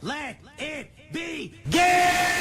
Let it begin!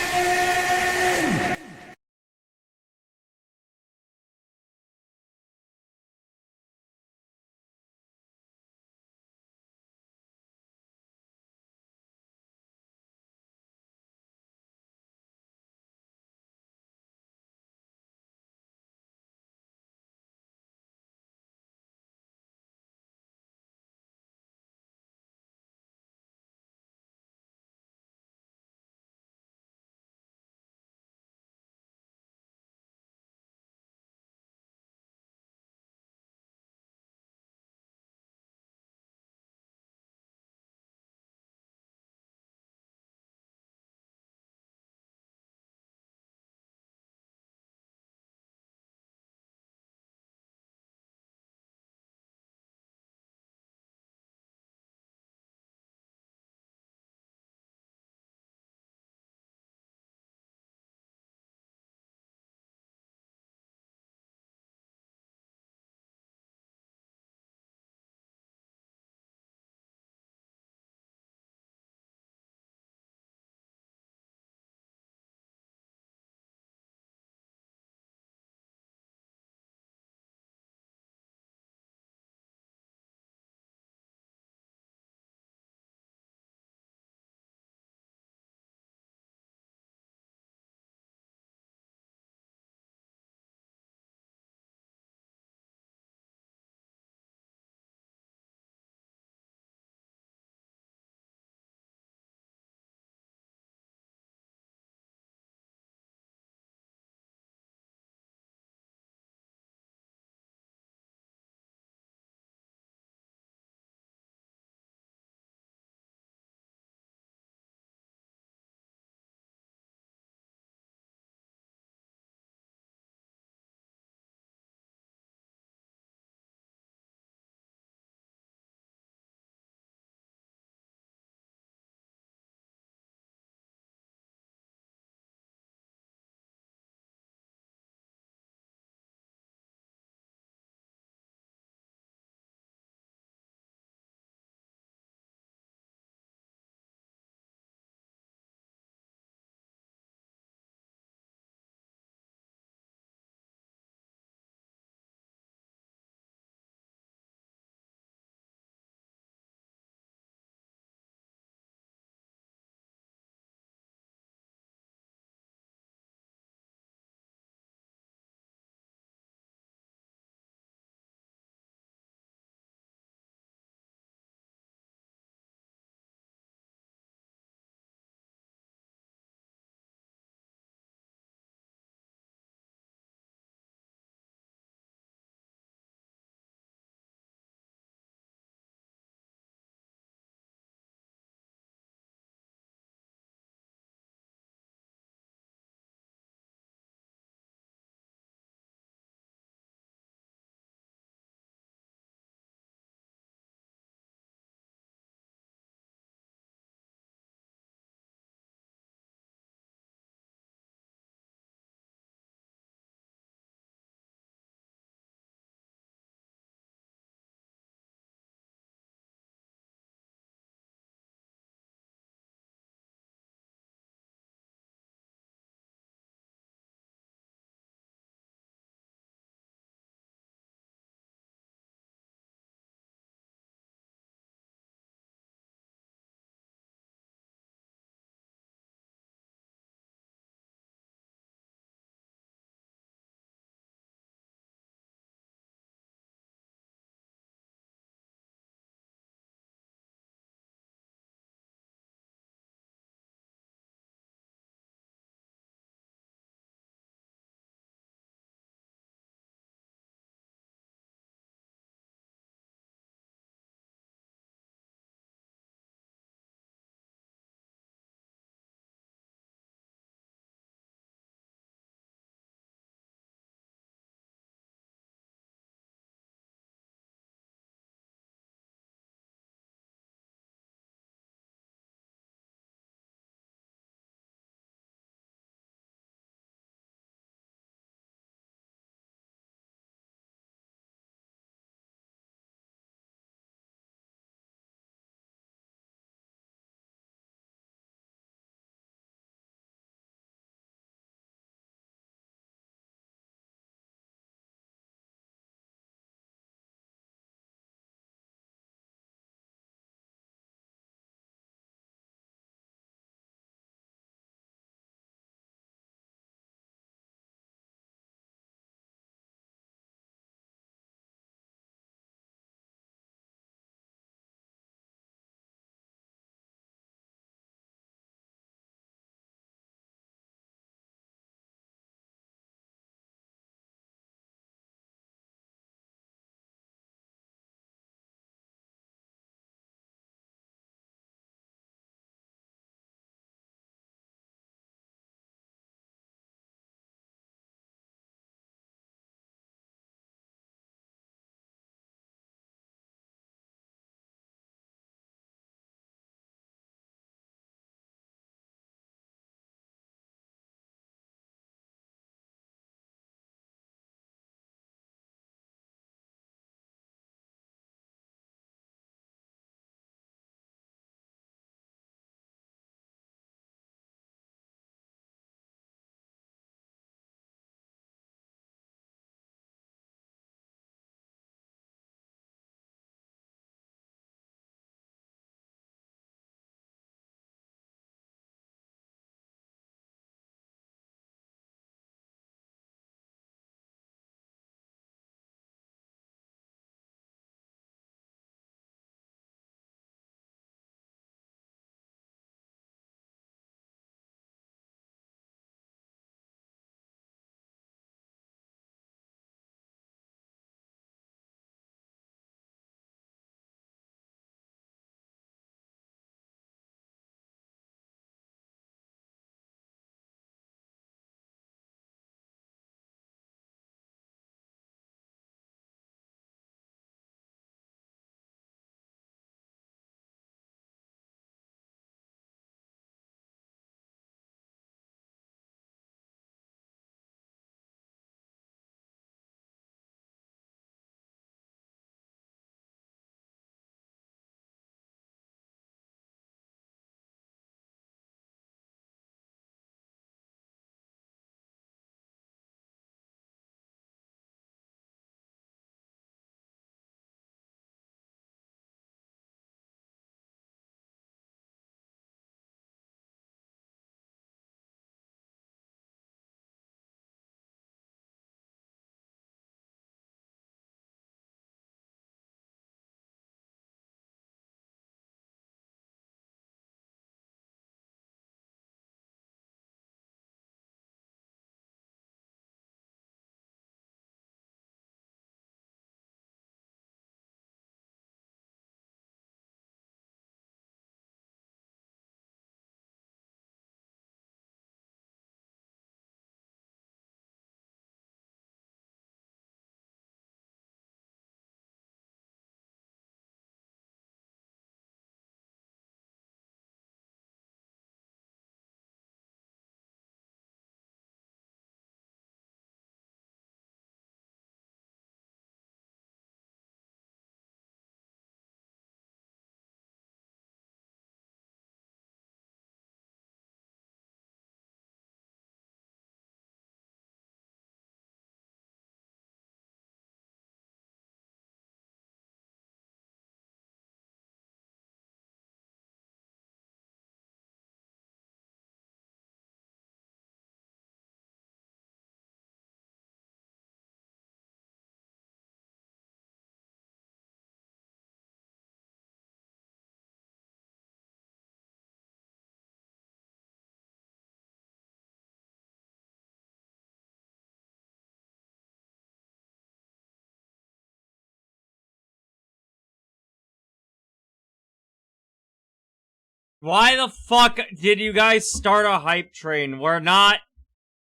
Why the fuck did you guys start a hype train? We're not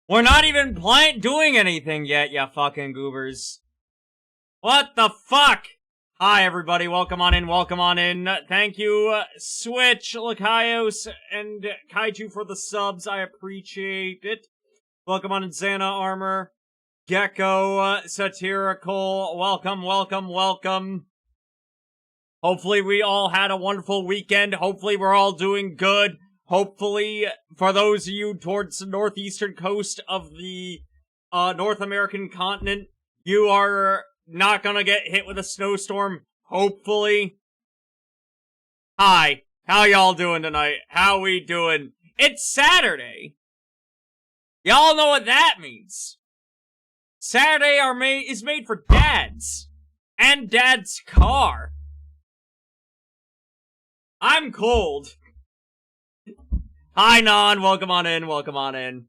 even doing anything yet, ya fucking goobers. What the fuck? Hi everybody, welcome on in. Thank you, Switch, Lakaios, and Kaiju for the subs, I appreciate it. Welcome on in, Xana Armor, Gecko, Satirical, welcome. Hopefully we all had a wonderful weekend. Hopefully we're all doing good. Hopefully, for those of you towards the northeastern coast of the North American continent, you are not gonna get hit with a snowstorm. Hopefully. Hi. How y'all doing tonight? How we doing? It's Saturday. Y'all know what that means. Saturday is made for dads. And dad's car. I'm cold. Hi, Non. Welcome on in.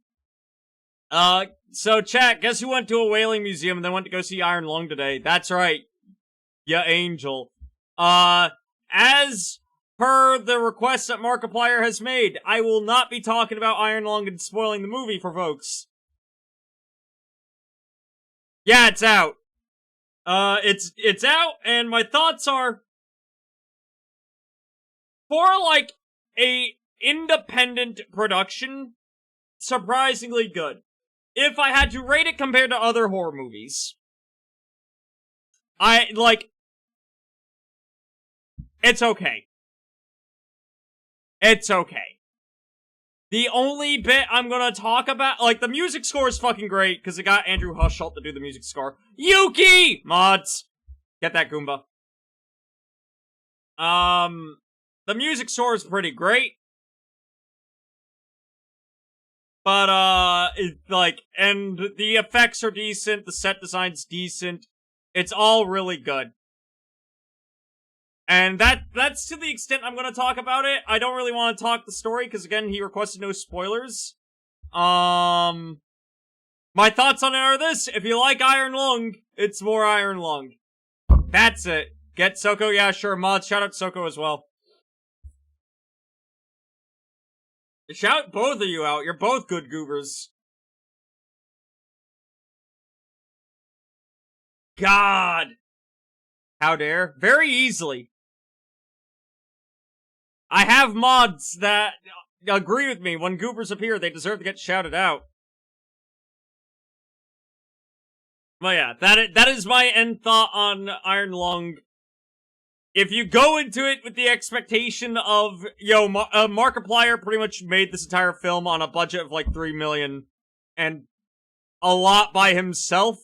So chat, guess who went to a whaling museum and then went to go see Iron Lung today? That's right. Ya angel. As per the request that Markiplier has made, I will not be talking about Iron Lung and spoiling the movie for folks. Yeah, it's out. It's out, and my thoughts are, for like a independent production, surprisingly good. If I had to rate it compared to other horror movies, it's okay. It's okay. The only bit I'm gonna talk about, the music score is fucking great, because it got Andrew Hushalt to do the music score. Yuki! Mods! Get that, Goomba. The music score is pretty great. But, and the effects are decent, the set design's decent. It's all really good. And that's to the extent I'm gonna talk about it. I don't really want to talk the story, because again, he requested no spoilers. My thoughts on it are this: if you like Iron Lung, it's more Iron Lung. That's it. Get Soko? Yeah, sure. Mods, shout out Soko as well. Shout both of you out. You're both good goobers. God. How dare. Very easily. I have mods that agree with me. When goobers appear, they deserve to get shouted out. Well, yeah, that is my end thought on Iron Lung. If you go into it with the expectation of, Markiplier pretty much made this entire film on a budget of like $3 million, and a lot by himself,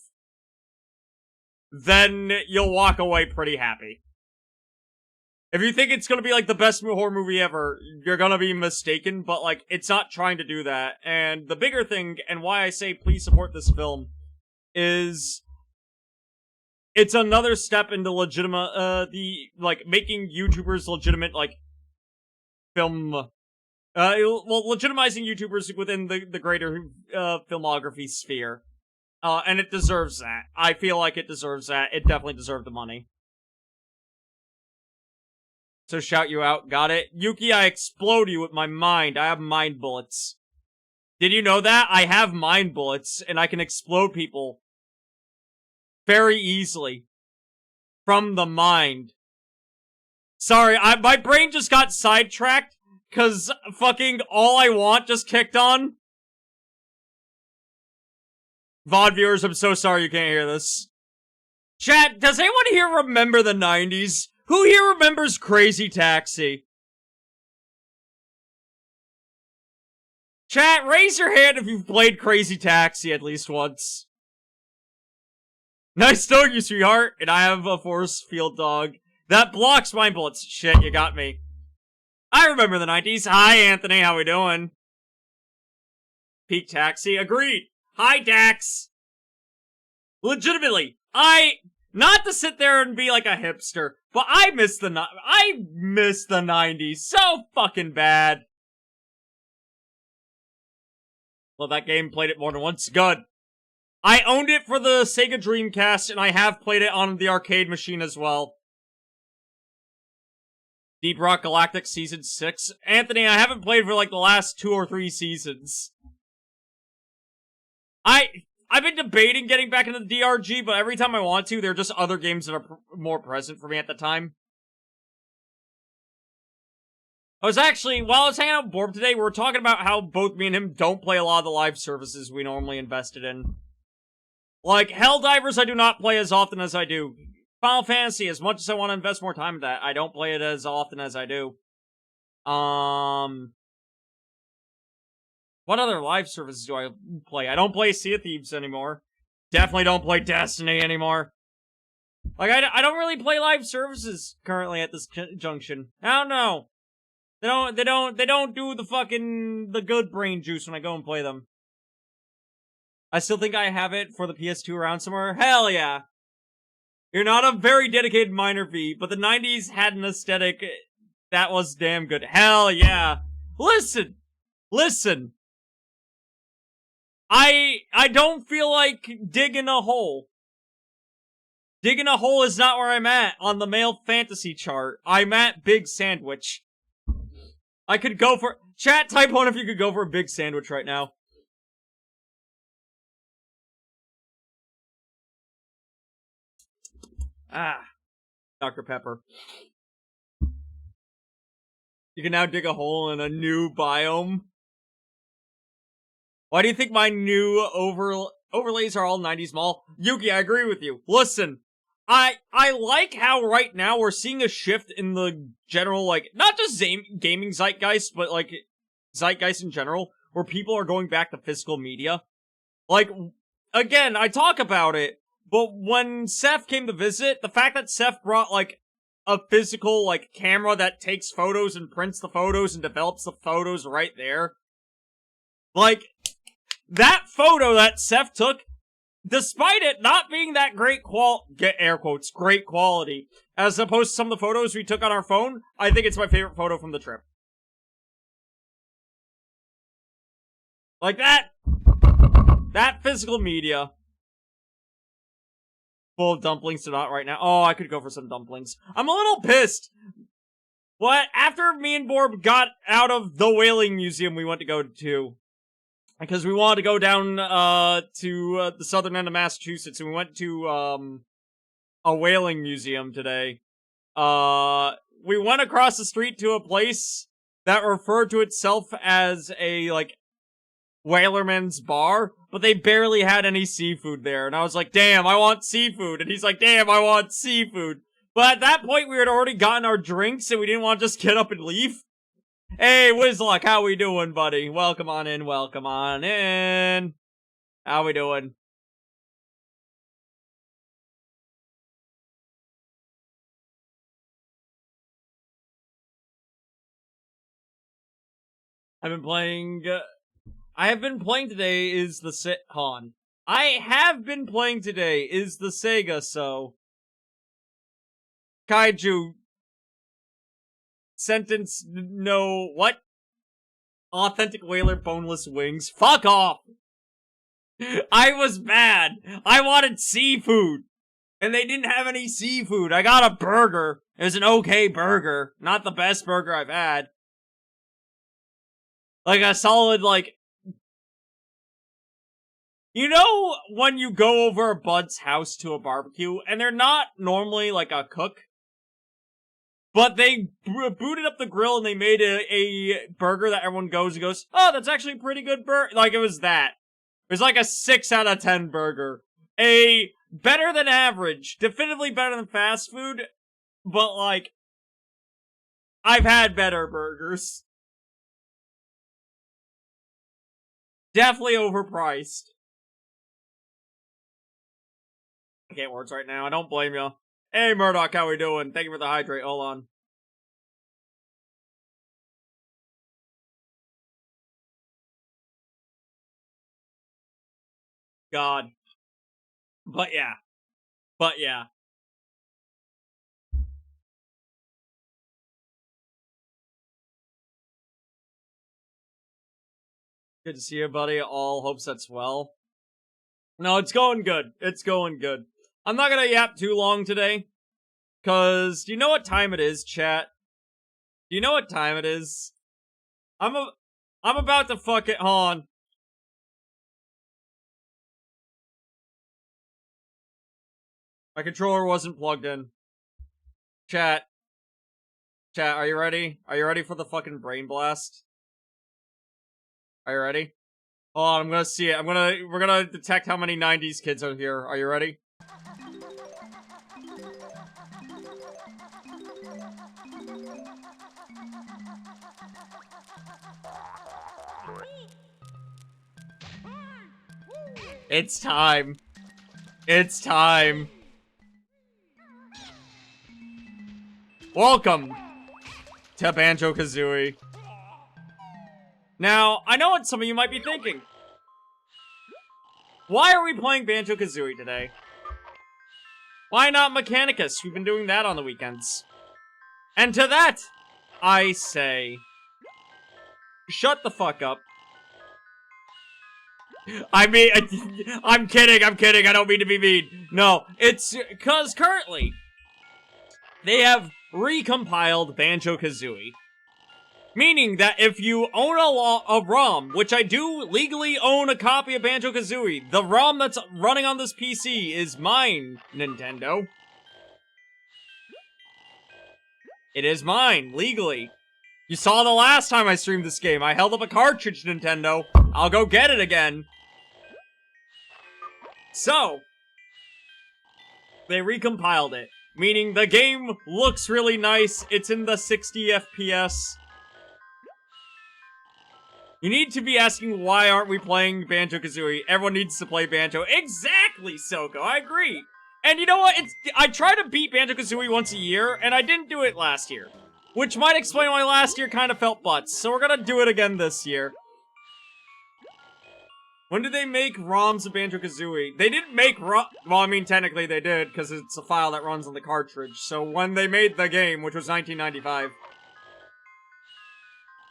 then you'll walk away pretty happy. If you think it's gonna be like the best horror movie ever, you're gonna be mistaken, but it's not trying to do that. And the bigger thing, and why I say please support this film, is it's another step into making YouTubers legitimate, film, legitimizing YouTubers within the greater, filmography sphere. And it deserves that. I feel like it deserves that. It definitely deserved the money. So shout you out, got it? Yuki, I explode you with my mind. I have mind bullets. Did you know that? I have mind bullets, and I can explode people very easily. From the mind. Sorry, my brain just got sidetracked, cause fucking All I Want just kicked on. VOD viewers, I'm so sorry you can't hear this. Chat, does anyone here remember the 90s? Who here remembers Crazy Taxi? Chat, raise your hand if you've played Crazy Taxi at least once. Nice knowing you, sweetheart. And I have a force field dog that blocks my bullets. Shit, you got me. I remember the 90s. Hi, Anthony. How we doing? Peak Taxi. Agreed. Hi, Dax. Legitimately, not to sit there and be like a hipster, but I miss the 90s so fucking bad. Well, that game, played it more than once. Good. I owned it for the Sega Dreamcast, and I have played it on the arcade machine as well. Deep Rock Galactic Season 6. Anthony, I haven't played for like the last 2 or 3 seasons. I've been debating getting back into the DRG, but every time I want to, there are just other games that are more present for me at the time. While I was hanging out with Borb today, we were talking about how both me and him don't play a lot of the live services we normally invested in. Like, Helldivers I do not play as often as I do. Final Fantasy, as much as I want to invest more time in that, I don't play it as often as I do. What other live services do I play? I don't play Sea of Thieves anymore. Definitely don't play Destiny anymore. Like, I don't really play live services currently at this junction. I don't know. They don't do the good brain juice when I go and play them. I still think I have it for the PS2 around somewhere. Hell yeah. You're not a very dedicated minor V, but the 90s had an aesthetic that was damn good. Hell yeah. Listen. I don't feel like digging a hole. Digging a hole is not where I'm at on the male fantasy chart. I'm at Big Sandwich. I could go for... Chat, type 1 if you could go for a big sandwich right now. Dr. Pepper. You can now dig a hole in a new biome. Why do you think my new overlays are all 90s mall? Yuki, I agree with you. Listen, I like how right now we're seeing a shift in the general, like, not just gaming zeitgeist, but, like, zeitgeist in general, where people are going back to physical media. Like, again, I talk about it, but when Seth came to visit, the fact that Seth brought, like, a physical, like, camera that takes photos and prints the photos and develops the photos right there. Like, that photo that Seth took, despite it not being that great get air quotes, great quality, as opposed to some of the photos we took on our phone, I think it's my favorite photo from the trip. Like that physical media. Full of dumplings to not right now. Oh, I could go for some dumplings. I'm a little pissed. What? After me and Borb got out of the whaling museum we went to go to, because we wanted to go down to the southern end of Massachusetts, and we went to a whaling museum today. We went across the street to a place that referred to itself as a, like, Whalerman's bar, but they barely had any seafood there. And I was like, damn, I want seafood. And he's like, damn, I want seafood. But at that point, we had already gotten our drinks, and we didn't want to just get up and leave. Hey, Wizlock, how we doing, buddy? Welcome on in, welcome on in. How we doing? I have been playing today is the Sega, so... Kaiju. Sentence, no, what? Authentic whaler boneless wings. Fuck off! I was mad! I wanted seafood! And they didn't have any seafood. I got a burger. It was an okay burger. Not the best burger I've had. Like a solid, like... You know when you go over a bud's house to a barbecue, and they're not normally, like, a cook? But they booted up the grill and they made a burger that everyone goes, oh, that's actually a pretty good burger. Like, it was that. It was like a 6 out of 10 burger. A better than average. Definitively better than fast food. But, like, I've had better burgers. Definitely overpriced. I can't words right now. I don't blame you. Hey, Murdoch, how we doing? Thank you for the hydrate. Hold on. God. But yeah. Good to see you, buddy. All hopes that's well. No, it's going good. It's going good. I'm not gonna yap too long today. Cause, do you know what time it is, chat? Do you know what time it is? I'm about to fuck it. Hold on. My controller wasn't plugged in. Chat. Chat, are you ready? Are you ready for the fucking brain blast? Are you ready? Hold on, I'm gonna see it. We're gonna detect how many 90s kids are here. Are you ready? It's time. It's time. Welcome to Banjo Kazooie. Now, I know what some of you might be thinking. Why are we playing Banjo Kazooie today? Why not Mechanicus? We've been doing that on the weekends. And to that, I say, shut the fuck up. I mean, I'm kidding, I don't mean to be mean. No, it's because currently, they have recompiled Banjo-Kazooie. Meaning that if you own a ROM, which I do legally own a copy of Banjo-Kazooie, the ROM that's running on this PC is mine, Nintendo. It is mine, legally. You saw the last time I streamed this game, I held up a cartridge, Nintendo. I'll go get it again. So, they recompiled it, meaning the game looks really nice, it's in the 60 FPS. You need to be asking why aren't we playing Banjo-Kazooie? Everyone needs to play Banjo. Exactly, Soko, I agree. And you know what, I try to beat Banjo-Kazooie once a year, and I didn't do it last year. Which might explain why last year kind of felt butts, so we're gonna do it again this year. When did they make ROMs of Banjo-Kazooie? They didn't make well, I mean, technically they did, because it's a file that runs on the cartridge. So when they made the game, which was 1995.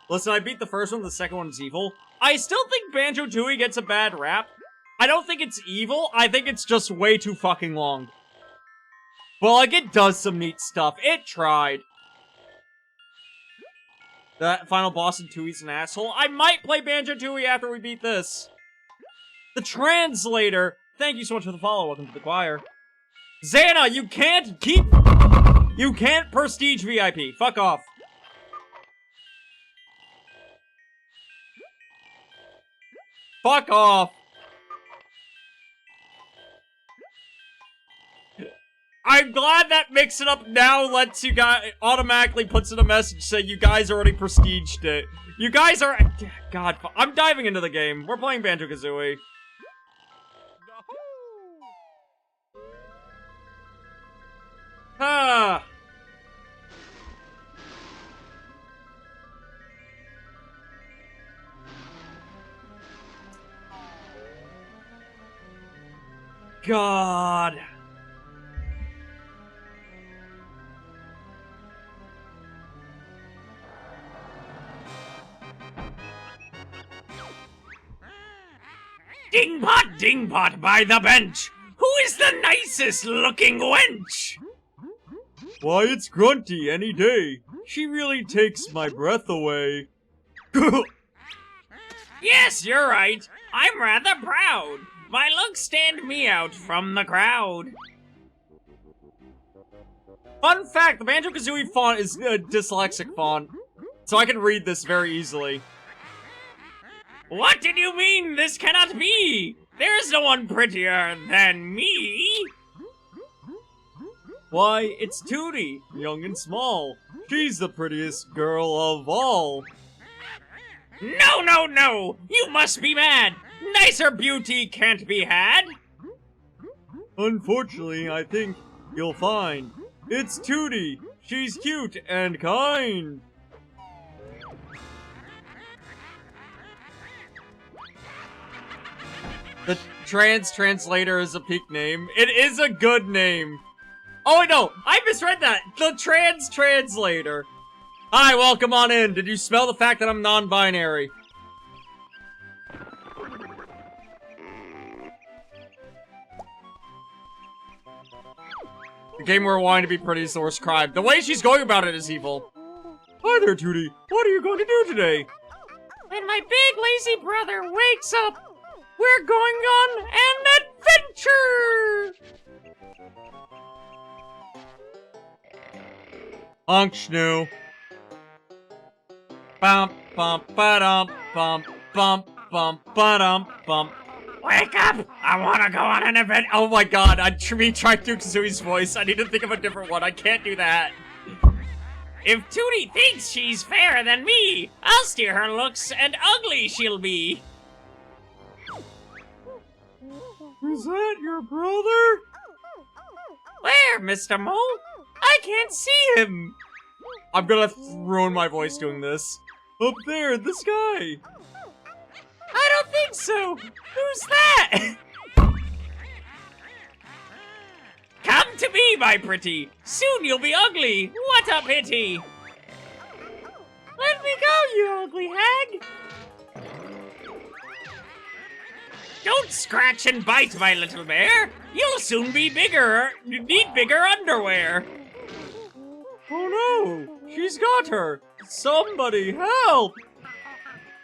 Listen, I beat the first one, the second one's evil. I still think Banjo-Tooie gets a bad rap. I don't think it's evil, I think it's just way too fucking long. But, like, it does some neat stuff. It tried. That final boss in Tooie's an asshole. I might play Banjo-Tooie after we beat this. The translator! Thank you so much for the follow. Welcome to the choir. Xana, you can't You can't prestige VIP. Fuck off. Fuck off. I'm glad that Mix It Up now lets you guys automatically puts in a message saying you guys already prestiged it. You guys are. God, I'm diving into the game. We're playing Banjo-Kazooie. Ah. God. Ding pot by the bench. Who is the nicest looking wench? Why, it's Grunty any day. She really takes my breath away. Yes, you're right. I'm rather proud. My looks stand me out from the crowd. Fun fact, the Banjo-Kazooie font is a dyslexic font, so I can read this very easily. What did you mean? This cannot be! There's no one prettier than me! Why, it's Tootie, young and small. She's the prettiest girl of all. No, no, no! You must be mad! Nicer beauty can't be had! Unfortunately, I think you'll find it's Tootie. She's cute and kind. The translator is a peak name. It is a good name. Oh, wait, no, I misread that. The translator. Hi, welcome on in. Did you smell the fact that I'm non-binary? The game we're wanting to be pretty, so we're scribed. The way she's going about it is evil. Hi there, Tootie. What are you going to do today? When my big lazy brother wakes up, we're going on an adventure! Honk Schnoo. Bump, bump, ba-dum, bump, bump, bump, ba-dum, bump. Wake up! I wanna go on an event. Oh my god, I tried to Kazooie's voice. I need to think of a different one. I can't do that. If Tootie thinks she's fairer than me, I'll steer her looks and ugly she'll be. Is that your brother? Where, Mr. Mole? I can't see him. I'm gonna ruin my voice doing this. Up there in the sky. I don't think so. Who's that? Come to me, my pretty. Soon you'll be ugly. What a pity. Let me go, you ugly hag. Don't scratch and bite, my little bear. You'll soon be bigger. You need bigger underwear. Oh no, she's got her. Somebody help.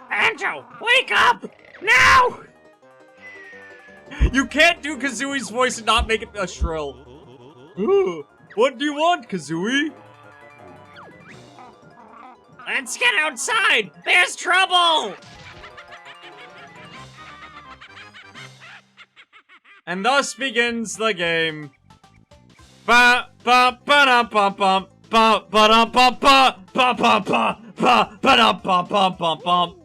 Banjo, wake up! Now! You can't do Kazooie's voice and not make it a shrill. What do you want, Kazooie? Let's get outside! There's trouble! And thus begins the game. Ba ba ba da ba bum ba ba da ba ba ba ba ba ba ba da ba ba ba bum.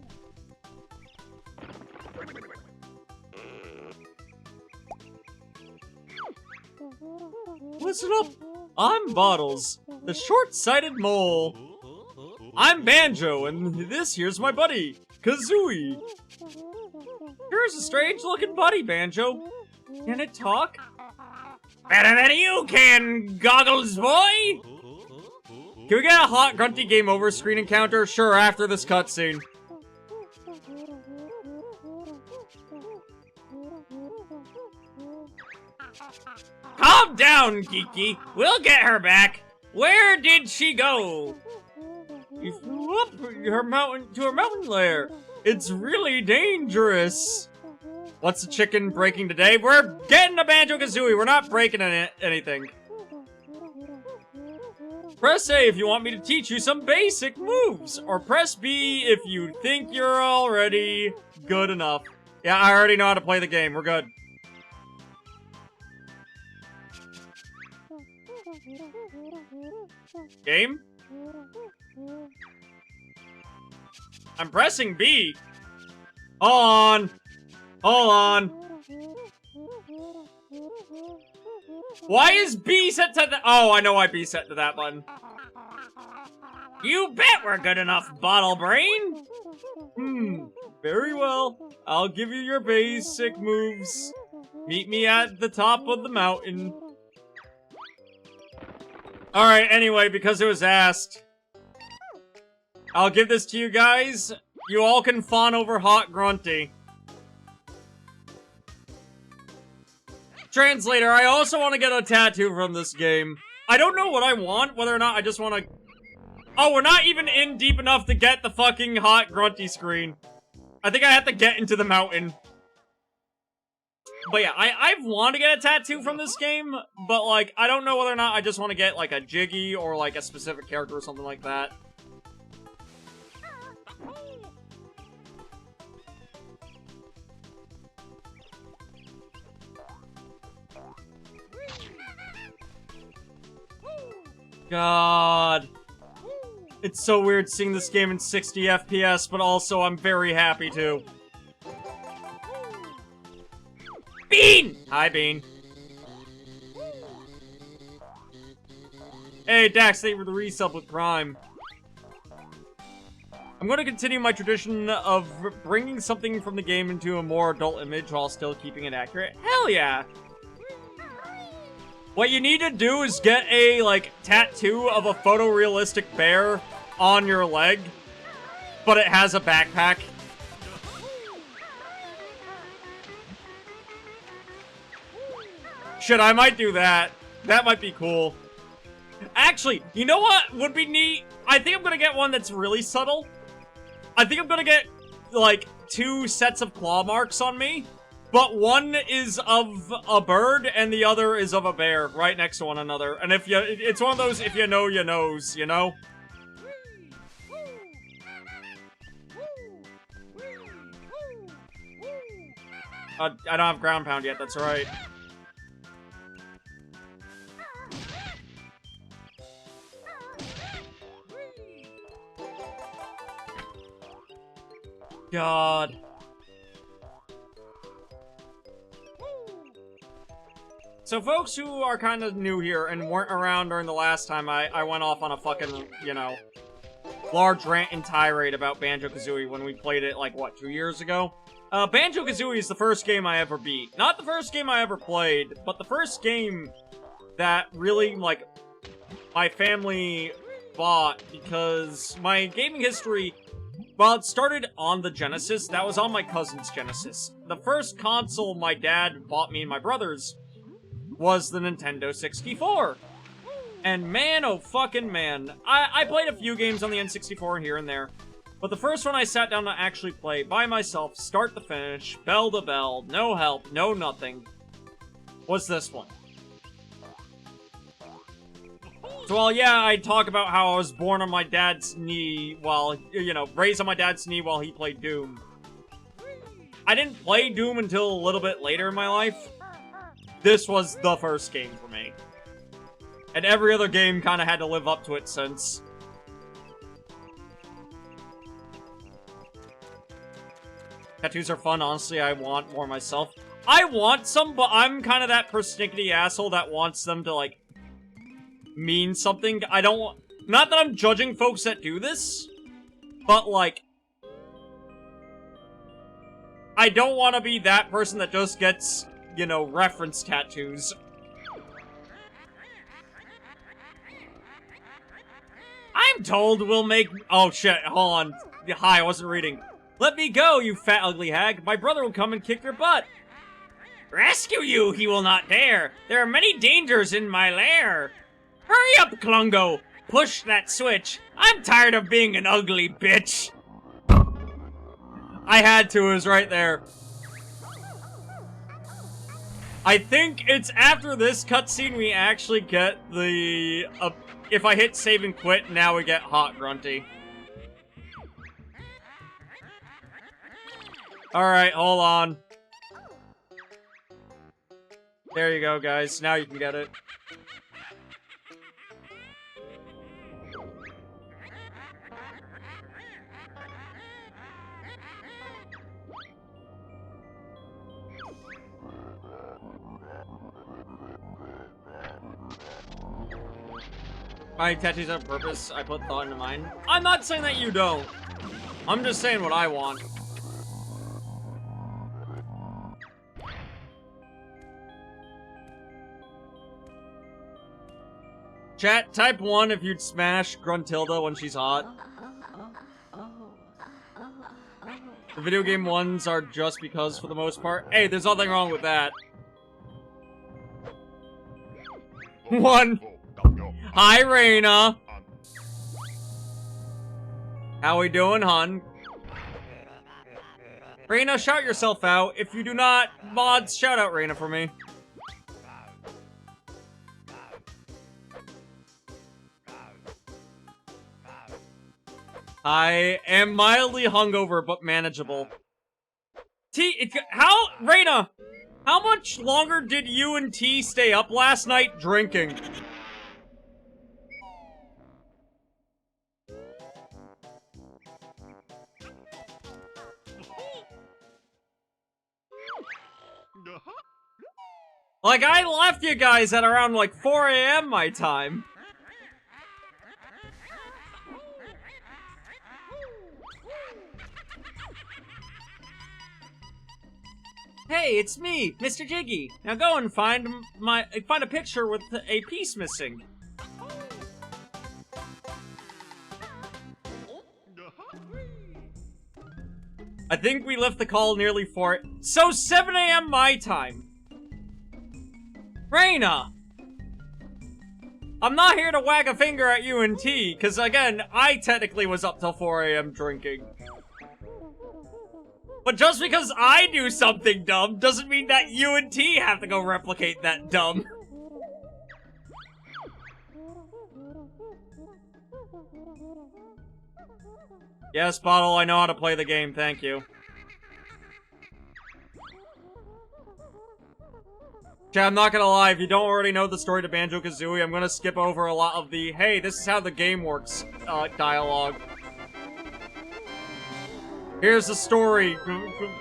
Listen up! I'm Bottles, the short-sighted mole. I'm Banjo, and this here's my buddy, Kazooie. Here's a strange-looking buddy, Banjo. Can it talk? Better than you can, Goggles boy! Can we get a hot, grunty game over screen encounter? Sure, after this cutscene. Calm down, Geeky. We'll get her back. Where did she go? She flew up her mountain to her mountain lair. It's really dangerous. What's the chicken breaking today? We're getting a Banjo-Kazooie. We're not breaking anything. Press A if you want me to teach you some basic moves. Or press B if you think you're already good enough. Yeah, I already know how to play the game. We're good. Game? I'm pressing B. Hold on. Hold on. Why is B set to the— oh, I know why B set to that button. You bet we're good enough, Bottle Brain. Very well. I'll give you your basic moves. Meet me at the top of the mountain. Alright, anyway, because it was asked, I'll give this to you guys. You all can fawn over Hot Grunty. Translator, I also want to get a tattoo from this game. I don't know what I want, whether or not I just want to— oh, we're not even in deep enough to get the fucking Hot Grunty screen. I think I have to get into the mountain. But yeah, I want to get a tattoo from this game, but like, I don't know whether or not I just want to get like a Jiggy or like a specific character or something like that. God. It's so weird seeing this game in 60 FPS, but also I'm very happy to. Bean! Hi, Bean. Hey, Dax, thank you for the resub with Prime. I'm going to continue my tradition of bringing something from the game into a more adult image while still keeping it accurate. Hell yeah! What you need to do is get a, like, tattoo of a photorealistic bear on your leg, but it has a backpack. Shit, I might do that. That might be cool. Actually, you know what would be neat? I think I'm gonna get one that's really subtle. I think I'm gonna get, like, 2 sets of claw marks on me, but one is of a bird and the other is of a bear, right next to one another. And if you, it's one of those, if you know, you knows, you know? I don't have ground pound yet, that's right. God. So folks who are kind of new here and weren't around during the last time I went off on a fucking, you know, large rant and tirade about Banjo-Kazooie when we played it, like, what, 2 years ago? Banjo-Kazooie is the first game I ever beat. Not the first game I ever played, but the first game that really, like, my family bought, because my gaming history, well, it started on the Genesis. That was on my cousin's Genesis. The first console my dad bought me and my brothers was the Nintendo 64. And man, oh fucking man. I played a few games on the N64 here and there. But the first one I sat down to actually play by myself, start to finish, bell to bell, no help, no nothing, was this one. So, well, yeah, I talk about how I was born on my dad's knee while, you know, raised on my dad's knee while he played Doom. I didn't play Doom until a little bit later in my life. This was the first game for me. And every other game kind of had to live up to it since. Tattoos are fun, honestly, I want more myself. I want some, but I'm kind of that persnickety asshole that wants them to, like, mean something. I don't want... Not that I'm judging folks that do this, but, like... I don't want to be that person that just gets, you know, reference tattoos. I'm told we'll make... Oh, shit, hold on. Hi, I wasn't reading. Let me go, you fat ugly hag. My brother will come and kick your butt. Rescue you, he will not dare. There are many dangers in my lair. Hurry up, Klungo. Push that switch. I'm tired of being an ugly bitch. I had to, it was right there. I think it's after this cutscene we actually get the... if I hit save and quit, now we get Hot Grunty. Alright, hold on. There you go, guys. Now you can get it. My tattoos on purpose, I put thought into mine. I'm not saying that you don't. I'm just saying what I want. Chat, type 1 if you'd smash Gruntilda when she's hot. The video game ones are just because for the most part. Hey, there's nothing wrong with that. 1. Hi, Raina. How we doing, hun? Raina, shout yourself out. If you do not, mods, shout out Raina for me. I am mildly hungover, but manageable. Raina, how much longer did you and T stay up last night drinking? Like, I left you guys at around, like, 4 AM my time. Hey, it's me, Mr. Jiggy. Now go and find a picture with a piece missing. I think we left the call nearly 4. So 7 AM my time. Raina! I'm not here to wag a finger at UNT, because again, I technically was up till 4 AM drinking. But just because I do something dumb doesn't mean that UNT have to go replicate that dumb. Yes, Bottle, I know how to play the game, thank you. Chat, I'm not gonna lie, if you don't already know the story to Banjo-Kazooie, I'm gonna skip over a lot of the, hey, this is how the game works, dialogue. Here's the story.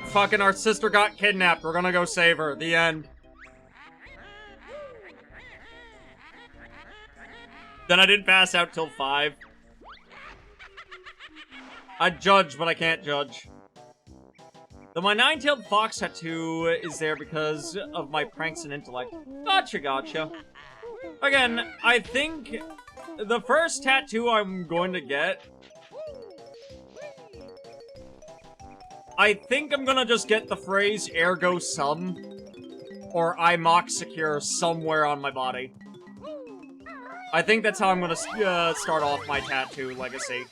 Fucking our sister got kidnapped, we're gonna go save her. The end. Then I didn't pass out till 5. I judge, but I can't judge. Though my 9-tailed fox tattoo is there because of my pranks and intellect. Gotcha, gotcha. Again, I think the first tattoo I'm going to get... I think I'm gonna just get the phrase ergo sum or I mock secure somewhere on my body. I think that's how I'm gonna start off my tattoo legacy.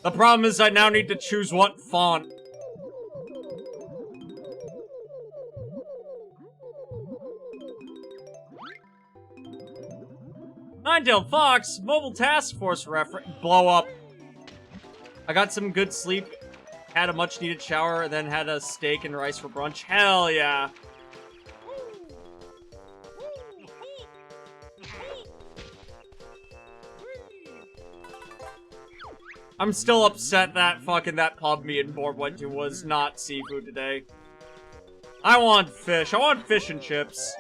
The problem is I now need to choose what font. Nine-tailed fox, mobile task force reference. Blow up. I got some good sleep, had a much-needed shower, and then had a steak and rice for brunch. Hell yeah. I'm still upset that that pub me and Borb went to was not seafood today. I want fish. I want fish and chips.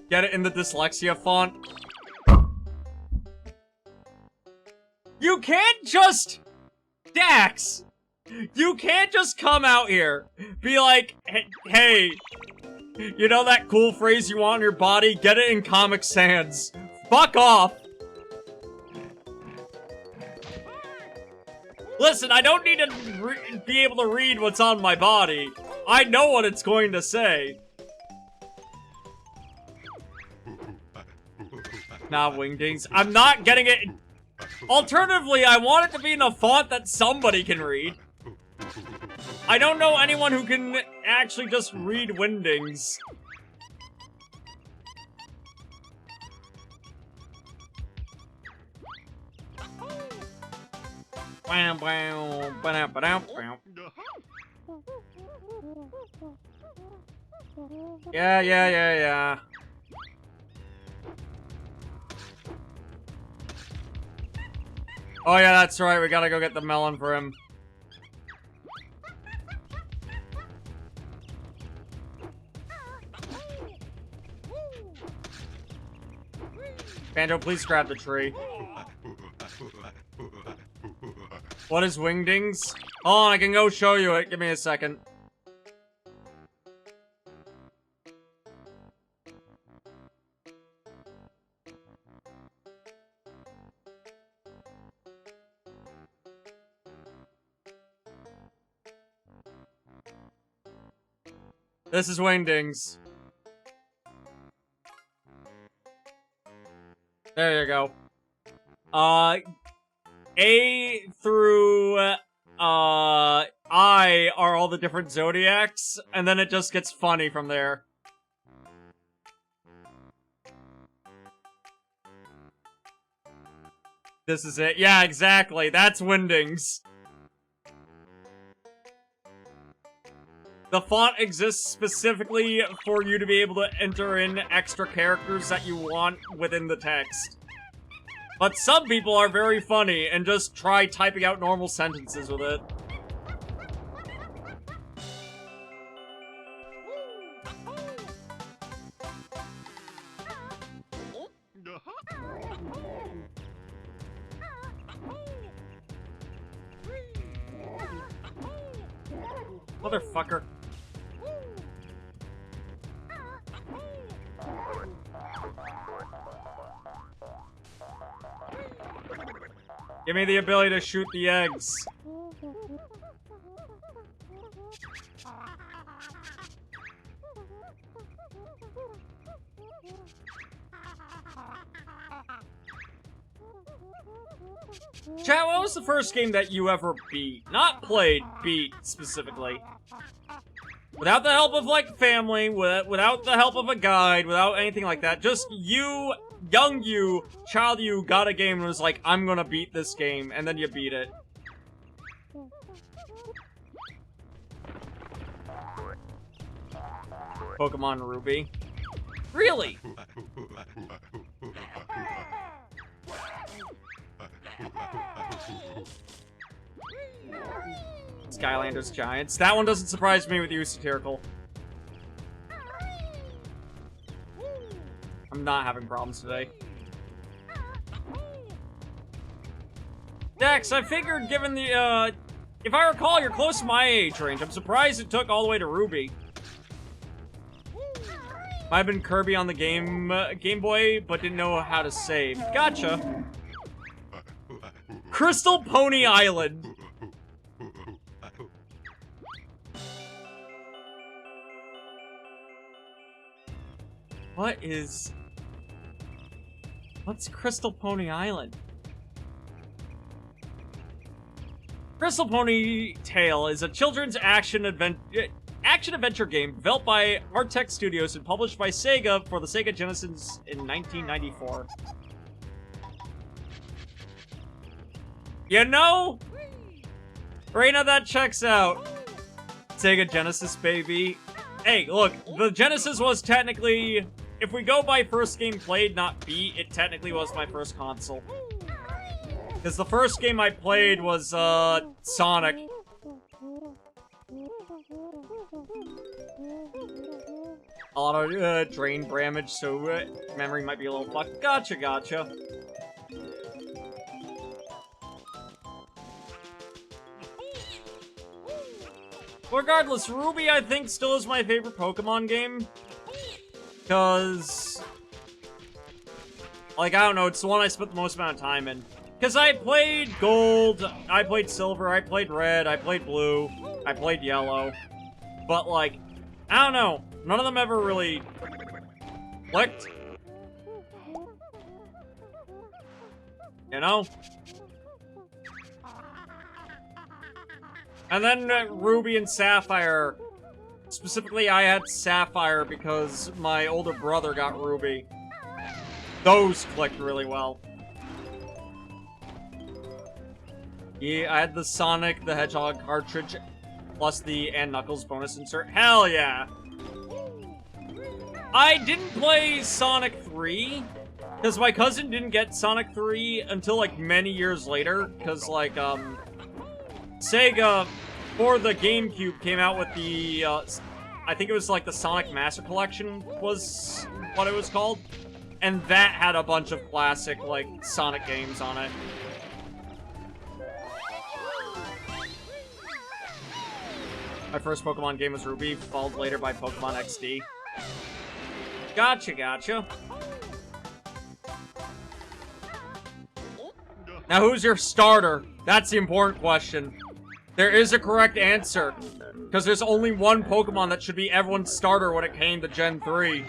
Get it in the dyslexia font? You can't just... Dax! You can't just come out here, be like, hey, you know that cool phrase you want on your body? Get it in Comic Sans. Fuck off! Listen, I don't need to be able to read what's on my body. I know what it's going to say. Nah, Wingdings. I'm not getting it. Alternatively, I want it to be in a font that somebody can read. I don't know anyone who can actually just read Wingdings. Yeah. Oh yeah, that's right, we gotta go get the melon for him. Banjo, please grab the tree. What is Wingdings? Hold on, I can go show you it. Give me a second. This is Wingdings. There you go. A through, I are all the different zodiacs, and then it just gets funny from there. This is it. Yeah, exactly. That's Wingdings. The font exists specifically for you to be able to enter in extra characters that you want within the text. But some people are very funny and just try typing out normal sentences with it. Motherfucker. Give me the ability to shoot the eggs. Chat, what was the first game that you ever beat? Not played, beat, specifically. Without the help of, like, family, without the help of a guide, without anything like that. Just you, young you, child you, got a game and was like, I'm gonna beat this game, and then you beat it. Pokemon Ruby. Really? Skylanders Giants. That one doesn't surprise me with you, satirical. I'm not having problems today. Dex, I figured given the, if I recall, you're close to my age range. I'm surprised it took all the way to Ruby. Might have been Kirby on the Game Boy, but didn't know how to save. Gotcha. Crystal Pony Island. What's Crystal Pony Island? Crystal Pony Tale is a children's action-adventure game developed by Artec Studios and published by Sega for the Sega Genesis in 1994. You know? Reina, that checks out. Sega Genesis, baby. Hey, look, the Genesis was technically... If we go by first game played, not beat, it technically was my first console. Because the first game I played was, Sonic. A lot of, drain damage, so, memory might be a little fucked. Gotcha, gotcha. Regardless, Ruby, I think, still is my favorite Pokemon game. Because... like, I don't know, it's the one I spent the most amount of time in. Because I played Gold, I played Silver, I played Red, I played Blue, I played Yellow. But, like, I don't know. None of them ever really clicked. You know? And then Ruby and Sapphire. Specifically, I had Sapphire because my older brother got Ruby. Those clicked really well. Yeah, I had the Sonic the Hedgehog cartridge, plus the and Knuckles bonus insert. Hell yeah! I didn't play Sonic 3, because my cousin didn't get Sonic 3 until, like, many years later, because, like, Sega, for the GameCube, came out with the, I think it was, like, the Sonic Master Collection was what it was called, and that had a bunch of classic, like, Sonic games on it. My first Pokemon game was Ruby, followed later by Pokemon XD. Gotcha, gotcha. Now, who's your starter? That's the important question. There is a correct answer, because there's only one Pokemon that should be everyone's starter when it came to Gen 3.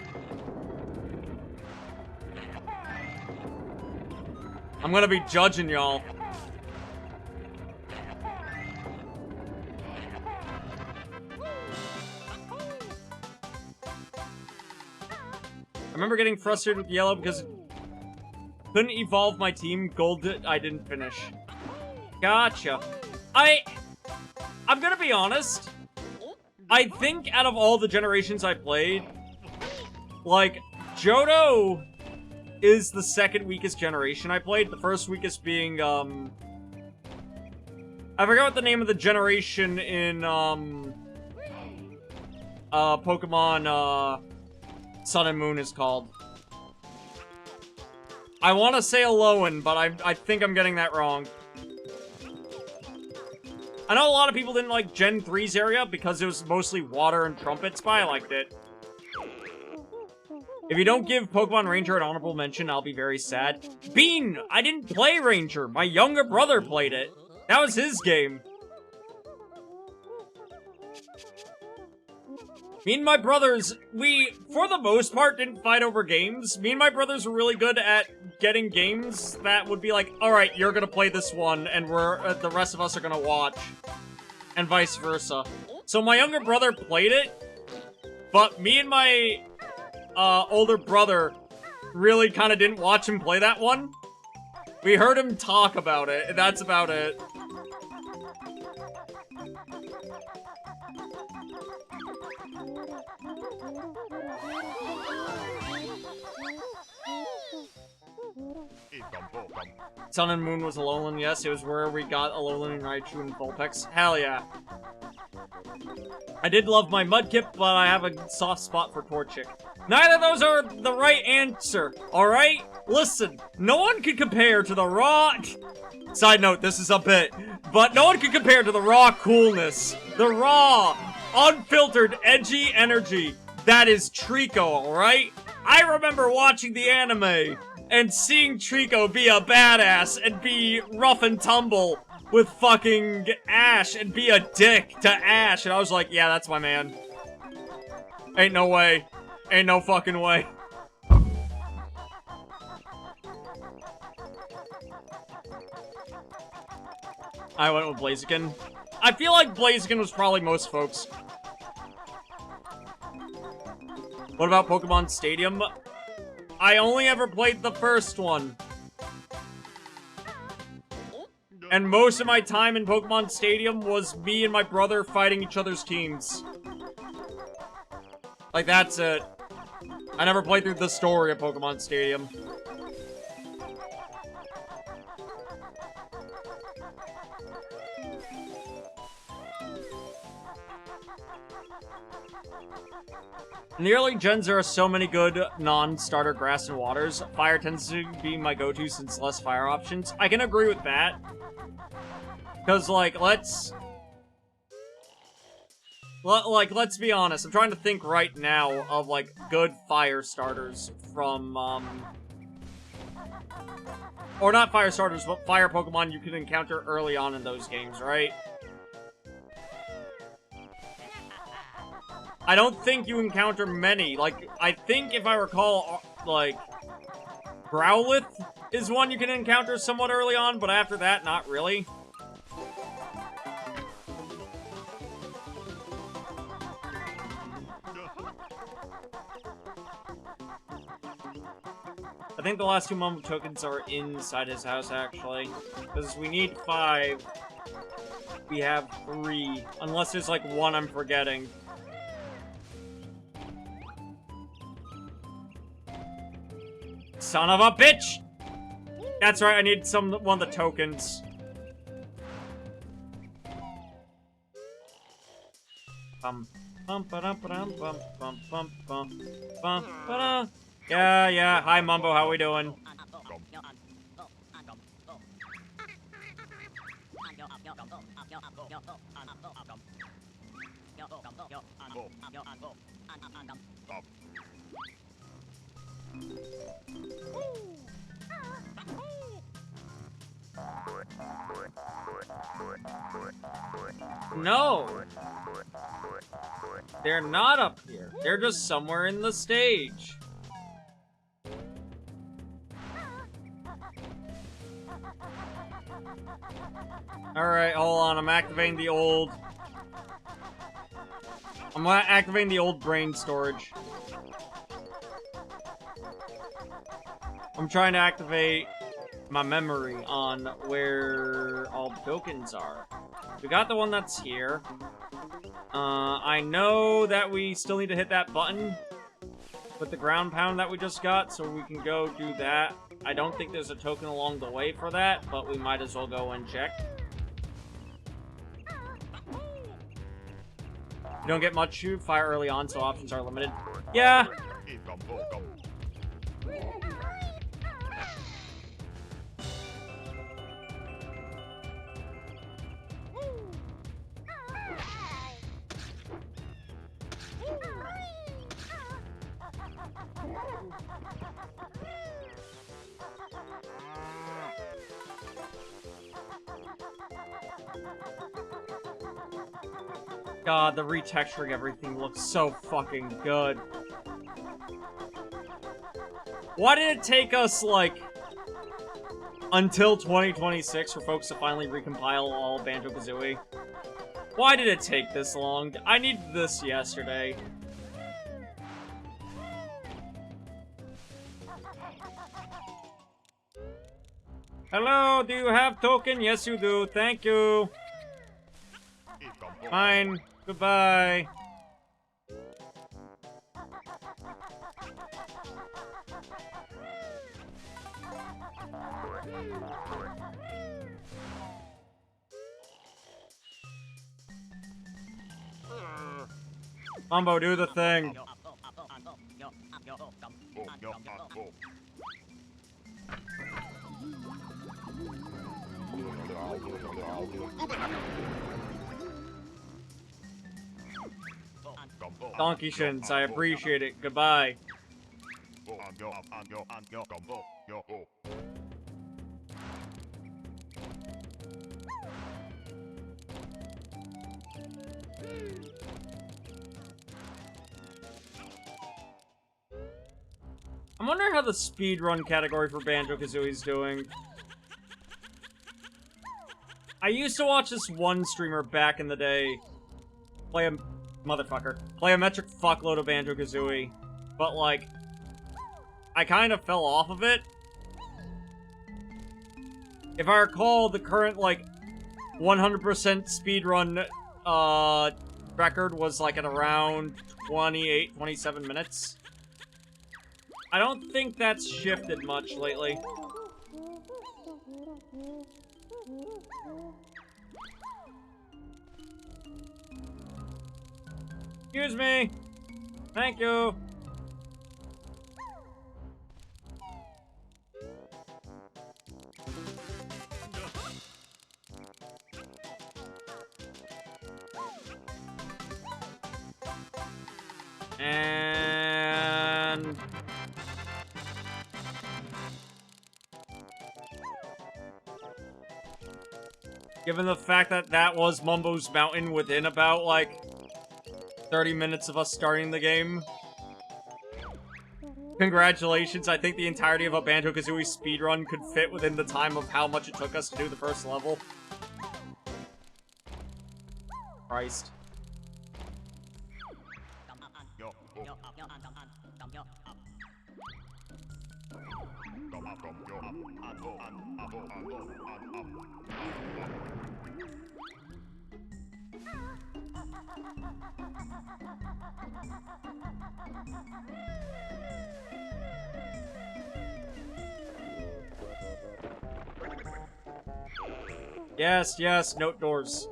I'm gonna be judging y'all. I remember getting frustrated with Yellow because it couldn't evolve my team. Gold, I didn't finish. Gotcha. I'm gonna be honest. I think out of all the generations I played, like, Johto is the second weakest generation I played. The first weakest being, I forgot what the name of the generation in, Pokemon, Sun and Moon is called. I want to say Alolan, but I think I'm getting that wrong. I know a lot of people didn't like Gen 3's area because it was mostly water and trumpets, but I liked it. If you don't give Pokemon Ranger an honorable mention, I'll be very sad. Bean! I didn't play Ranger. My younger brother played it. That was his game. Me and my brothers, we, for the most part, didn't fight over games. Me and my brothers were really good at getting games that would be like, alright, you're gonna play this one, and the rest of us are gonna watch. And vice versa. So my younger brother played it, but me and my, older brother really kind of didn't watch him play that one. We heard him talk about it, and that's about it. Sun and Moon was Alolan, yes, it was where we got Alolan and Raichu and Vulpix. Hell yeah. I did love my Mudkip, but I have a soft spot for Torchic. Neither of those are the right answer, alright? Listen, no one can compare to the raw... Side note, this is a bit. But no one can compare to the raw coolness. The raw, unfiltered, edgy energy that is Trico, alright? I remember watching the anime and seeing Trico be a badass and be rough and tumble with fucking Ash and be a dick to Ash, and I was like, yeah, that's my man. Ain't no way. Ain't no fucking way. I went with Blaziken. I feel like Blaziken was probably most folks. What about Pokemon Stadium? I only ever played the first one. And most of my time in Pokemon Stadium was me and my brother fighting each other's teams. Like, that's it. I never played through the story of Pokemon Stadium. In the early gens, there are so many good non-starter grass and waters. Fire tends to be my go-to since less fire options. I can agree with that. Because, like, let's be honest. I'm trying to think right now of, like, good fire starters from, or not fire starters, but fire Pokemon you can encounter early on in those games, right? I don't think you encounter many. Like, I think if I recall, like, Growlithe is one you can encounter somewhat early on, but after that, not really. I think the last 2 Mumbo tokens are inside his house, actually. Because we need 5. We have 3. Unless there's, like, 1 I'm forgetting. Son of a bitch! That's right, I need one of the tokens. Yeah, hi Mumbo, how we doing? No! They're not up here. They're just somewhere in the stage. Alright, hold on. I'm activating the old... I'm activating the old brain storage. I'm trying to activate my memory on where all the tokens are. We got the one that's here. I know that we still need to hit that button with the ground pound that we just got, so we can go do that. I don't think there's a token along the way for that, but we might as well go and check. You don't get much shoot fire early on, so options are limited. Yeah. God, the retexturing everything looks so fucking good. Why did it take us, like, until 2026 for folks to finally recompile all Banjo-Kazooie? Why did it take this long? I needed this yesterday. Hello, do you have token? Yes, you do. Thank you. Fine. Goodbye. Mambo, do the thing. Donkey shins, I appreciate it. Goodbye. I'm wondering how the speedrun category for Banjo-Kazooie is doing. I used to watch this one streamer back in the day play a metric fuckload of Banjo-Kazooie, but like, I kind of fell off of it. If I recall, the current like 100% speedrun record was like at around 28, 27 minutes. I don't think that's shifted much lately. Excuse me. Thank you. And given the fact that that was Mumbo's Mountain within about, like, 30 minutes of us starting the game, congratulations, I think the entirety of a Banjo-Kazooie speedrun could fit within the time of how much it took us to do the first level. Christ. Yes, yes, note doors.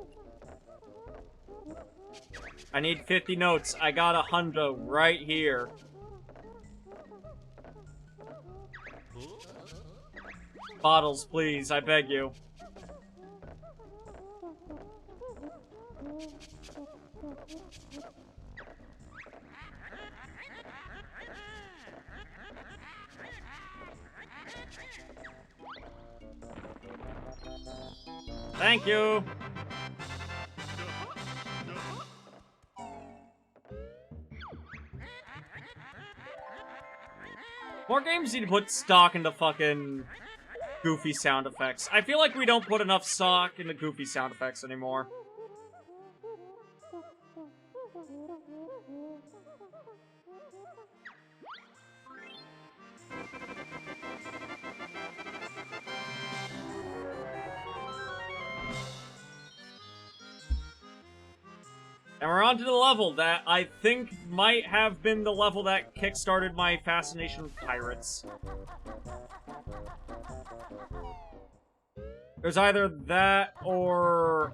I need 50 notes. I got 100 right here. Bottles, please, I beg you. Thank you. More games need to put stock into fucking goofy sound effects. I feel like we don't put enough stock into goofy sound effects anymore. And we're on to the level that I think might have been the level that kickstarted my fascination with pirates. There's either that or...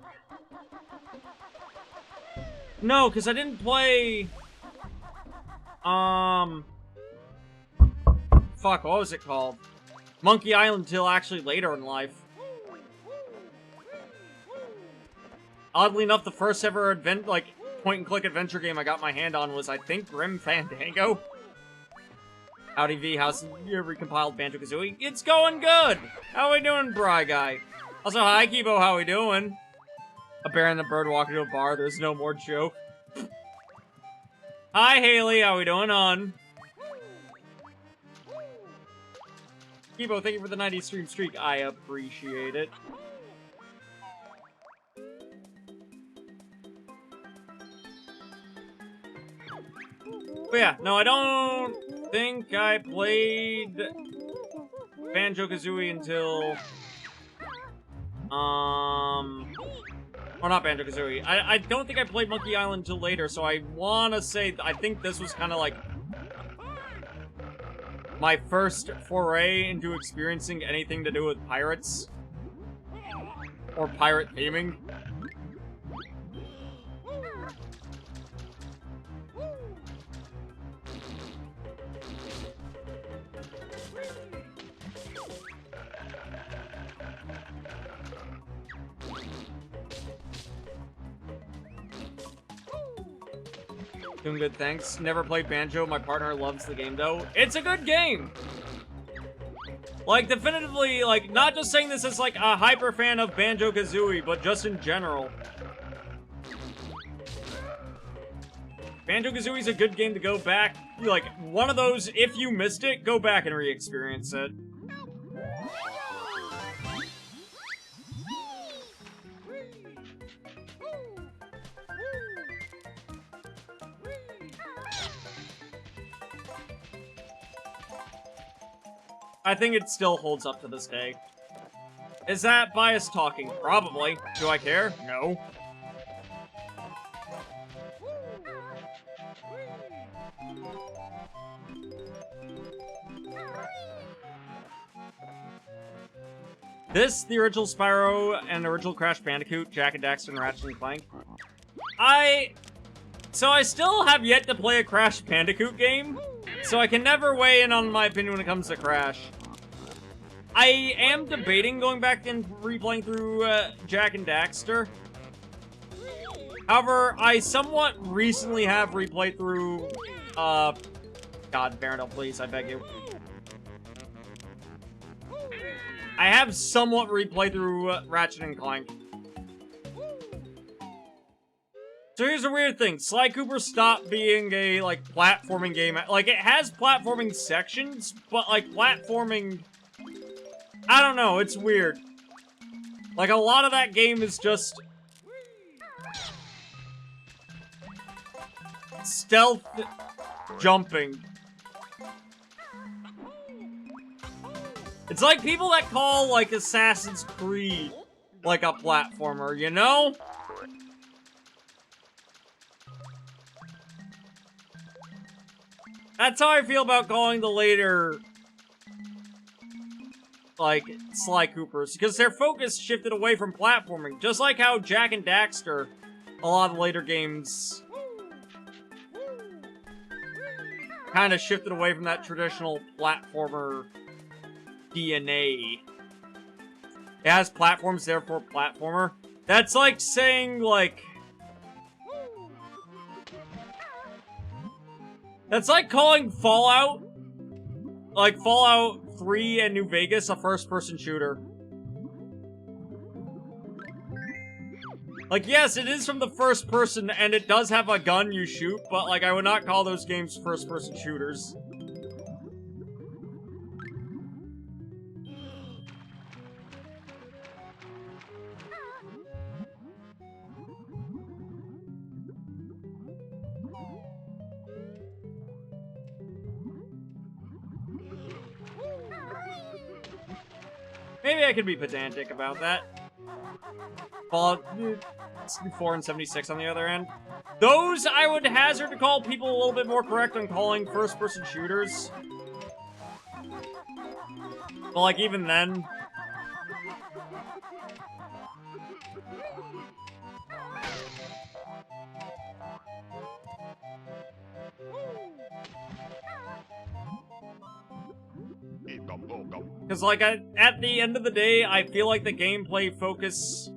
No, because I didn't play... Fuck, what was it called? Monkey Island until actually later in life. Oddly enough, the first ever point-and-click adventure game I got my hand on was, I think, Grim Fandango. Howdy V, how's your recompiled Banjo-Kazooie? It's going good! How we doing, Bry Guy? Also, hi, Kibo, how we doing? A bear and a bird walk into a bar. There's no more joke. Hi, Haley. How we doing on? Kibo, thank you for the 90 stream streak. I appreciate it. But yeah, no, I don't think I played Banjo Kazooie until or not Banjo Kazooie. I don't think I played Monkey Island until later, so I wanna say I think this was kind of like my first foray into experiencing anything to do with pirates or pirate theming. Doing good, thanks. Never played Banjo. My partner loves the game, though. It's a good game! Like, definitively, like, not just saying this as, like, a hyper fan of Banjo-Kazooie, but just in general. Banjo-Kazooie's a good game to go back. Like, one of those, if you missed it, go back and re-experience it. I think it still holds up to this day. Is that bias talking? Probably. Do I care? No. This, the original Spyro, and original Crash Bandicoot, Jak and Daxter, and Ratchet and Clank. So I still have yet to play a Crash Bandicoot game, so I can never weigh in on my opinion when it comes to Crash. I am debating going back and replaying through Jak and Daxter. However, I somewhat recently have replayed through, God, Barrendale, please, I beg you. I have somewhat replayed through Ratchet and Clank. So here's a weird thing. Sly Cooper stopped being a, like, platforming game. Like, it has platforming sections, but, like, platforming... I don't know, it's weird. Like, a lot of that game is just... stealth jumping. It's like people that call, like, Assassin's Creed, like, a platformer, you know? That's how I feel about calling the later, like, Sly Coopers, because their focus shifted away from platforming, just like how Jak and Daxter, a lot of the later games, kind of shifted away from that traditional platformer DNA. It has platforms, therefore platformer. That's like saying, like... That's like calling Fallout, like Fallout 3 and New Vegas, a first-person shooter. Like, yes, it is from the first person, and it does have a gun you shoot, but, like, I would not call those games first-person shooters. Maybe I could be pedantic about that. Fallout 4 and 76 on the other end. Those, I would hazard to call people a little bit more correct on calling first-person shooters. But, like, even then... Because, like, at the end of the day, I feel like the gameplay focus...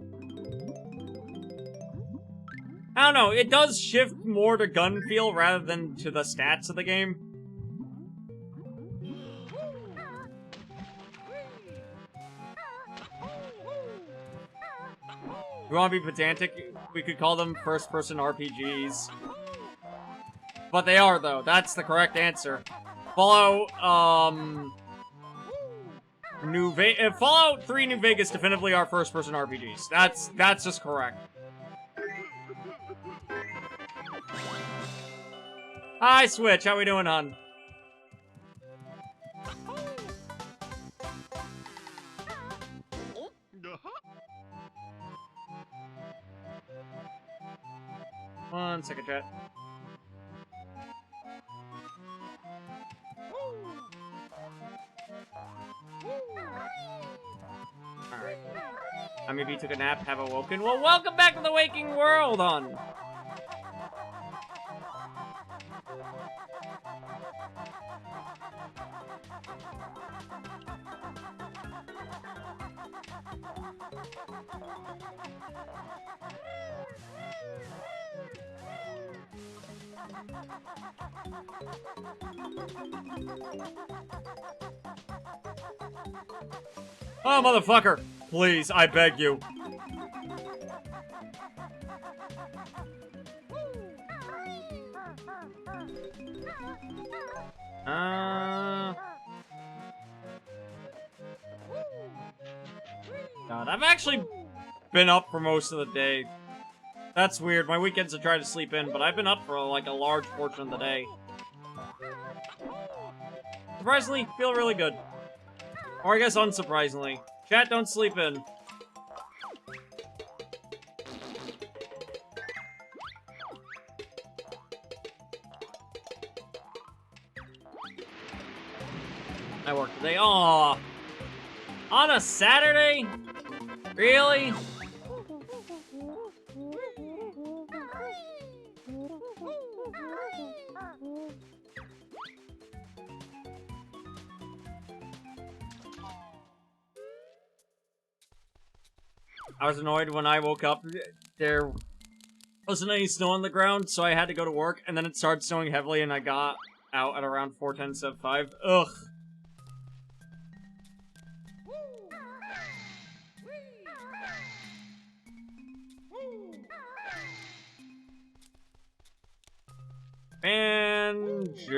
I don't know, it does shift more to gun feel rather than to the stats of the game. we want to be pedantic, we could call them first-person RPGs. But they are, though. That's the correct answer. Fallout 3 New Vegas definitively are first-person RPGs. That's just correct. Hi, Switch. How we doing, hon? One second, chat. Alright. I maybe took a nap, have awoken. Well, welcome back to the waking world, hon! Oh, motherfucker! Please, I beg you. God, I've actually been up for most of the day. That's weird. My weekends I try to sleep in, but I've been up for like a large portion of the day. Surprisingly, feel really good. Or I guess unsurprisingly. Chat, don't sleep in. I work today. Aww. On a Saturday? Really? I was annoyed when I woke up. There wasn't any snow on the ground, so I had to go to work, and then it started snowing heavily, and I got out at around 4:10:75. Ugh. Banjo.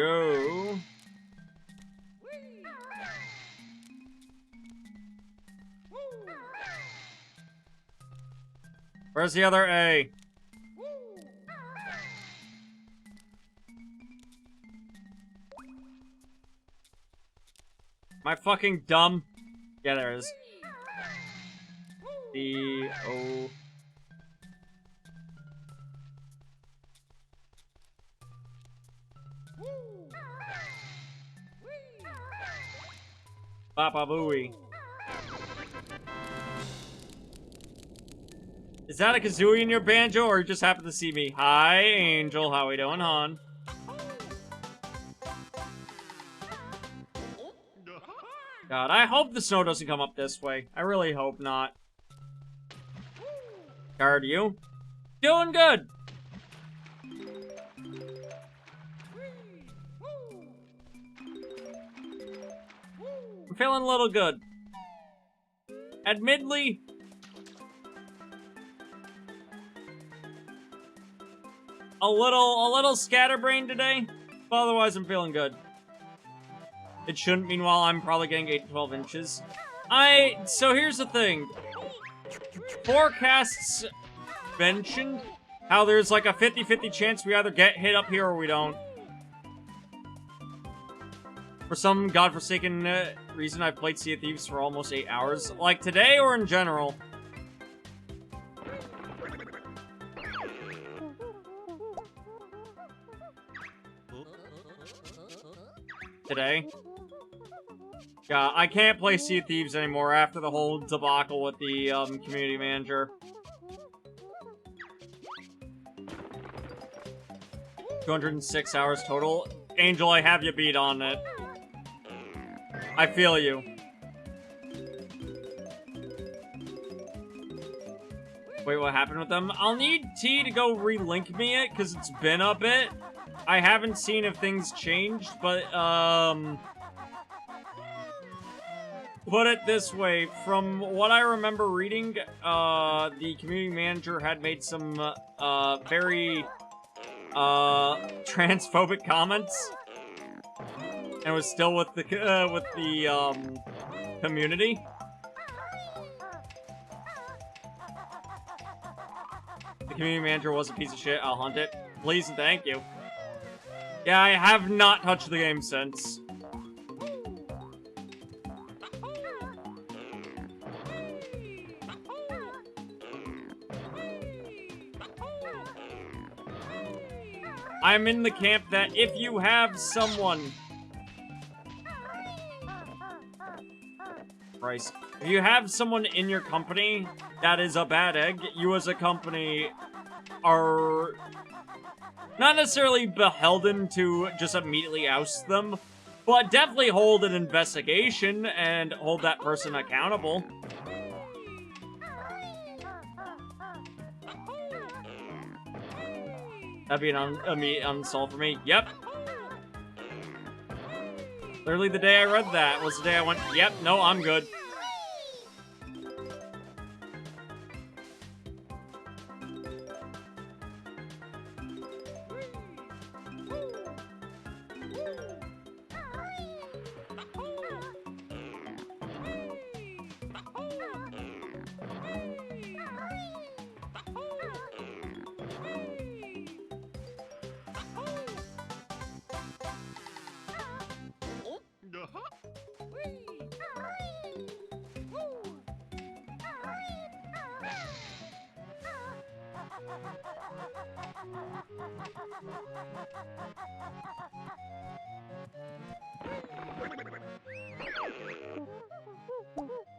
Where's the other A? Am I fucking dumb? Yeah, there is. The O. Baba Booey. Is that a Kazooie in your Banjo, or you just happen to see me? Hi, Angel. How we doing, hon? God, I hope the snow doesn't come up this way. I really hope not. Guard you? Doing good! I'm feeling a little good. Admittedly, a little scatterbrained today, but otherwise I'm feeling good. It shouldn't, meanwhile, I'm probably getting 8 to 12 inches. So here's the thing. Forecasts mentioned how there's like a 50-50 chance we either get hit up here or we don't. For some godforsaken reason, I've played Sea of Thieves for almost 8 hours. Like today or in general? Today? Yeah, I can't play Sea of Thieves anymore after the whole debacle with the community manager. 206 hours total. Angel, I have you beat on it. I feel you. Wait, what happened with them? I'll need T to go relink me it, because it's been a bit. I haven't seen if things changed, but, put it this way. From what I remember reading, the community manager had made some, very, transphobic comments. And was still with the, community. The community manager was a piece of shit. I'll hunt it. Please and thank you. Yeah, I have not touched the game since. I'm in the camp that if you have someone... Christ. If you have someone in your company that is a bad egg, you as a company are not necessarily beholden to just immediately oust them, but definitely hold an investigation and hold that person accountable. That'd be an immediate uninstall for me. Yep. Literally the day I read that was the day I went, yep, no, I'm good.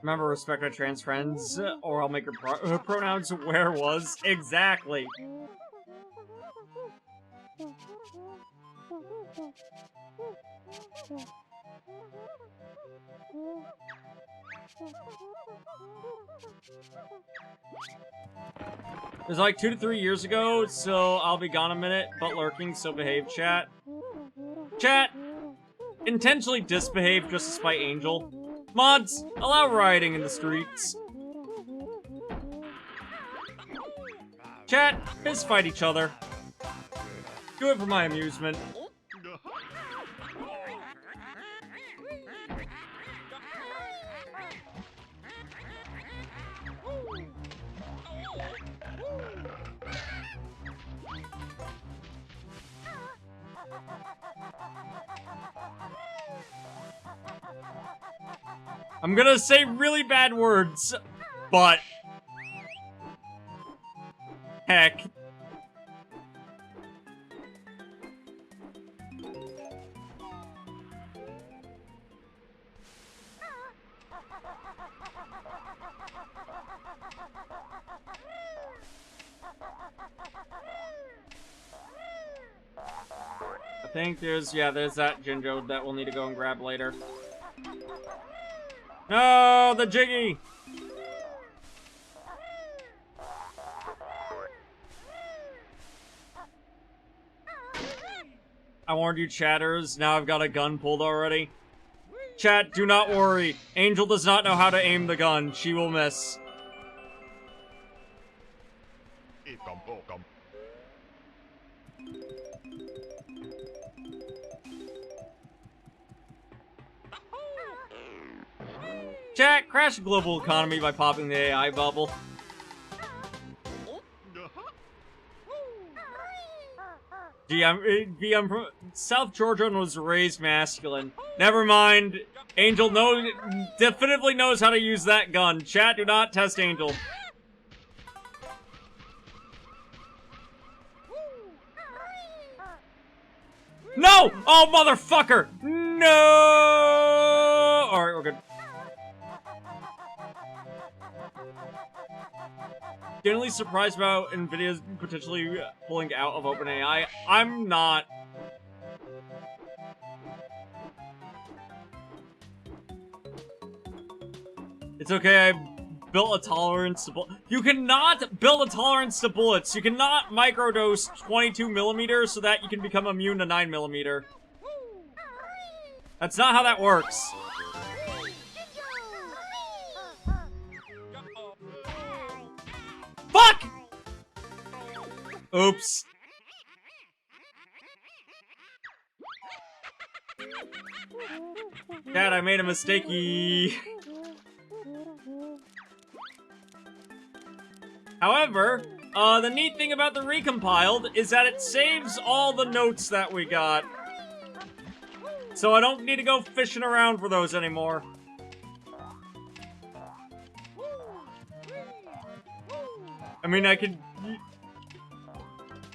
Remember, respect our trans friends, or I'll make your pronouns where was. Exactly. It was like 2 to 3 years ago, so I'll be gone a minute, but lurking, so behave, chat. Chat! Intentionally disbehave just to spite Angel. Mods, allow rioting in the streets. Chat, fist fight each other. Do it for my amusement. I'm gonna say really bad words, but... heck. I think there's that Jinjo that we'll need to go and grab later. No, the Jiggy! I warned you, chatters. Now I've got a gun pulled already. Chat, do not worry. Angel does not know how to aim the gun. She will miss. Chat, crash the global economy by popping the AI bubble. South Georgian was raised masculine. Never mind. Angel definitively knows how to use that gun. Chat, do not test Angel. No! Oh, motherfucker! No! Alright, we're good. Generally surprised about NVIDIA's potentially pulling out of OpenAI. I'm not. It's okay, I built a tolerance to bullets. You cannot build a tolerance to bullets. You cannot microdose 22mm so that you can become immune to 9mm. That's not how that works. Fuck! Oops. Dad, I made a mistakey. However, the neat thing about the recompiled is that it saves all the notes that we got. So I don't need to go fishing around for those anymore. I mean, I could...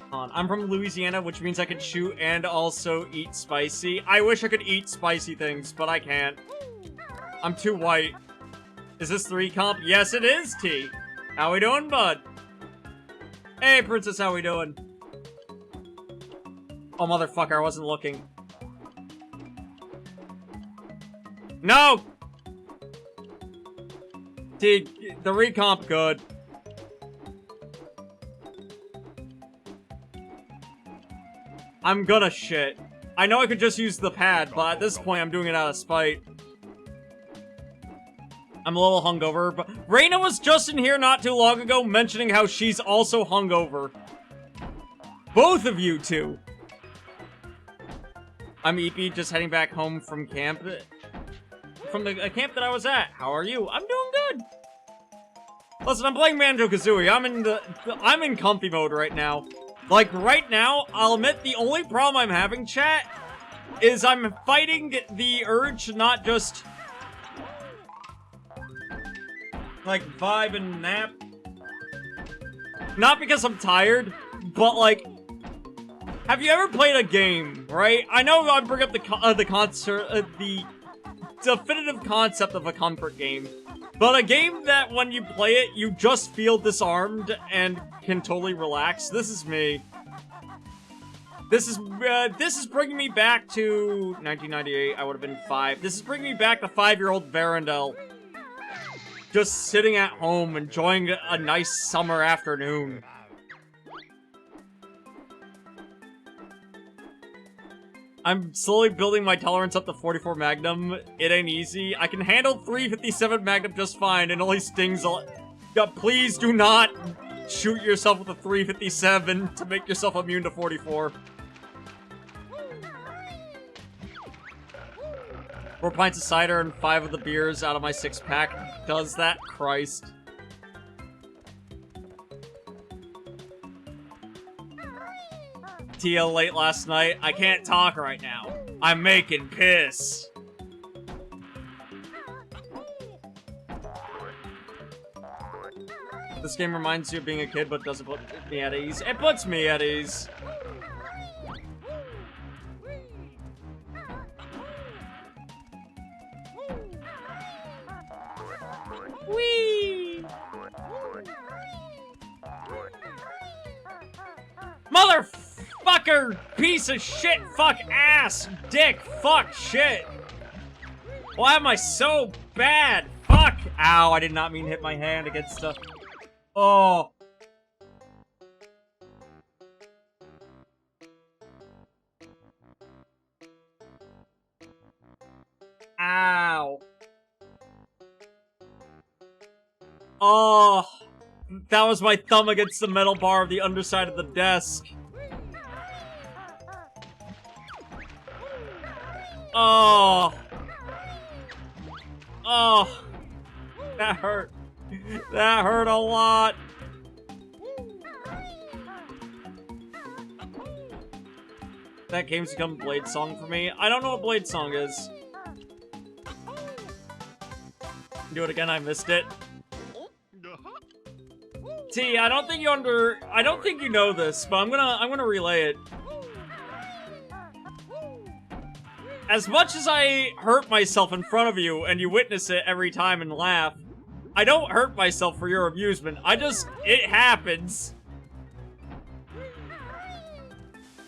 Hold on. I'm from Louisiana, which means I can shoot and also eat spicy. I wish I could eat spicy things, but I can't. I'm too white. Is this 3 comp? Yes, it is, T. How we doing, bud? Hey, princess, how we doing? Oh, motherfucker, I wasn't looking. No! T, the recomp good. I'm gonna shit. I know I could just use the pad, but at this point I'm doing it out of spite. I'm a little hungover, but Reina was just in here not too long ago mentioning how she's also hungover. Both of you two. I'm EP, just heading back home from camp. From the camp that I was at. How are you? I'm doing good. Listen, I'm playing Banjo Kazooie. I'm in comfy mode right now. Like, right now, I'll admit the only problem I'm having, chat, is I'm fighting the urge to not just, like, vibe and nap. Not because I'm tired, but, like, have you ever played a game, right? I know I bring up the definitive concept of a comfort game, but a game that when you play it, you just feel disarmed and can totally relax. This is me. This is bringing me back to 1998. I would have been 5. This is bringing me back to 5-year-old Varendell. Just sitting at home, enjoying a nice summer afternoon. I'm slowly building my tolerance up to 44 Magnum. It ain't easy. I can handle 357 Magnum just fine, and only stings a lot. Please do not shoot yourself with a 357 to make yourself immune to 44. 4 pints of cider and 5 of the beers out of my 6-pack. Does that? Christ. TL late last night. I can't talk right now. I'm making piss. This game reminds you of being a kid, but doesn't put me at ease. It puts me at ease. Whee! Motherfucker! Piece of shit! Fuck ass! Dick! Fuck shit! Why am I so bad? Fuck! Ow, I did not mean to hit my hand against the... Oh. Ow. Oh. That was my thumb against the metal bar of the underside of the desk. Oh. Oh. That hurt. That hurt a lot. That game's become Blade Song for me. I don't know what Blade Song is. Do it again, I missed it. T, I don't think you know this, but I'm gonna relay it. As much as I hurt myself in front of you and you witness it every time and laugh, I don't hurt myself for your amusement. It happens.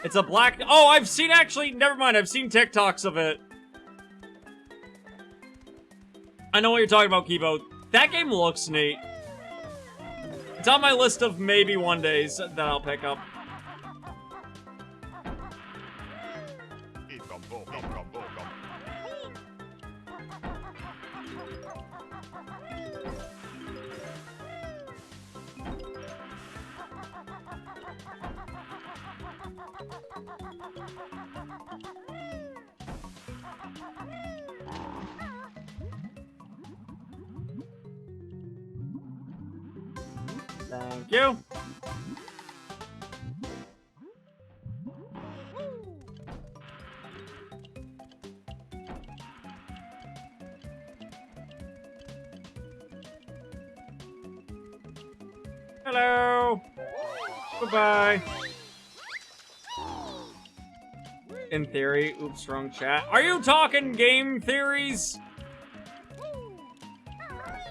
It's a black... Oh, I've seen never mind, I've seen TikToks of it. I know what you're talking about, Kibo. That game looks neat. It's on my list of maybe one days that I'll pick up. Thank you. Hello. Goodbye. In theory. Oops, wrong chat. Are you talking game theories?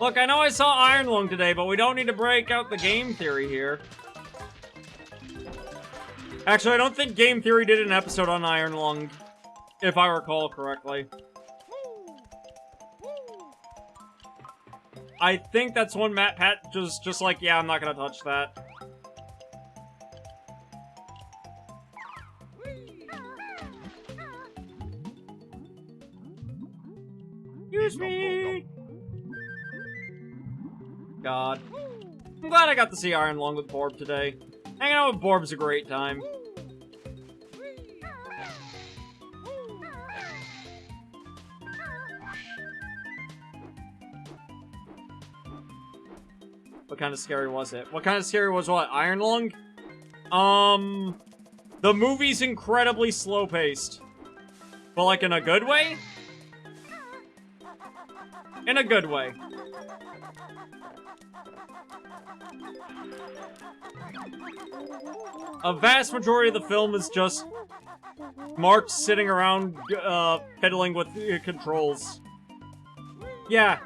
Look, I know I saw Iron Lung today, but we don't need to break out the game theory here. Actually, I don't think Game Theory did an episode on Iron Lung, if I recall correctly. I think that's one Matt Pat just like, yeah, I'm not gonna touch that. Excuse me. God. I'm glad I got to see Iron Lung with Borb today. Hanging out with Borb's a great time. What kind of scary was it? What kind of scary was what? Iron Lung? The movie's incredibly slow-paced. But like in a good way? In a good way. A vast majority of the film is just Mark sitting around, fiddling with controls. Yeah.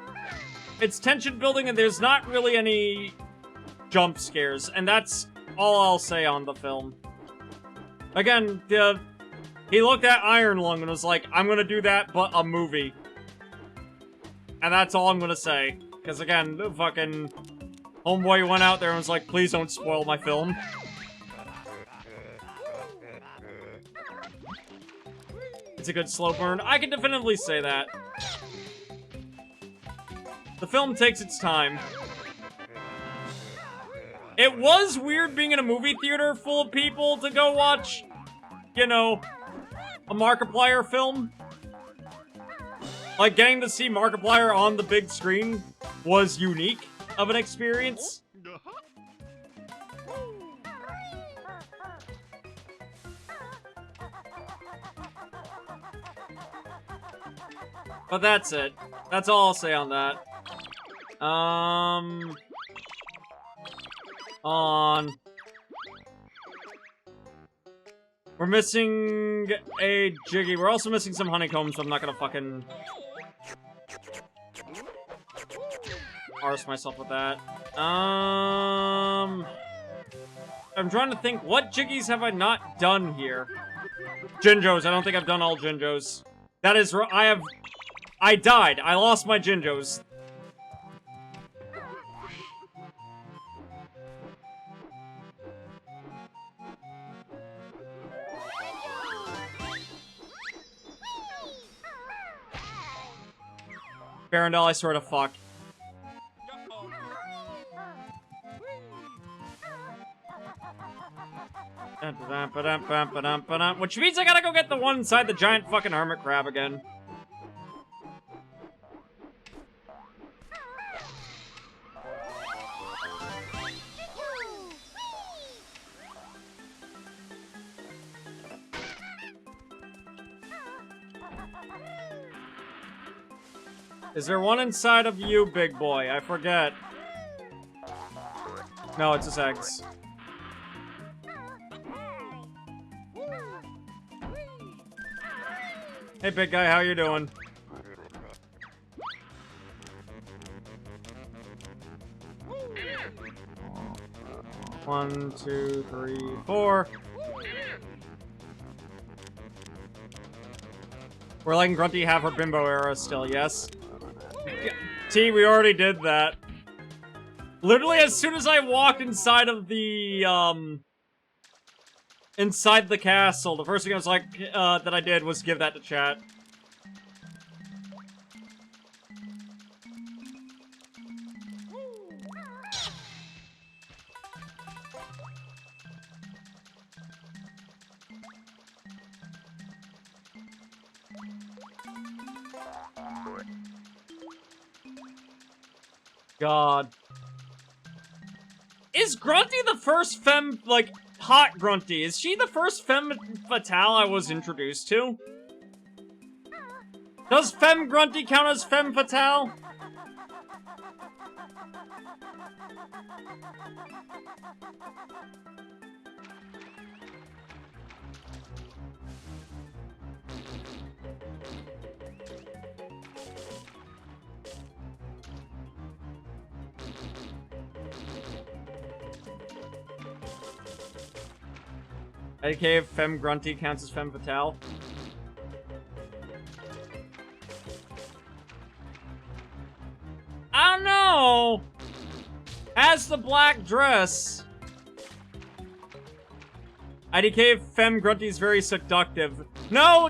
It's tension building and there's not really any jump scares, and that's all I'll say on the film. Again, he looked at Iron Lung and was like, I'm gonna do that, but a movie. And that's all I'm gonna say. Because again, the fucking homeboy went out there and was like, please don't spoil my film. It's a good slow burn. I can definitively say that. The film takes its time. It was weird being in a movie theater full of people to go watch, you know, a Markiplier film. Like, getting to see Markiplier on the big screen was unique of an experience. But that's it. That's all I'll say on that. We're missing a Jiggy. We're also missing some honeycombs, so I'm not gonna fucking arse myself with that. I'm trying to think, what Jiggies have I not done here? Jinjos. I don't think I've done all Jinjos. That is, I died. I lost my Jinjos. Barandal, I swear to fuck. Which means I gotta go get the one inside the giant fucking hermit crab again. Is there one inside of you, big boy? I forget. No, it's his eggs. Hey, big guy, how you doing? One, two, three, four. We're letting Grunty have her bimbo era still, yes? T, we already did that. Literally, as soon as I walked inside of the, inside the castle, the first thing I was like, that I did was give that to chat. God. Is Grunty the first femme, like, hot Grunty? Is she the first femme fatale I was introduced to? Does femme Grunty count as femme fatale? Okay, if femme Grunty counts as femme fatale. I don't know! As the black dress. IDK if femme Grunty is very seductive. No!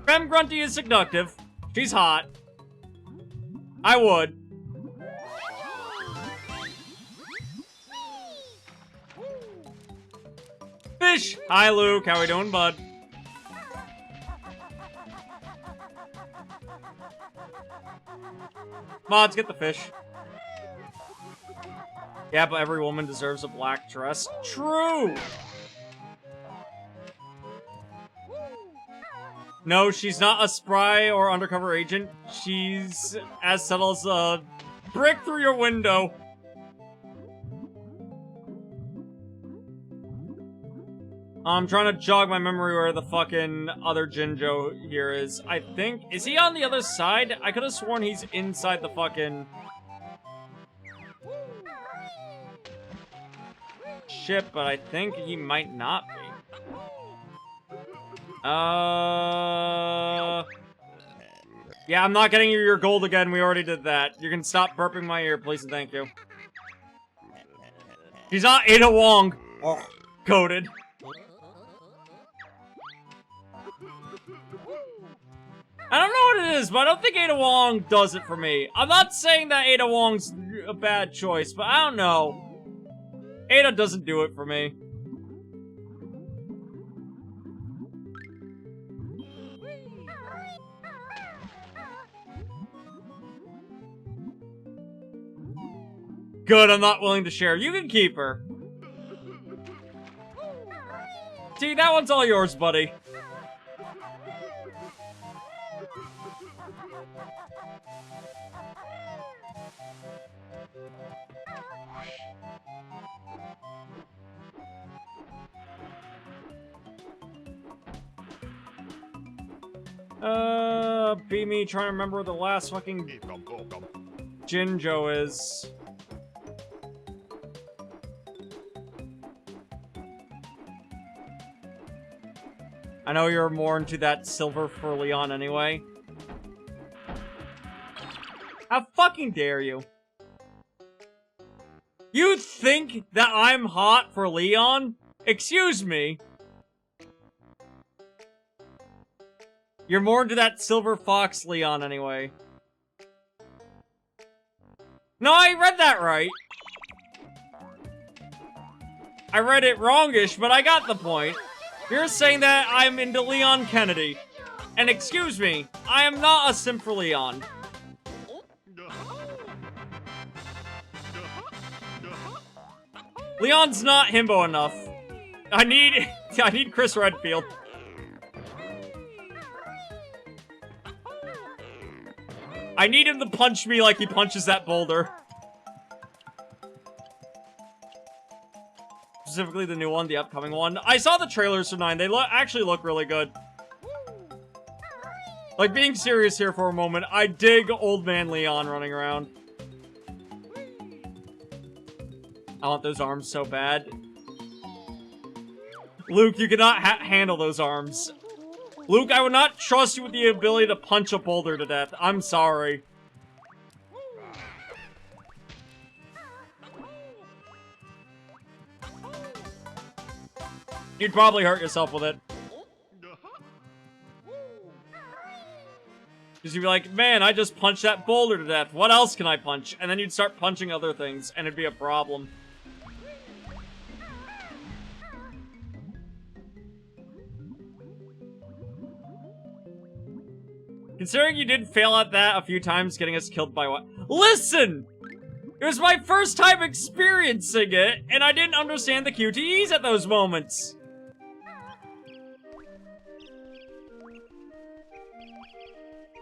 Femme Grunty is seductive. She's hot. I would. Fish! Hi, Luke. How we doing, bud? Mods, get the fish. Yeah, but every woman deserves a black dress. True! No, she's not a spy or undercover agent. She's as subtle as a brick through your window. I'm trying to jog my memory where the fucking other Jinjo here is. I think... Is he on the other side? I could have sworn he's inside the fucking... ship, but I think he might not be. Yeah, I'm not getting you your gold again. We already did that. You can stop burping my ear, please and thank you. He's not Ada Wong. Oh, goated. I don't know what it is, but I don't think Ada Wong does it for me. I'm not saying that Ada Wong's a bad choice, but I don't know. Ada doesn't do it for me. Good, I'm not willing to share. You can keep her. See, that one's all yours, buddy. Be me trying to remember where the last fucking Jinjo is. I know you're more into that silver for Leon anyway. How fucking dare you? You think that I'm hot for Leon? Excuse me. You're more into that silver fox Leon anyway. No, I read that right. I read it wrongish, but I got the point. You're saying that I'm into Leon Kennedy. And excuse me, I am not a simp for Leon. Leon's not himbo enough. I need Chris Redfield. I need him to punch me like he punches that boulder. Specifically the new one, the upcoming one. I saw the trailers for 9. They actually look really good. Like, being serious here for a moment, I dig Old Man Leon running around. I want those arms so bad. Luke, you cannot handle those arms. Luke, I would not trust you with the ability to punch a boulder to death. I'm sorry. You'd probably hurt yourself with it. Because you'd be like, man, I just punched that boulder to death. What else can I punch? And then you'd start punching other things, and it'd be a problem. Considering you did fail at that a few times, getting us killed by what? Listen! It was my first time experiencing it, and I didn't understand the QTEs at those moments.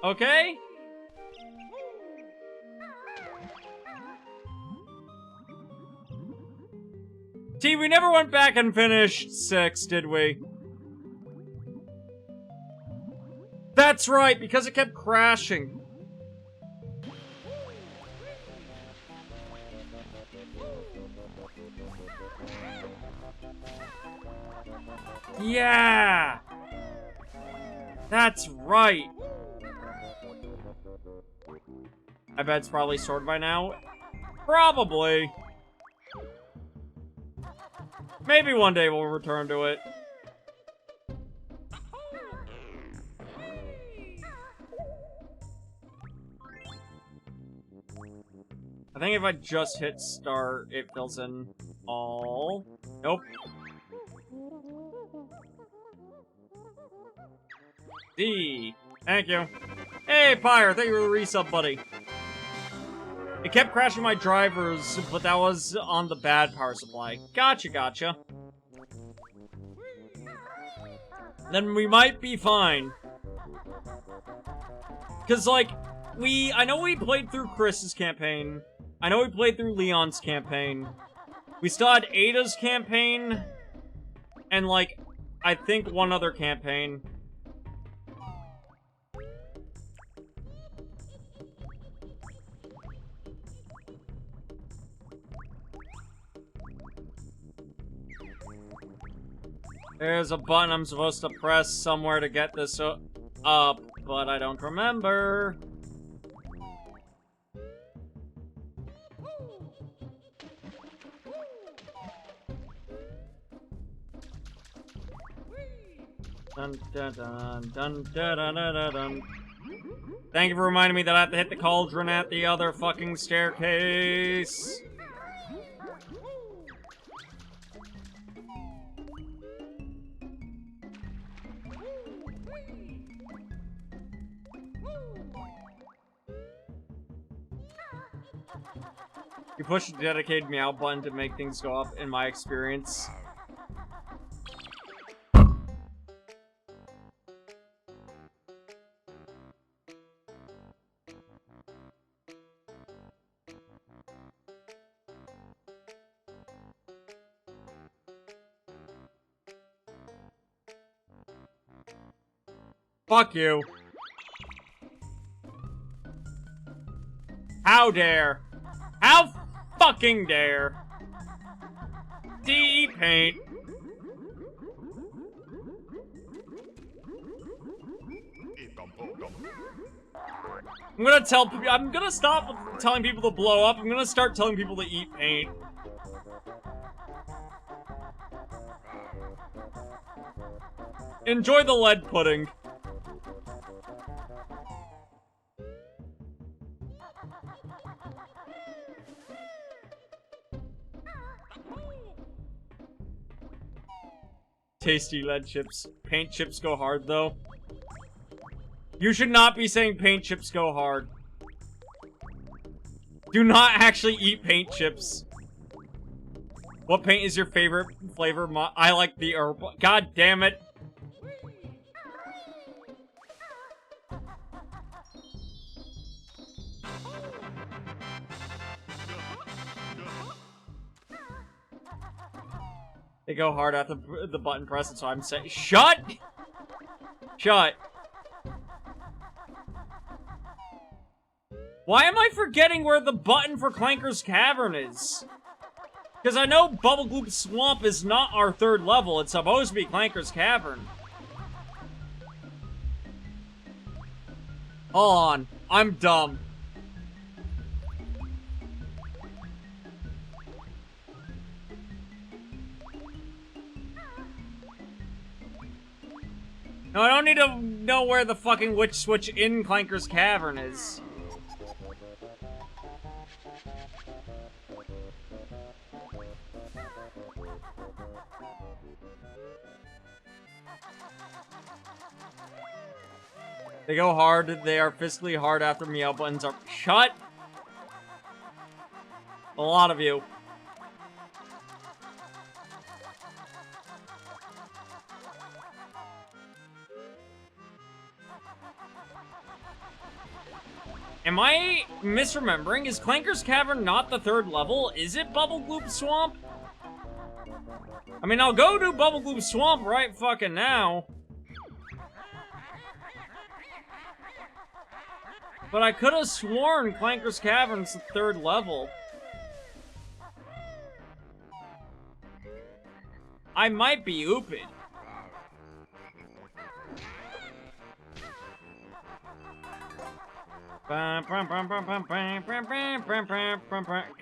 Okay? T, we never went back and finished 6, did we? That's right, because it kept crashing. Yeah! That's right. I bet it's probably sorted by now. Probably. Maybe one day we'll return to it. I think if I just hit start, it fills in all. Nope. D. Thank you. Hey, Pyre, thank you for the resub, buddy. It kept crashing my drivers, but that was on the bad power supply. Gotcha, gotcha. Then we might be fine. Cause, like, I know we played through Chris's campaign. I know we played through Leon's campaign. We still had Ada's campaign. And, like, I think one other campaign. There's a button I'm supposed to press somewhere to get this up, but I don't remember. Dun, dun, dun, dun, dun, dun, dun, dun. Thank you for reminding me that I have to hit the cauldron at the other fucking staircase. You push the dedicated meow button to make things go up, in my experience. Fuck you. How dare? How fucking dare? D paint. I'm gonna stop telling people to blow up. I'm gonna start telling people to eat paint. Enjoy the lead pudding. Tasty lead chips. Paint chips go hard, though. You should not be saying paint chips go hard. Do not actually eat paint chips. What paint is your favorite flavor? I like the herb. God damn it. They go hard after the button press, and so I'm saying, shut! Shut. Why am I forgetting where the button for Clanker's Cavern is? Because I know Bubble Gloop Swamp is not our 3rd level, it's supposed to be Clanker's Cavern. Hold on, I'm dumb. No, I don't need to know where the fucking witch switch in Clanker's Cavern is. They go hard, they are physically hard after meow buttons are- Shut! A lot of you. Am I misremembering? Is Clanker's Cavern not the 3rd level? Is it Bubble Gloop Swamp? I mean, I'll go do Bubble Gloop Swamp right fucking now. But I could have sworn Clanker's Cavern's the 3rd level. I might be ooping.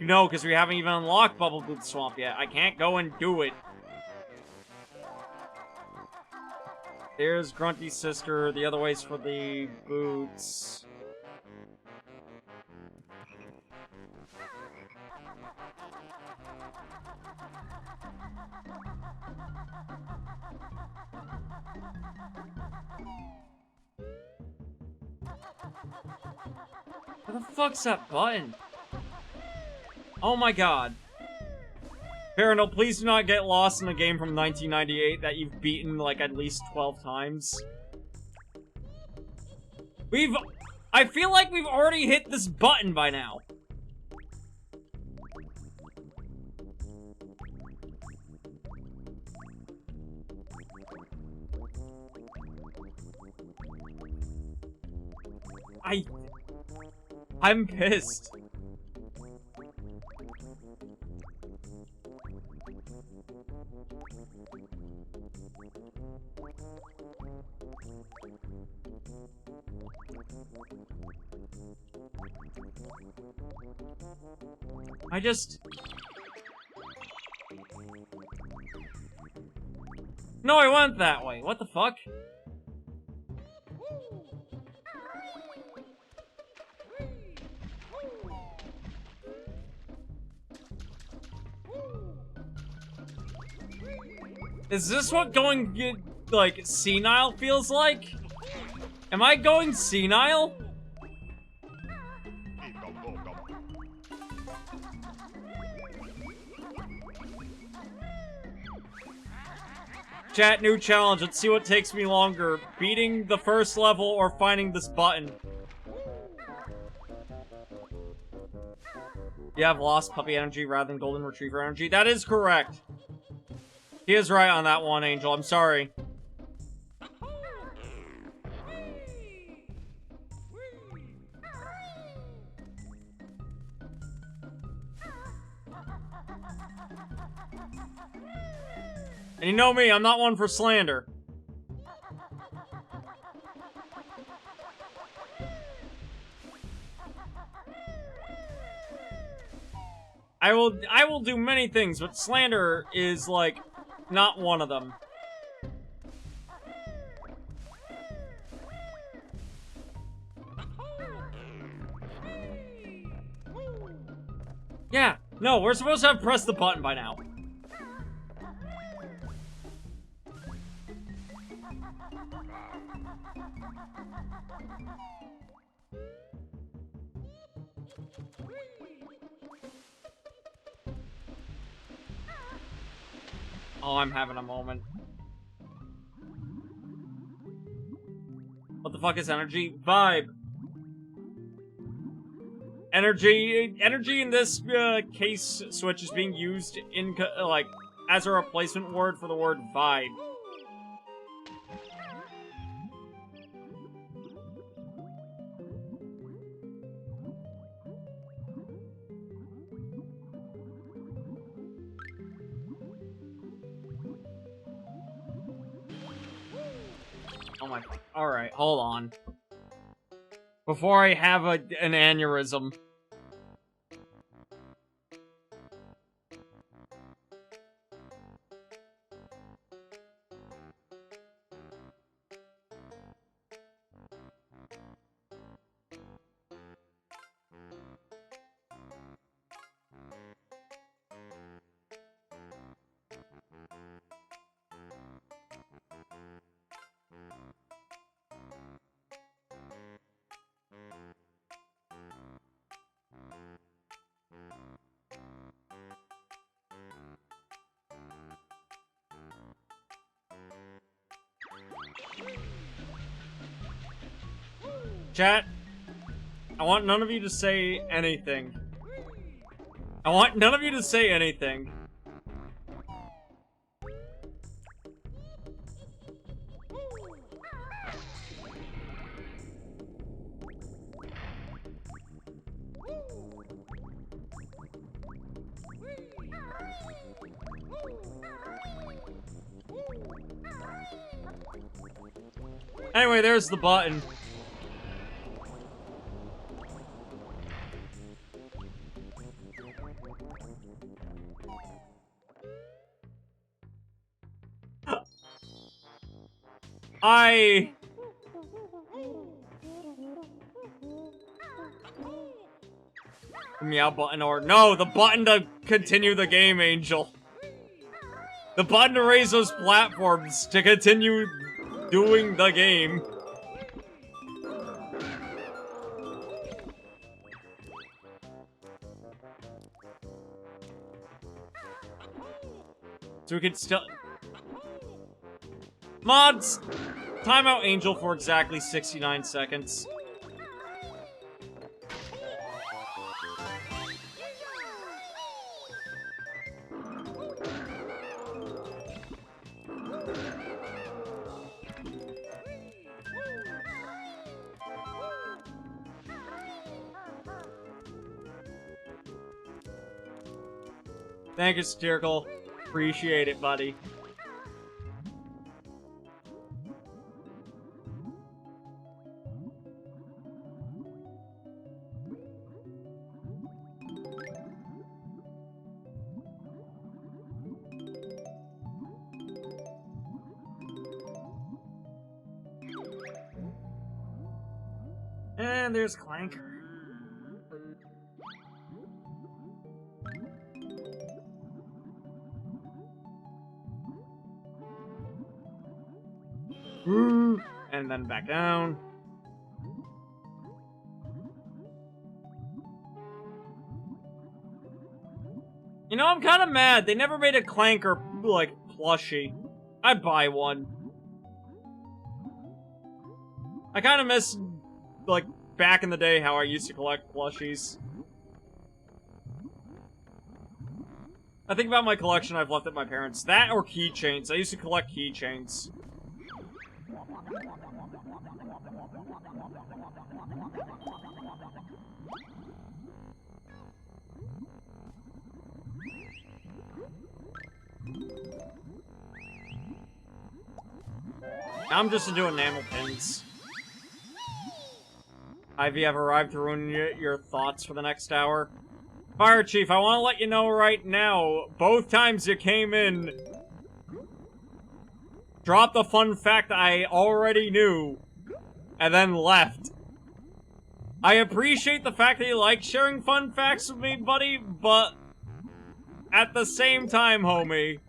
No, because we haven't even unlocked Bubble Gloop Swamp yet. I can't go and do it. There's Grunty's sister. The other way's for the boots. Where the fuck's that button? Oh my god. Parano, please do not get lost in a game from 1998 that you've beaten, like, at least 12 times. I feel like we've already hit this button by now. I'm pissed. No, I went that way. What the fuck? Is this what going, like, senile feels like? Am I going senile? Chat, new challenge. Let's see what takes me longer. Beating the first level or finding this button. You have lost puppy energy rather than golden retriever energy. That is correct. He is right on that one, Angel. I'm sorry. And you know me, I'm not one for slander. I will do many things, but slander is, like, not one of them. Yeah, no, we're supposed to have pressed the button by now. Oh, I'm having a moment. What the fuck is energy? Vibe. Energy in this case switch is being used in, like, as a replacement word for the word vibe. Oh my... Alright, hold on. Before I have an aneurysm. Chat, I want none of you to say anything. I want none of you to say anything. Anyway, there's the button. Meow button or no, the button to continue the game, Angel. The button to raise those platforms to continue doing the game. So we could still... Mods! Timeout Angel for exactly 69 seconds. Thank you, Satirical. Appreciate it, buddy. And there's Clanker. And then back down. You know, I'm kind of mad. They never made a Clanker, like, plushie. I'd buy one. I kind of miss, like, back in the day how I used to collect plushies. I think about my collection I've left at my parents'. That or keychains. I used to collect keychains. I'm just into enamel pins. Ivy, have arrived to ruin your thoughts for the next hour. Fire Chief, I want to let you know right now, both times you came in, dropped a fun fact I already knew, and then left. I appreciate the fact that you like sharing fun facts with me, buddy, but at the same time, homie,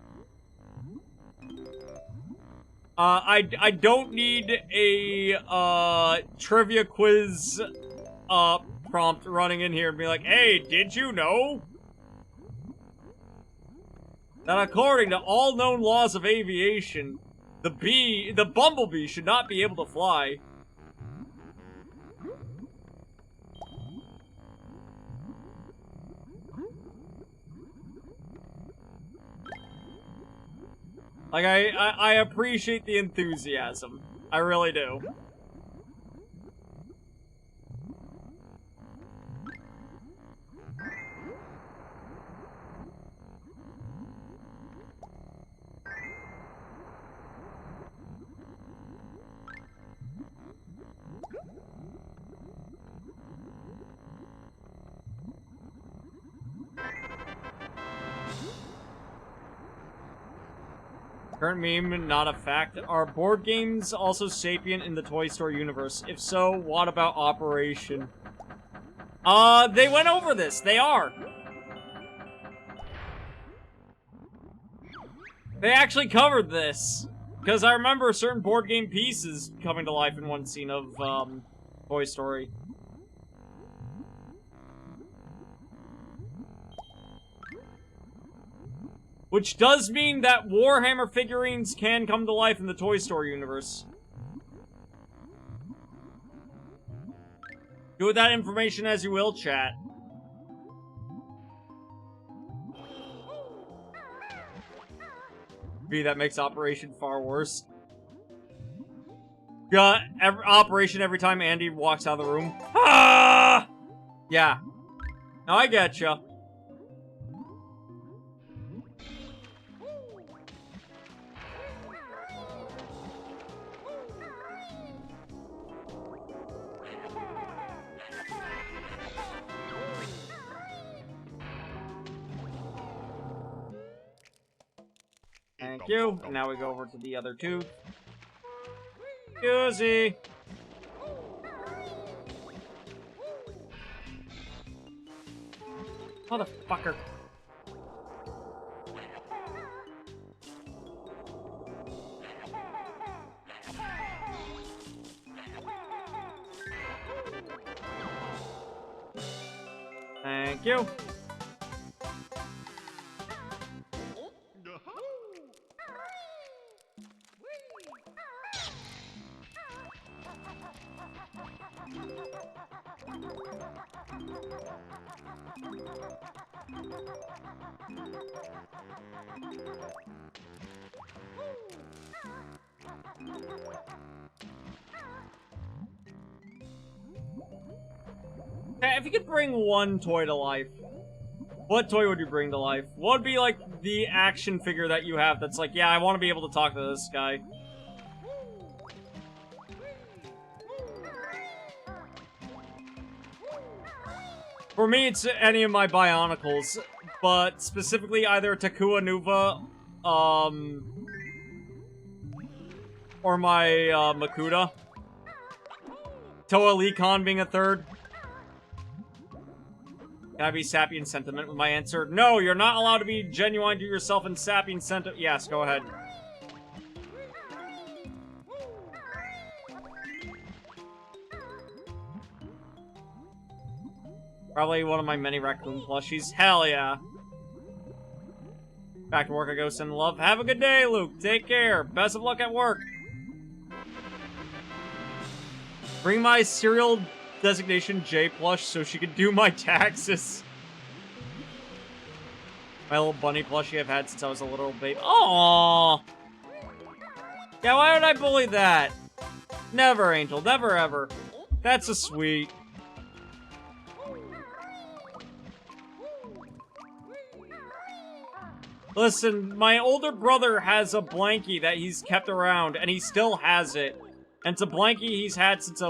I don't need a, trivia quiz, prompt running in here and be like, hey, did you know that according to all known laws of aviation, the bumblebee should not be able to fly? Like, I appreciate the enthusiasm. I really do. Current meme, not a fact. Are board games also sapient in the Toy Story universe? If so, what about Operation? They went over this. They are. They actually covered this. Because I remember certain board game pieces coming to life in one scene of, Toy Story. Which does mean that Warhammer figurines can come to life in the Toy Story universe. Do with that information as you will, chat. B, that makes Operation far worse. Got Operation every time Andy walks out of the room. Ah! Yeah. No, I getcha. Thank you. And now we go over to the other two. Kazooie. Motherfucker. Thank you. If you could bring one toy to life, what toy would you bring to life? What would be, like, the action figure that you have that's like, yeah, I want to be able to talk to this guy? For me, it's any of my Bionicles, but specifically either Takua Nuva, or my, Makuta. Toa Lee-Con being a third. Can I be sappy and sentiment with my answer? No, you're not allowed to be genuine to yourself and sappy and sentiment. Yes, go ahead. Probably one of my many raccoon plushies. Hell yeah. Back to work I go, send love. Have a good day, Luke. Take care. Best of luck at work. Bring my serial designation J plush so she can do my taxes. My little bunny plushie I've had since I was a little baby. Aww. Yeah, why would I bully that? Never, Angel. Never, ever. That's a sweet. Listen, my older brother has a blankie that he's kept around, and he still has it. And it's a blankie he's had since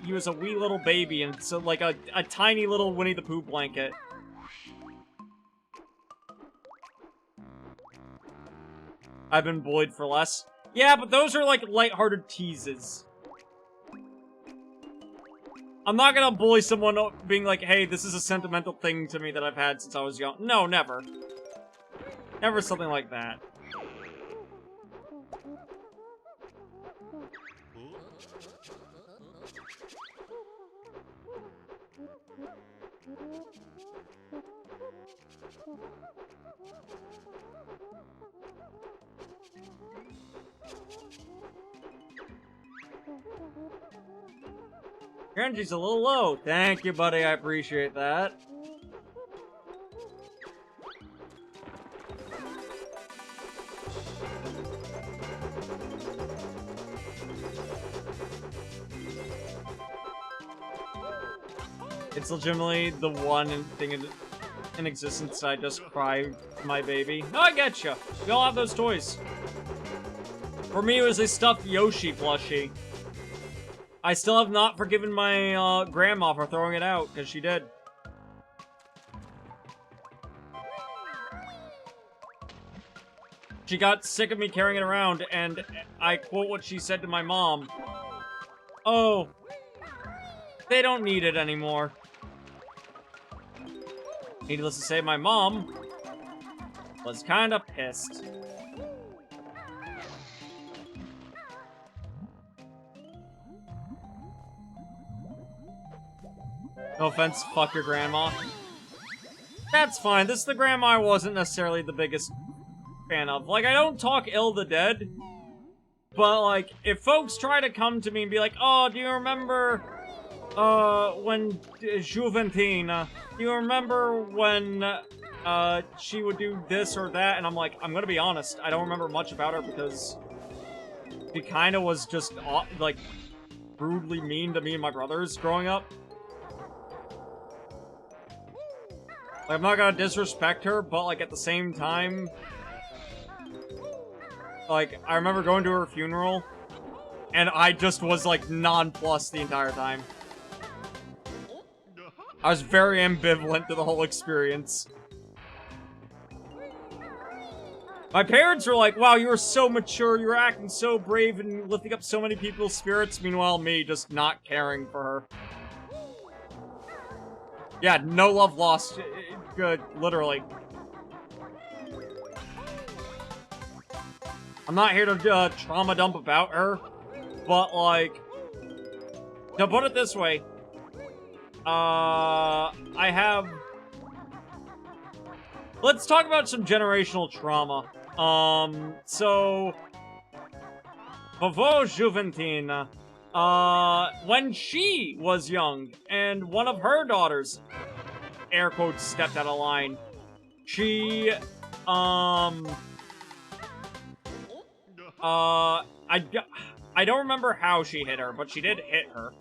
he was a wee little baby, and it's like a tiny little Winnie the Pooh blanket. I've been bullied for less. Yeah, but those are like lighthearted teases. I'm not gonna bully someone being like, hey, this is a sentimental thing to me that I've had since I was young. No, never. Never something like that. Your energy's a little low. Thank you, buddy. I appreciate that. It's legitimately the one thing in existence I just cry my baby. No, I getcha. We all have those toys. For me, it was a stuffed Yoshi plushie. I still have not forgiven my grandma for throwing it out, because she did. She got sick of me carrying it around, and I quote what she said to my mom. Oh, they don't need it anymore. Needless to say, my mom was kinda pissed. No offense, fuck your grandma. That's fine. This is the grandma I wasn't necessarily the biggest fan of. Like, I don't talk ill the dead. But, like, if folks try to come to me and be like, oh, do you remember when Juventine, do you remember when, she would do this or that? And I'm like, I'm gonna be honest, I don't remember much about her because she kinda was just, like, brutally mean to me and my brothers growing up. Like, I'm not gonna disrespect her, but, like, at the same time, like, I remember going to her funeral, and I just was, like, nonplussed the entire time. I was very ambivalent to the whole experience. My parents were like, wow, you were so mature, you were acting so brave and lifting up so many people's spirits, meanwhile me just not caring for her. Yeah, no love lost. Good, literally. I'm not here to trauma dump about her, but, like, to put it this way, I have... Let's talk about some generational trauma. So... Vavo Juventine, when she was young, and one of her daughters, air quotes, stepped out of line, she, I don't remember how she hit her, but she did hit her.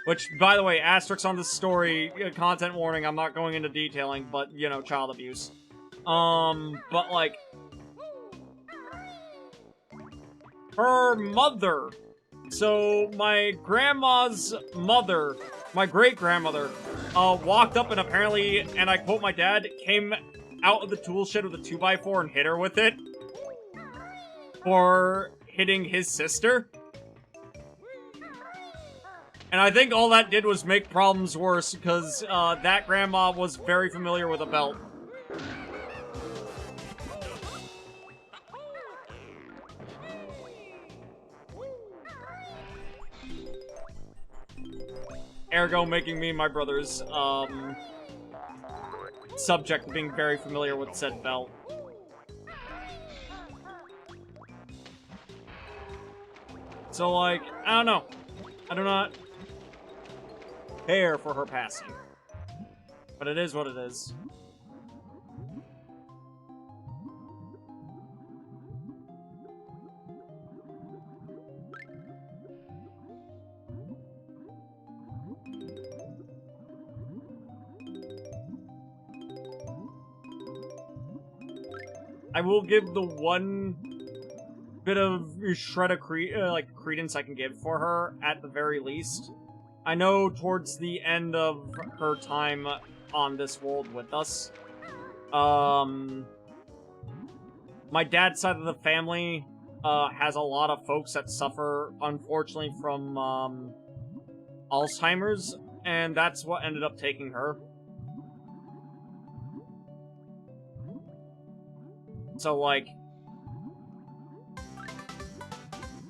Which, by the way, asterisk on this story, content warning, I'm not going into detailing, but, you know, child abuse. But, like, her mother, so my grandma's mother, my great-grandmother, walked up and apparently, and I quote my dad, came out of the tool shed with a 2x4 and hit her with it for hitting his sister. And I think all that did was make problems worse, because that grandma was very familiar with a belt. Ergo making me and my brothers, subject to being very familiar with said belt. So, like, I don't know. I do not care for her passing. But it is what it is. I will give the one bit of shred of credence I can give for her, at the very least. I know towards the end of her time on this world with us, my dad's side of the family has a lot of folks that suffer, unfortunately, from Alzheimer's, and that's what ended up taking her. So, like,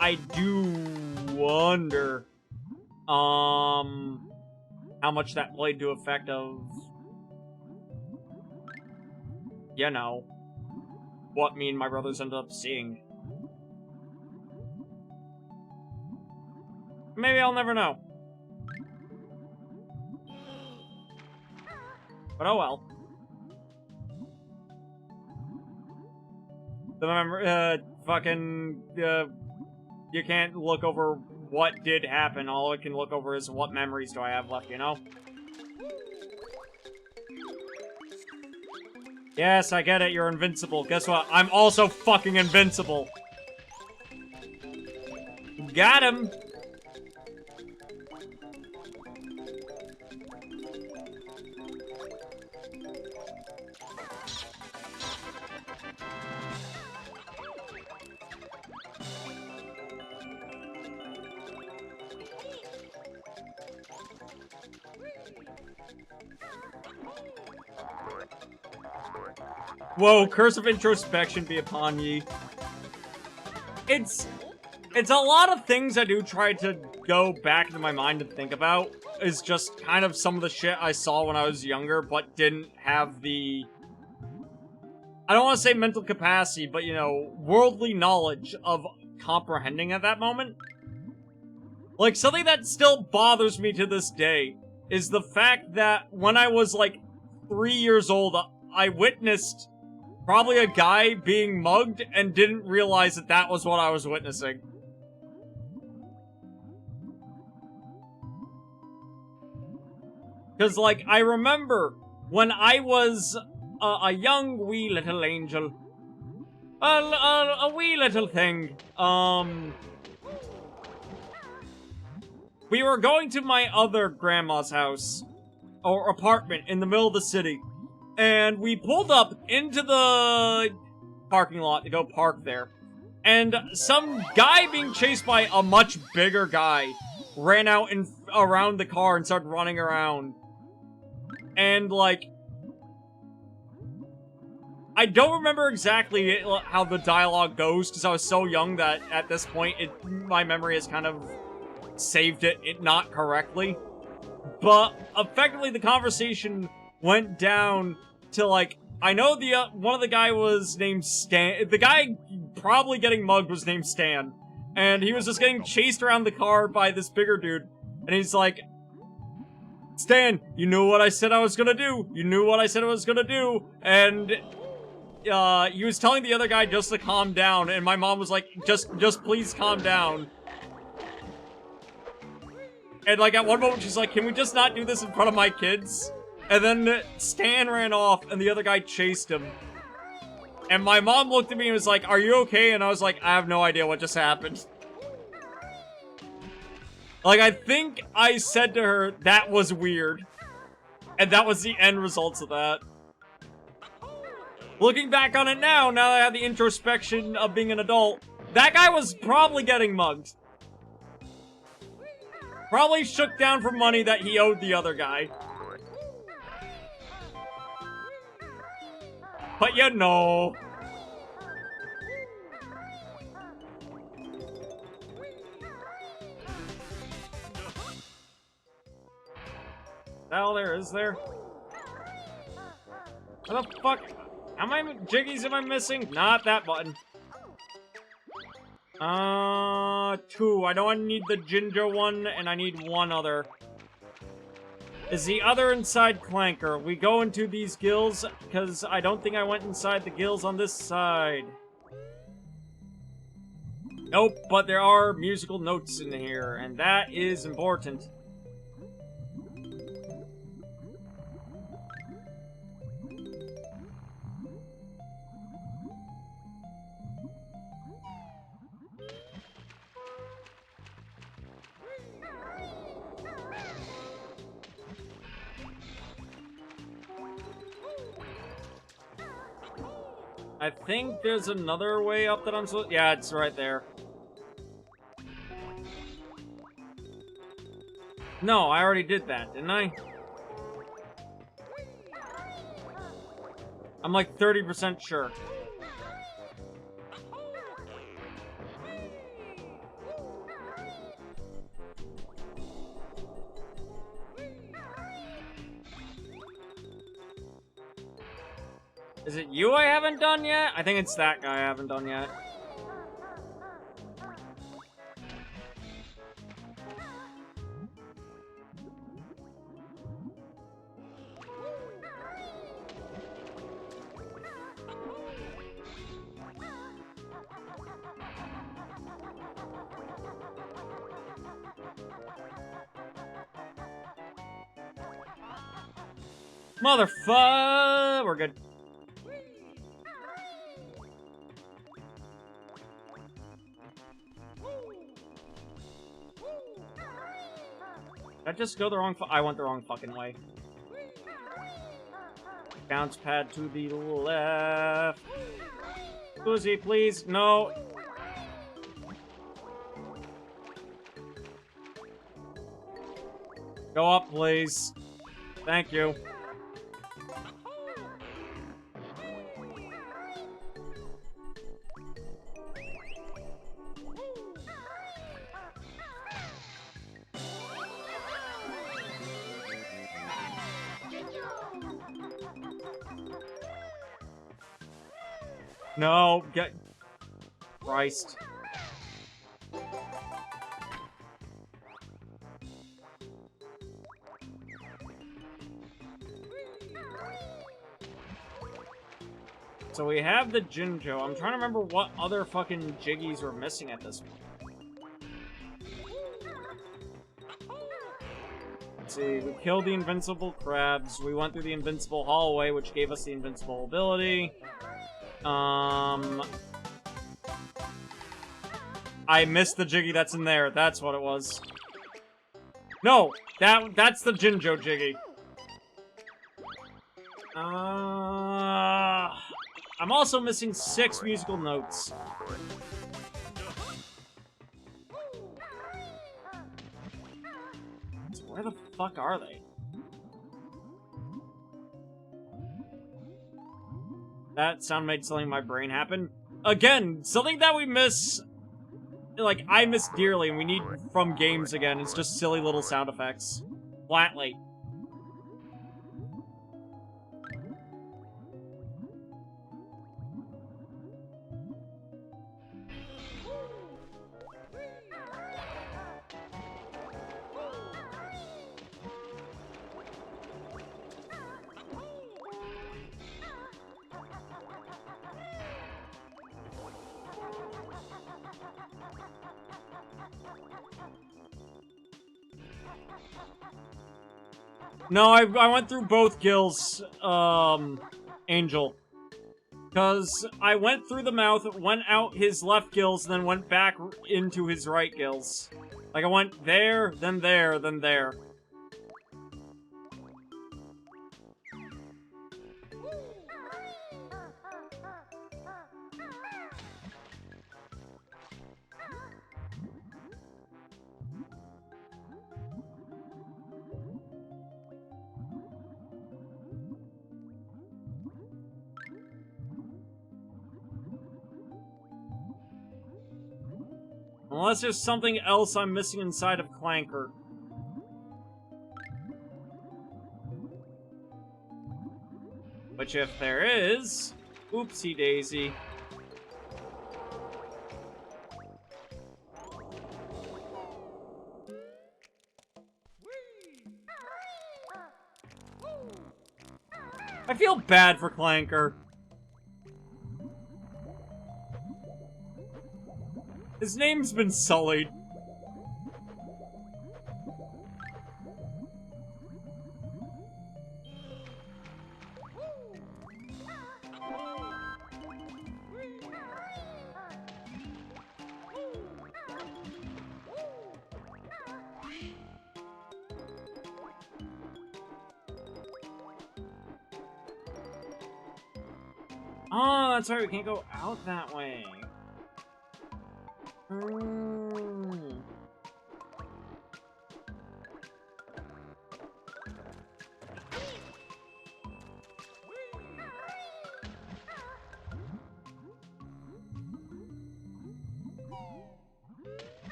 I do wonder, how much that played to effect of, you know, what me and my brothers ended up seeing. Maybe I'll never know. But oh well. The you can't look over what did happen. All I can look over is what memories do I have left, you know? Yes, I get it, you're invincible. Guess what? I'm also fucking invincible. Got him! Whoa, curse of introspection be upon ye. It's a lot of things I do try to go back into my mind and think about. Is just kind of some of the shit I saw when I was younger, but didn't have the... I don't want to say mental capacity, but, you know, worldly knowledge of comprehending at that moment. Like, something that still bothers me to this day is the fact that when I was, like, 3 years old, I witnessed probably a guy being mugged and didn't realize that that was what I was witnessing. Because, like, I remember when I was a young wee little angel, a wee little thing, we were going to my other grandma's house, or apartment, in the middle of the city, and we pulled up into the parking lot to go park there, and some guy being chased by a much bigger guy ran out around the car and started running around. And, like, I don't remember exactly how the dialogue goes, because I was so young that at this point, my memory has kind of saved it not correctly. But, effectively, the conversation went down to, like, I know one of the guy was named Stan. The guy probably getting mugged was named Stan. And he was just getting chased around the car by this bigger dude. And he's like, Stan, you knew what I said I was gonna do. You knew what I said I was gonna do. And, he was telling the other guy just to calm down. And my mom was like, just please calm down. And, like, at one moment she's like, can we just not do this in front of my kids? And then Stan ran off and the other guy chased him. And my mom looked at me and was like, are you okay? And I was like, I have no idea what just happened. Like, I think I said to her, that was weird. And that was the end results of that. Looking back on it now that I have the introspection of being an adult, that guy was probably getting mugged. Probably shook down for money that he owed the other guy. But you know. Hell, there is there? What the fuck? How many Jiggies am I missing? Not that button. 2. I know I need the ginger one, and I need one other. Is the other inside Clanker? We go into these gills, because I don't think I went inside the gills on this side. Nope, but there are musical notes in here, and that is important. I think there's another way up that I'm supposed... Yeah, it's right there. No, I already did that, didn't I? I'm like 30% sure. Is it you I haven't done yet? I think it's that guy I haven't done yet. Motherfucker! We're good. Did I just go the wrong I went the wrong fucking way. Bounce pad to the left. Kazooie, please. No. Go up, please. Thank you. No, get... Christ. So we have the Jinjo. I'm trying to remember what other fucking Jiggies we're missing at this point. Let's see, we killed the invincible crabs. We went through the invincible hallway, which gave us the invincible ability. I missed the Jiggy that's in there. That's what it was. No! That's the Jinjo Jiggy. I'm also missing 6 musical notes. So where the fuck are they? That sound made something in my brain happen. Again, something that we miss... Like, I miss dearly, and we need from games again. It's just silly little sound effects. Flatly. No, I went through both gills, Angel. Because I went through the mouth, went out his left gills, then went back into his right gills. Like, I went there, then there, then there. Unless there's something else I'm missing inside of Clanker. Which if there is... Oopsie daisy. I feel bad for Clanker. His name's been sullied. Oh, that's right, we can't go out that way.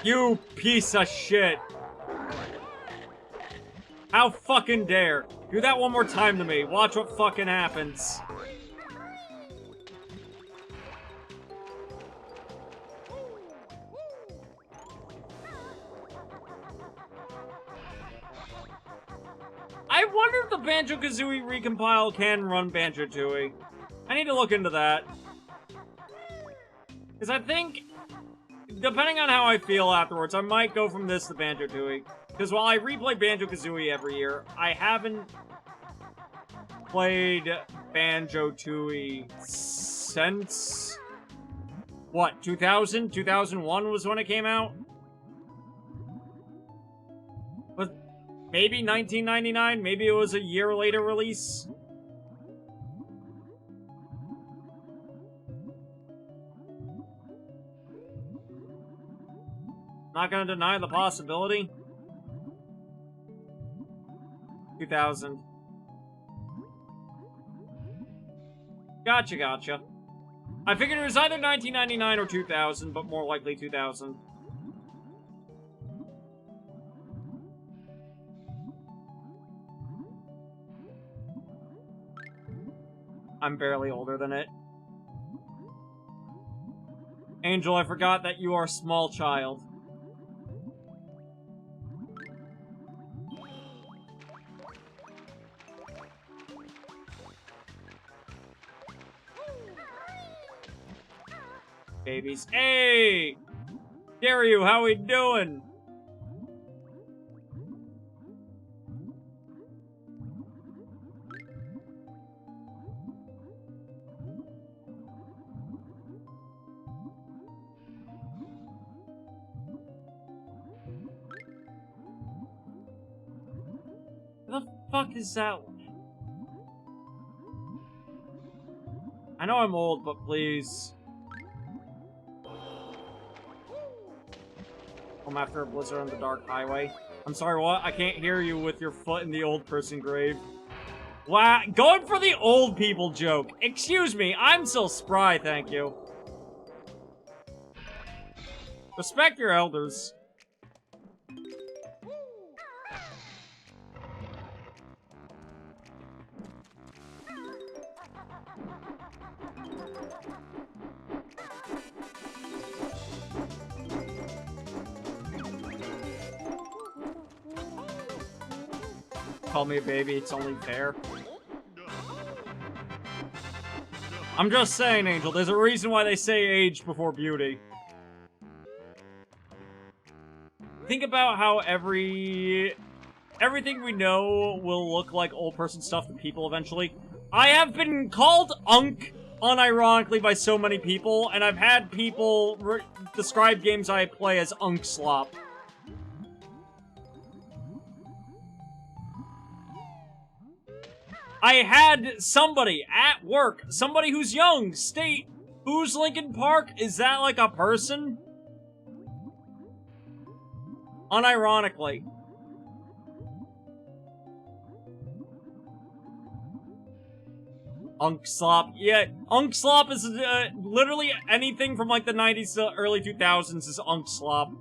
You piece of shit! How fucking dare! Do that one more time to me. Watch what fucking happens. I wonder if the Banjo-Kazooie recompile can run Banjo-Tooie. I need to look into that. Because I think, depending on how I feel afterwards, I might go from this to Banjo-Tooie. Because while I replay Banjo-Kazooie every year, I haven't played Banjo-Tooie since... What, 2000? 2001 was when it came out? But maybe 1999? Maybe it was a year later release? Not gonna deny the possibility. 2000. Gotcha. I figured it was either 1999 or 2000, but more likely 2000. I'm barely older than it. Angel, I forgot that you are a small child. Babies. Hey! Dare you, how we doing? Where the fuck is that one? I know I'm old, but please. I'm after a blizzard on the dark highway. I'm sorry, what? I can't hear you with your foot in the old person grave. Wow, going for the old people joke. Excuse me, I'm still spry, thank you. Respect your elders. Call me a baby, it's only fair. I'm just saying, Angel, there's a reason why they say age before beauty. Think about how everything we know will look like old person stuff to people eventually. I have been called Unk unironically by so many people, and I've had people describe games I play as Unk Slop. I had somebody at work, somebody who's young, state, who's Linkin Park? Is that like a person? Unironically. Unk Slop. Yeah, Unk Slop is literally anything from like the 90s to early 2000s is Unk Slop.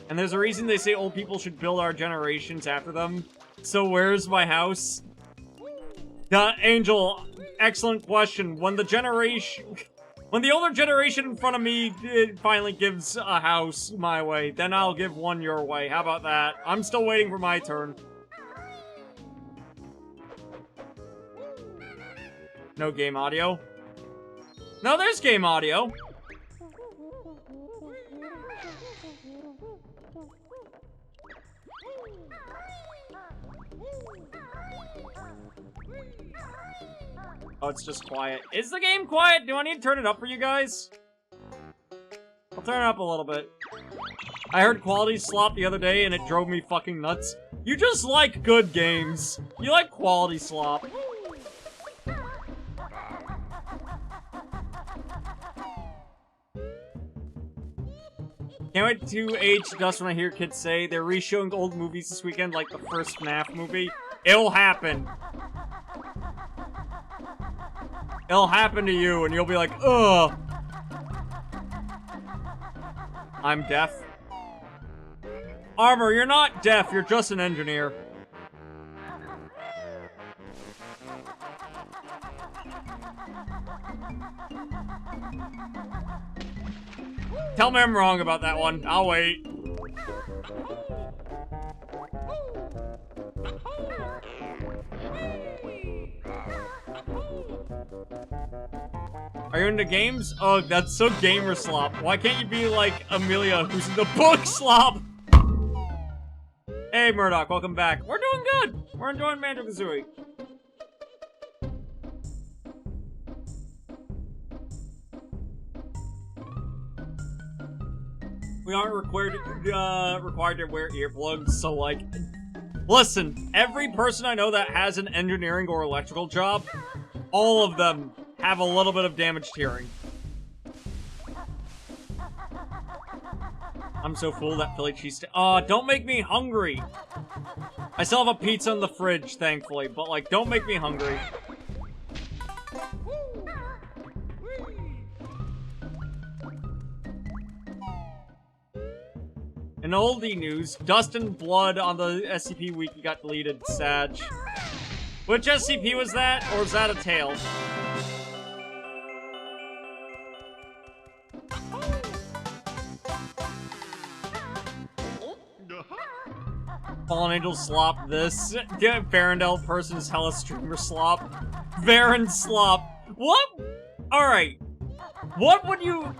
And there's a reason they say old people should build our generations after them. So where's my house? Angel, excellent question. When the older generation in front of me finally gives a house my way, then I'll give one your way. How about that? I'm still waiting for my turn. No game audio? No, there's game audio. Oh, it's just quiet. Is the game quiet? Do I need to turn it up for you guys? I'll turn it up a little bit. I heard quality slop the other day and it drove me fucking nuts. You just like good games. You like quality slop. Can't wait to age to dust when I hear kids say they're re-showing old movies this weekend like the first FNAF movie. It'll happen. It'll happen to you, and you'll be like, ugh. I'm deaf. Armor, you're not deaf, you're just an engineer. Tell me I'm wrong about that one. I'll wait. Are you into games? Oh, that's so gamer slop. Why can't you be like Amelia, who's in the book slop? Hey, Murdoch, welcome back. We're doing good. We're enjoying Banjo Kazooie. We aren't required to wear earplugs, so like, listen, every person I know that has an engineering or electrical job, all of them have a little bit of damaged hearing. I'm so full that Philly cheese. Don't make me hungry. I still have a pizza in the fridge, thankfully, but like, don't make me hungry. In oldie news, Dust and Blood on the SCP wiki got deleted. Sad. Which SCP was that, or is that a tail? Fallen Angel slop this. Varendell person's hella streamer slop. Varen slop. What? Alright. What would you...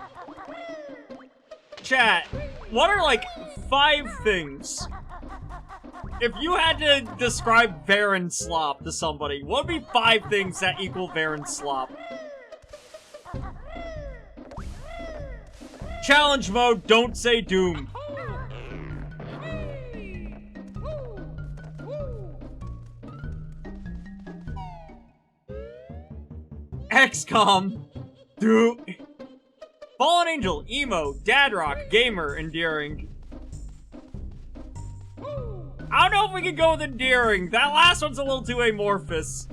Chat, what are, like, 5 things? If you had to describe Varen slop to somebody, what would be 5 things that equal Varen slop? Challenge mode, don't say Doom. XCOM. Dude. Fallen Angel, emo, dad rock, gamer, endearing. I don't know if we can go with endearing. That last one's a little too amorphous.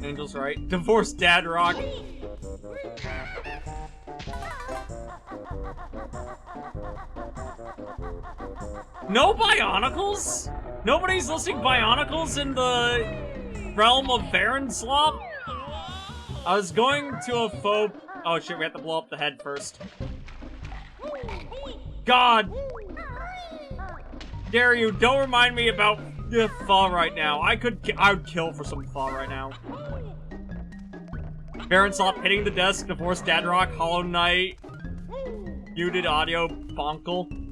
Angel's right. Divorced dad rock. No Bionicles? Nobody's listing Bionicles in the realm of Varen slop? I was going to a faux... Oh shit, we have to blow up the head first. God! Dare you, don't remind me about the fall right now. I would kill for some fall right now. Varen slop hitting the desk, Divorced Dad Rock, Hollow Knight, muted audio, Bonkle.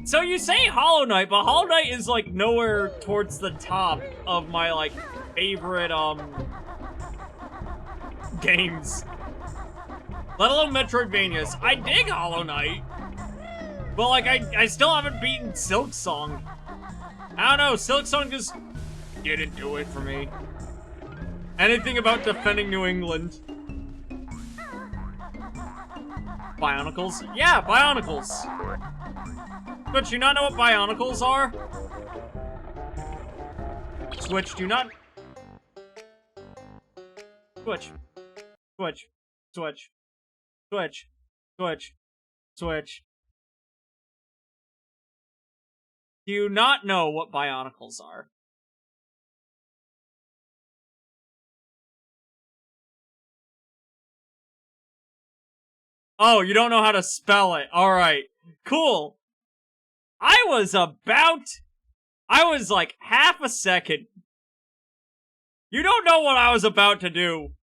So you say Hollow Knight, but Hollow Knight is like nowhere towards the top of my like favorite games. Let alone Metroidvanias. I dig Hollow Knight. But like I still haven't beaten Silk Song. I don't know, Silk Song just didn't do it for me. Anything about defending New England. Bionicles? Yeah, Bionicles! But you not know what Bionicles are? Switch, do not... Switch. Switch. Switch. Switch. Switch. Switch. Do you not know what Bionicles are? Oh, you don't know how to spell it. Alright. Cool. I was like half a second. You don't know what I was about to do.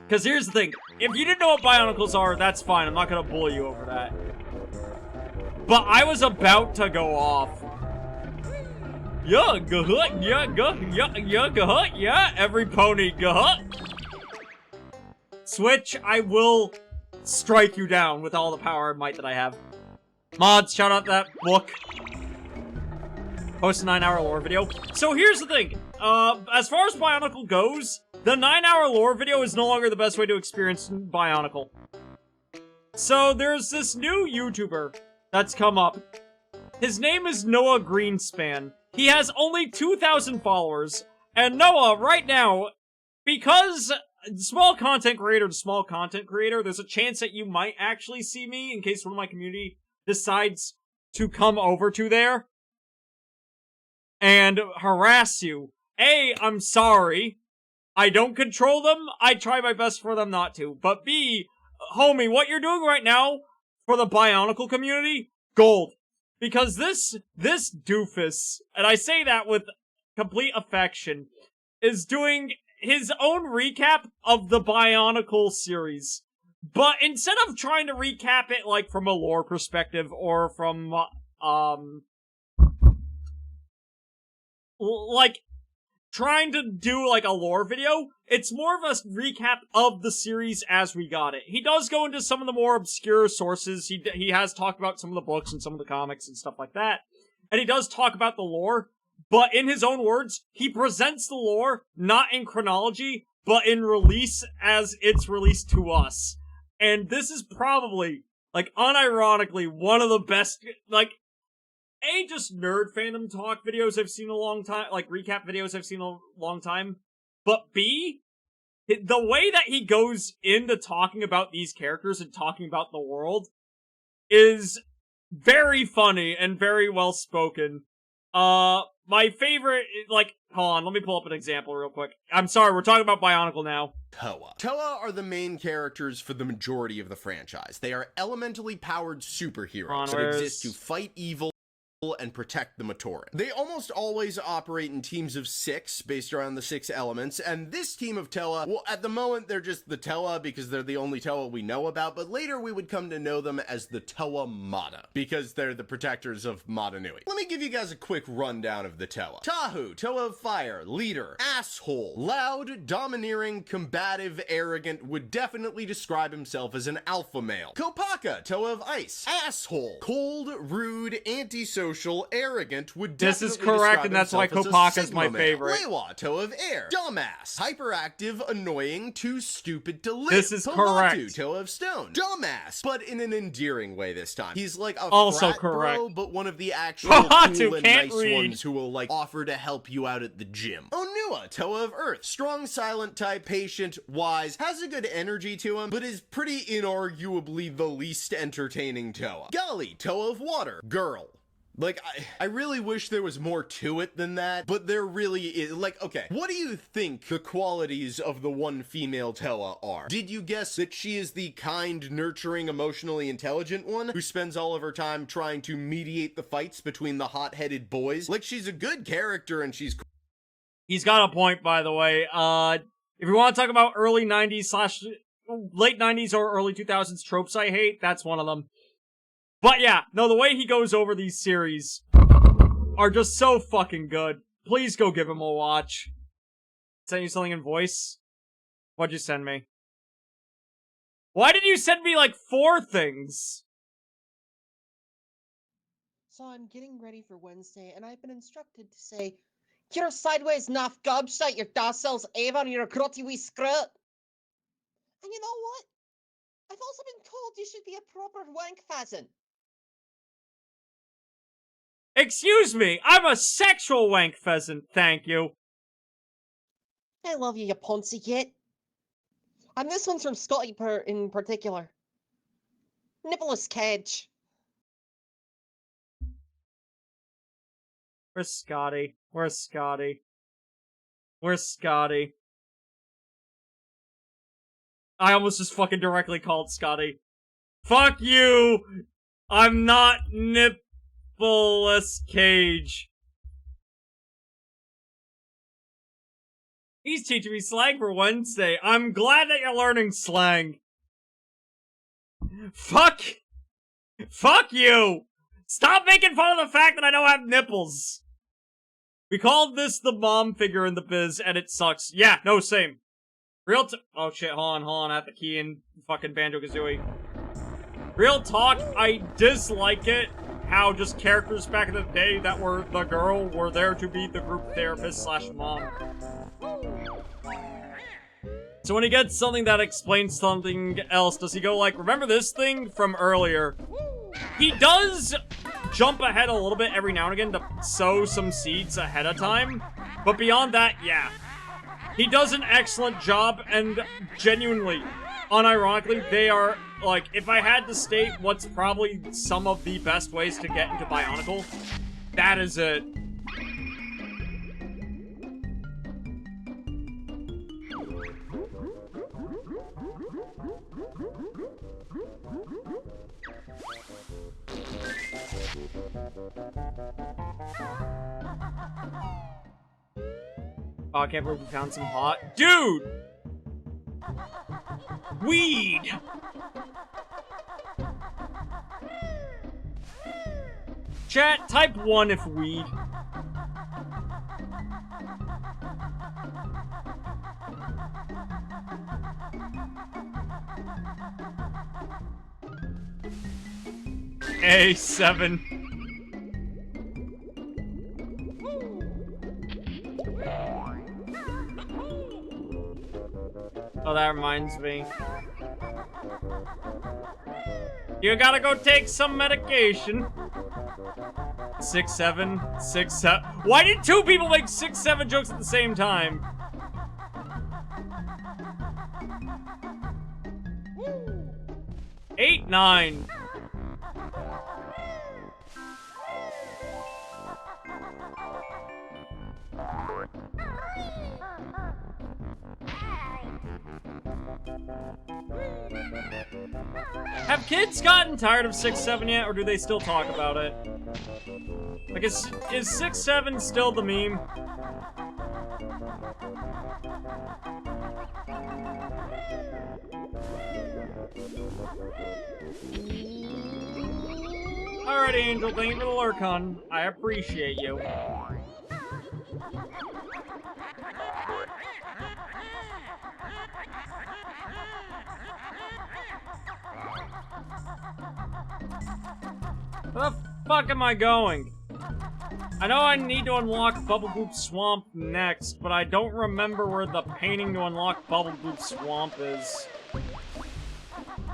Because here's the thing. If you didn't know what Bionicles are, that's fine. I'm not going to bully you over that. But I was about to go off. Yeah, gahut, yeah, gahut, yeah, every pony, gahut. Switch, I will strike you down with all the power and might that I have. Mods, shout out that book. Post a 9-hour lore video. So here's the thing. As far as Bionicle goes, the 9-hour lore video is no longer the best way to experience Bionicle. So there's this new YouTuber that's come up. His name is Noah Greenspan. He has only 2,000 followers. And Noah, right now, because small content creator to small content creator, there's a chance that you might actually see me in case one of my community decides to come over to there and harass you. A, I'm sorry. I don't control them. I try my best for them not to. But B, homie, what you're doing right now for the Bionicle community, gold. Because this doofus, and I say that with complete affection, is doing his own recap of the Bionicle series. But instead of trying to recap it, like, from a lore perspective, or from, like, trying to do, like, a lore video, it's more of a recap of the series as we got it. He does go into some of the more obscure sources. He has talked about some of the books and some of the comics and stuff like that. And he does talk about the lore, but in his own words, he presents the lore not in chronology, but in release as it's released to us. And this is probably, like, unironically, one of the best, like, A, just nerd fandom talk videos I've seen a long time, like, recap videos I've seen a long time. But B, the way that he goes into talking about these characters and talking about the world is very funny and very well spoken. my favorite, like, hold on, let me pull up an example real quick. I'm sorry, we're talking about Bionicle now. Toa. Toa are the main characters for the majority of the franchise. They are elementally powered superheroes that exist to fight evil and protect the Matoran. They almost always operate in teams of 6 based around the 6 elements, and this team of Toa, well, at the moment they're just the Toa because they're the only Toa we know about, but later we would come to know them as the Toa Mata because they're the protectors of Mata Nui. Let me give you guys a quick rundown of the Toa. Tahu, Toa of Fire, leader, asshole, loud, domineering, combative, arrogant, would definitely describe himself as an alpha male. Kopaka, Toa of Ice, asshole, cold, rude, antisocial, arrogant, would definitely This is correct, and that's why Kopaka's my favorite. Lewa, Toa of Air, dumbass, hyperactive, annoying, too stupid to live. This is Palatu, correct. Toa of Stone, dumbass, but in an endearing way this time. He's like a Also frat correct. bro, but one of the actual Palatu cool and can't nice read. ones who will like offer to help you out at the gym. Onua, Toa of Earth, strong, silent type, patient, wise, has a good energy to him, but is pretty inarguably the least entertaining Toa. Gali, Toa of Water, girl. Like, I really wish there was more to it than that, but there really is. Like, okay, what do you think the qualities of the one female Toa are? Did you guess that she is the kind, nurturing, emotionally intelligent one who spends all of her time trying to mediate the fights between the hot-headed boys? Like, she's a good character and she's cool. He's got a point, by the way. If you want to talk about early 90s / late 90s or early 2000s tropes I hate, that's one of them. But yeah, no, the way he goes over these series are just so fucking good. Please go give him a watch. Send you something in voice? What'd you send me? Why did you send me like 4 things? So I'm getting ready for Wednesday, and I've been instructed to say, "You're sideways naff gobshite, your docils Ava, you're a grotty wee scrut." And you know what? I've also been told you should be a proper wank pheasant. Excuse me, I'm a sexual wank pheasant, thank you. I love you, you poncy git. And this one's from Scotty in particular. Nippleless Cage. Where's Scotty? Where's Scotty? Where's Scotty? I almost just fucking directly called Scotty. Fuck you! I'm not Nippleless Cage. He's teaching me slang for Wednesday. I'm glad that you're learning slang. Fuck you! Stop making fun of the fact that I don't have nipples. We called this the mom figure in the biz, and it sucks. Yeah, no, same. Oh shit, hold on, I have to key in fucking Banjo Kazooie. Real talk, I dislike it how just characters back in the day that were the girl were there to be the group therapist / mom. So when he gets something that explains something else, does he go like, remember this thing from earlier? He does jump ahead a little bit every now and again to sow some seeds ahead of time, but beyond that, yeah. He does an excellent job, and genuinely, unironically, they are, like, if I had to state what's probably some of the best ways to get into Bionicle, that is it. Oh, I can't believe we found some pot. Dude! Weed! Chat, type 1 if weed. A7. Oh, that reminds me. You gotta go take some medication. 6-7, 6-7. Why did 2 people make 6-7 jokes at the same time? Eight, 9. Have kids gotten tired of 6-7 yet, or do they still talk about it? Like, is 6-7 still the meme? Alright, Angel, thank you for the lurk, hun. I appreciate you. Where the fuck am I going? I know I need to unlock Bubble Boop Swamp next, but I don't remember where the painting to unlock Bubble Boop Swamp is.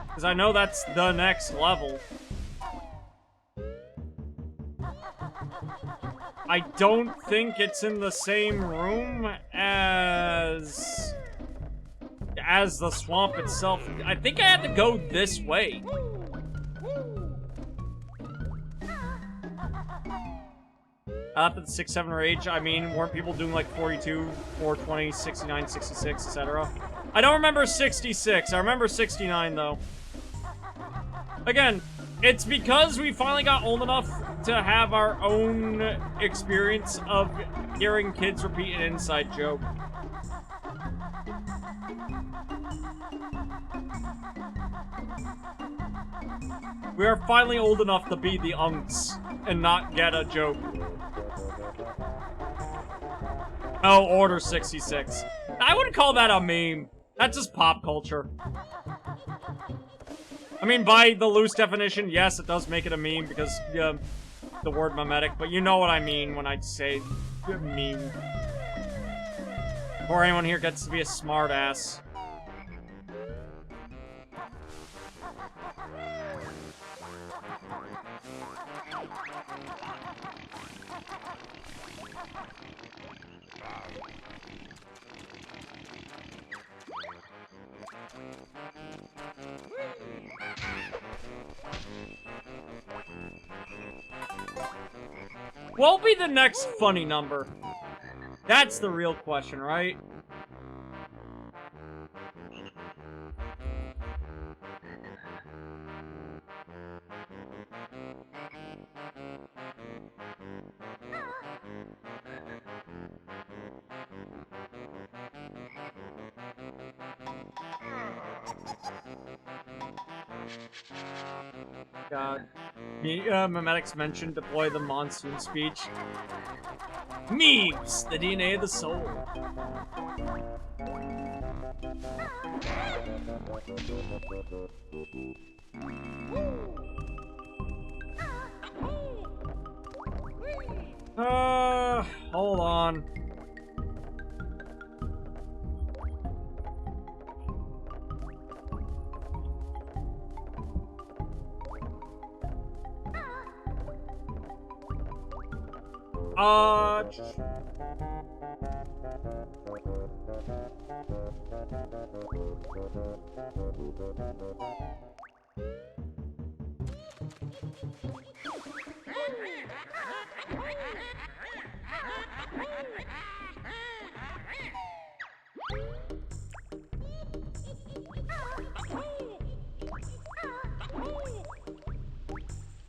Because I know that's the next level. I don't think it's in the same room as the swamp itself. I think I had to go this way. After the 6-7 rage, I mean, weren't people doing like 42, 420, 69, 66, etc.? I don't remember 66. I remember 69, though. Again, it's because we finally got old enough to have our own experience of hearing kids repeat an inside joke. We are finally old enough to be the unks and not get a joke. Oh, Order 66. I wouldn't call that a meme. That's just pop culture. I mean, by the loose definition, yes, it does make it a meme because the word mimetic, but you know what I mean when I say meme. Before anyone here gets to be a smartass. What'll be the next funny number? That's the real question, right? God. Memetics mentioned deploy the monsoon speech. Memes! The DNA of the soul. Hold on.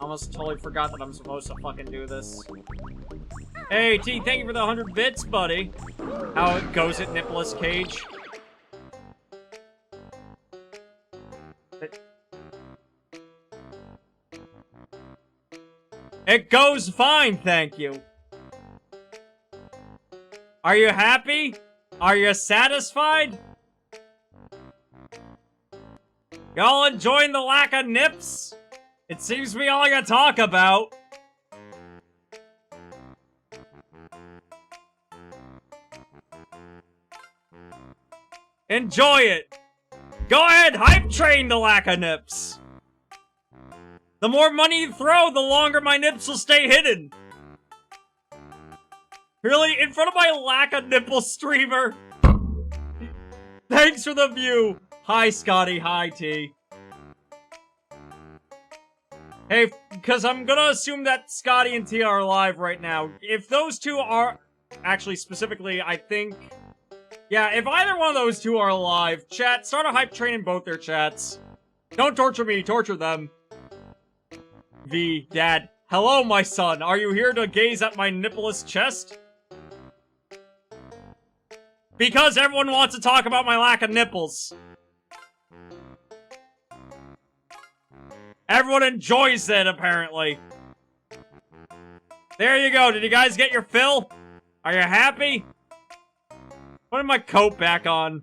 Almost totally forgot that I'm supposed to fucking do this. Hey, T, thank you for the 100 bits, buddy. How it goes at Nicholas Cage. It goes fine, thank you. Are you happy? Are you satisfied? Y'all enjoying the lack of nips? It seems to be all I gotta talk about. Enjoy it! Go ahead, hype train the lack of nips! The more money you throw, the longer my nips will stay hidden! Really? In front of my lack of nipple streamer? Thanks for the view! Hi, Scotty. Hi, T. Hey, because I'm gonna assume that Scotty and T are alive right now. If those two are... Actually, specifically, I think... Yeah, if either one of those two are alive, chat, start a hype train in both their chats. Don't torture me, torture them. V, Dad. Hello, my son. Are you here to gaze at my nippleless chest? Because everyone wants to talk about my lack of nipples. Everyone enjoys it, apparently. There you go. Did you guys get your fill? Are you happy? Putting my coat back on.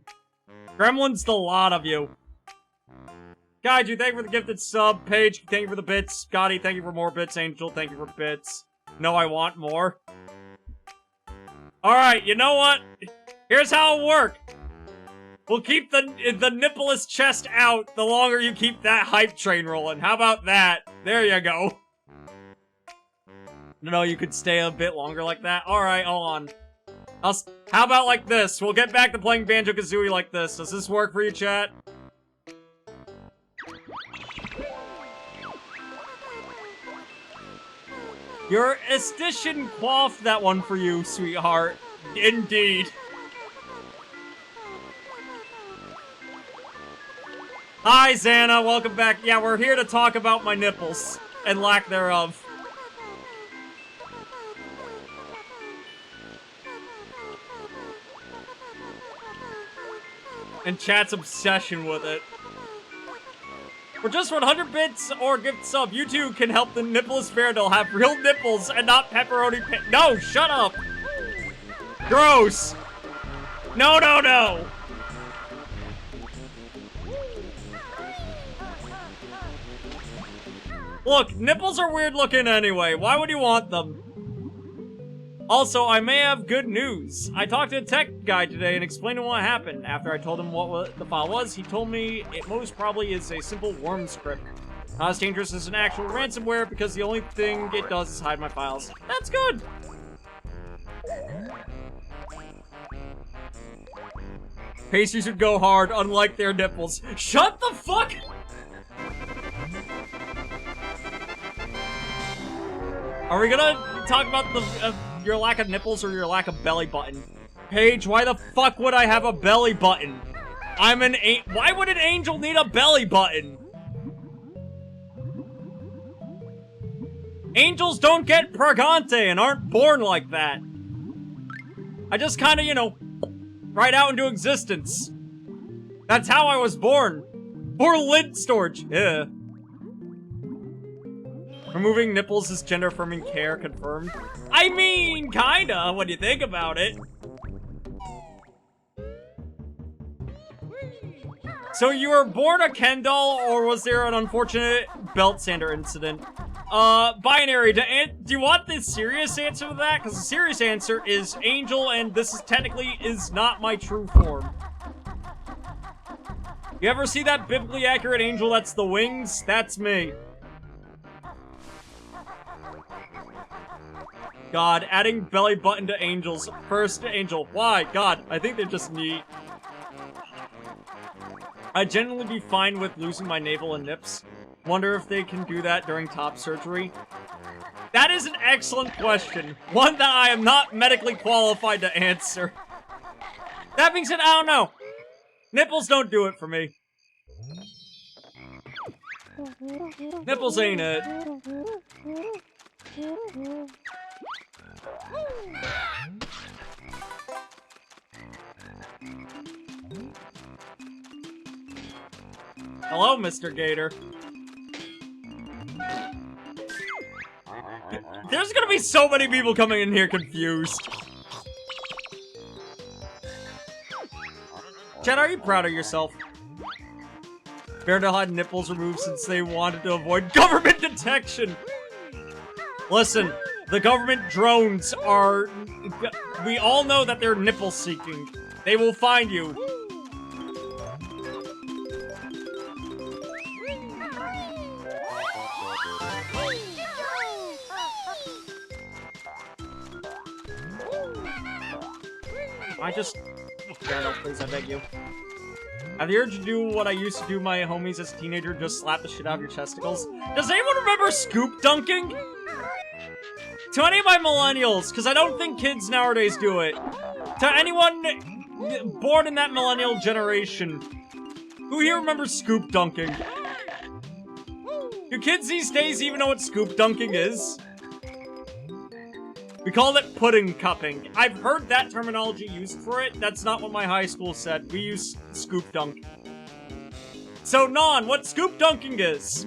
Gremlins, the lot of you. Kaiju, thank you for the gifted sub. Paige, thank you for the bits. Scotty, thank you for more bits. Angel, thank you for bits. No, I want more. Alright, you know what? Here's how it'll work. We'll keep the nippleless chest out the longer you keep that hype train rolling. How about that? There you go. No, you could stay a bit longer like that. Alright, hold on. How about like this? We'll get back to playing Banjo Kazooie like this. Does this work for you, chat? Your esthetician quaffed that one for you, sweetheart. Indeed. Hi, Xana. Welcome back. Yeah, we're here to talk about my nipples and lack thereof. And chat's obsession with it. For just 100 bits or gift sub, you too can help the nippleless Varandal have real nipples and not pepperoni No, shut up! Gross! No, no, no! Look, nipples are weird looking anyway. Why would you want them? Also, I may have good news. I talked to a tech guy today and explained to him what happened. After I told him what the file was, he told me it most probably is a simple worm script. Not as dangerous as an actual ransomware because the only thing it does is hide my files. That's good! Pastries would go hard, unlike their nipples. Shut the fuck! Are we gonna talk about the your lack of nipples or your lack of belly button? Paige, why the fuck would I have a belly button? I'm an why would an angel need a belly button? Angels don't get pregante and aren't born like that. I just kinda, you know, right out into existence. That's how I was born. Poor lid storage. Yeah. Removing nipples is gender-affirming care, confirmed. I mean, kinda, when you think about it. So you were born a Ken doll, or was there an unfortunate belt sander incident? Binary, do you want the serious answer to that? Because the serious answer is Angel, and this is technically is not my true form. You ever see that biblically accurate angel that's the wings? That's me. God, adding belly button to angels. First angel. Why? God, I think they're just neat. I'd generally be fine with losing my navel and nips. Wonder if they can do that during top surgery. That is an excellent question. One that I am not medically qualified to answer. That being said, I don't know. Nipples don't do it for me. Nipples ain't it. Hello, Mr. Gator. There's gonna be so many people coming in here confused. Chad, are you proud of yourself? Varandal had nipples removed since they wanted to avoid government detection. Listen, the government drones are... We all know that they're nipple-seeking. They will find you. Varandal, please, I beg you. I have the urge to do what I used to do my homies as a teenager, just slap the shit out of your chesticles. Does anyone remember scoop dunking? To any of my millennials, because I don't think kids nowadays do it. To anyone born in that millennial generation. Who here remembers scoop dunking? Do kids these days even know what scoop dunking is? We called it pudding cupping. I've heard that terminology used for it. That's not what my high school said. We use scoop dunk. So, Non, what scoop dunking is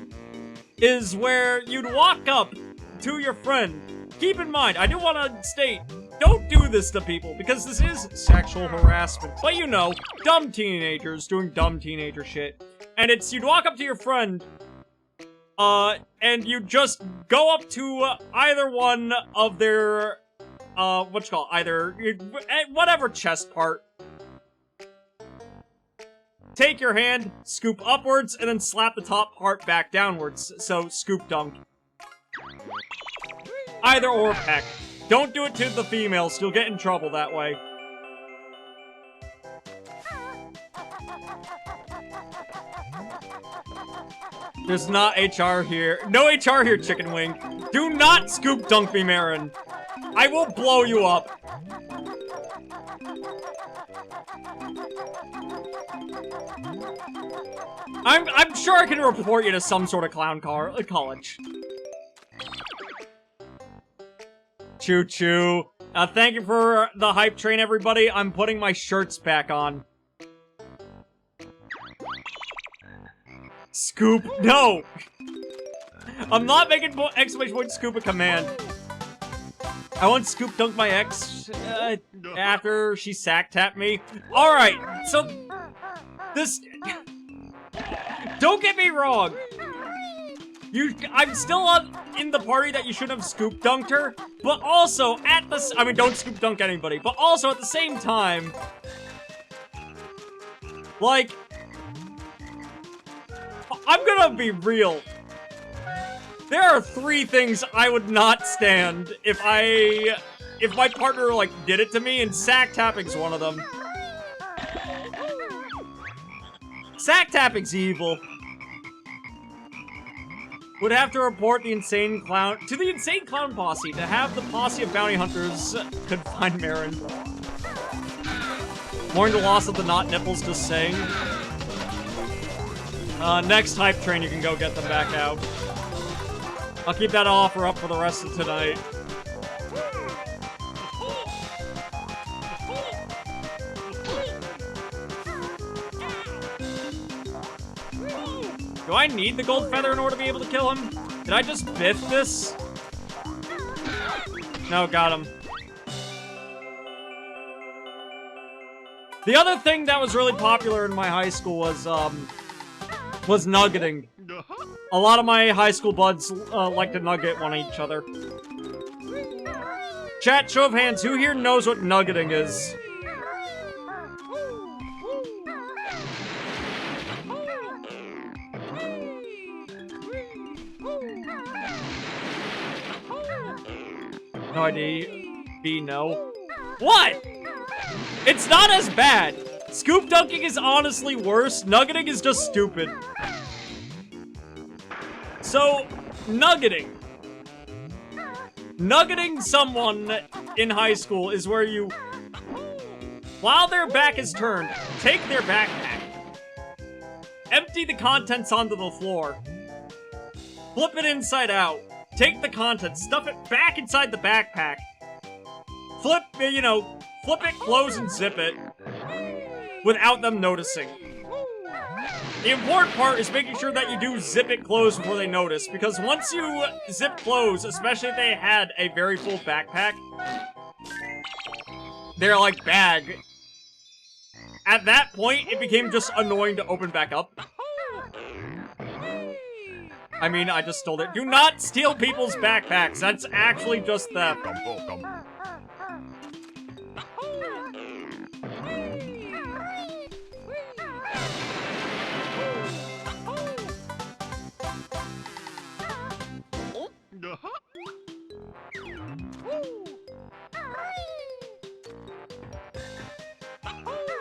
where you'd walk up to your friend. Keep in mind, I do want to state, don't do this to people, because this is sexual harassment. But you know, dumb teenagers doing dumb teenager shit. And you'd walk up to your friend, and you just go up to either one of their, whatever chest part. Take your hand, scoop upwards, and then slap the top part back downwards. So, scoop dunk. Either or peck. Don't do it to the females, you'll get in trouble that way. There's not HR here. No HR here, chicken wing. Do not scoop dunk me, Marin. I will blow you up. I'm sure I can report you to some sort of clown college. Choo choo. Thank you for the hype train, everybody. I'm putting my shirts back on. Scoop, no! I'm not making exclamation point scoop a command. I once scoop dunked my ex after she sack tapped me. Alright, so this... Don't get me wrong. I'm still in the party that you should have scoop dunked her, but also at the... I mean, don't scoop dunk anybody, but also at the same time... Like... I'm gonna be real. There are 3 things I would not stand if my partner, like, did it to me, and sack tapping's one of them. Sack tapping's evil. Would have to report the insane clown to the insane clown posse to have the posse of bounty hunters confine Marin. Mourn the loss of the not nipples, just saying. Next hype train, you can go get them back out. I'll keep that offer up for the rest of tonight. Do I need the gold feather in order to be able to kill him? Did I just biff this? No, got him. The other thing that was really popular in my high school was nuggeting. A lot of my high school buds like to nugget one each other. Chat, show of hands, who here knows what nuggeting is? No idea. B, no. What? It's not as bad. Scoop dunking is honestly worse. Nuggeting is just stupid. So, nuggeting. Nuggeting someone in high school is where you, while their back is turned, take their backpack, empty the contents onto the floor, flip it inside out, take the contents, stuff it back inside the backpack, flip it, close, and zip it, without them noticing. The important part is making sure that you do zip it closed before they notice, because once you zip close, especially if they had a very full backpack, their, like, bag, at that point, it became just annoying to open back up. I mean, I just stole it. Do not steal people's backpacks. That's actually just theft.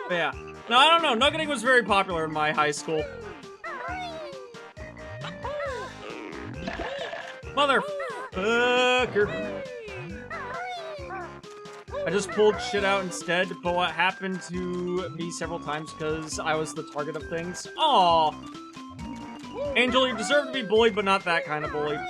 But yeah. No, I don't know. Nuggeting was very popular in my high school. Motherfucker. I just pulled shit out instead, but what happened to me several times because I was the target of things. Aww. Angel, you deserve to be bullied, but not that kind of bullied.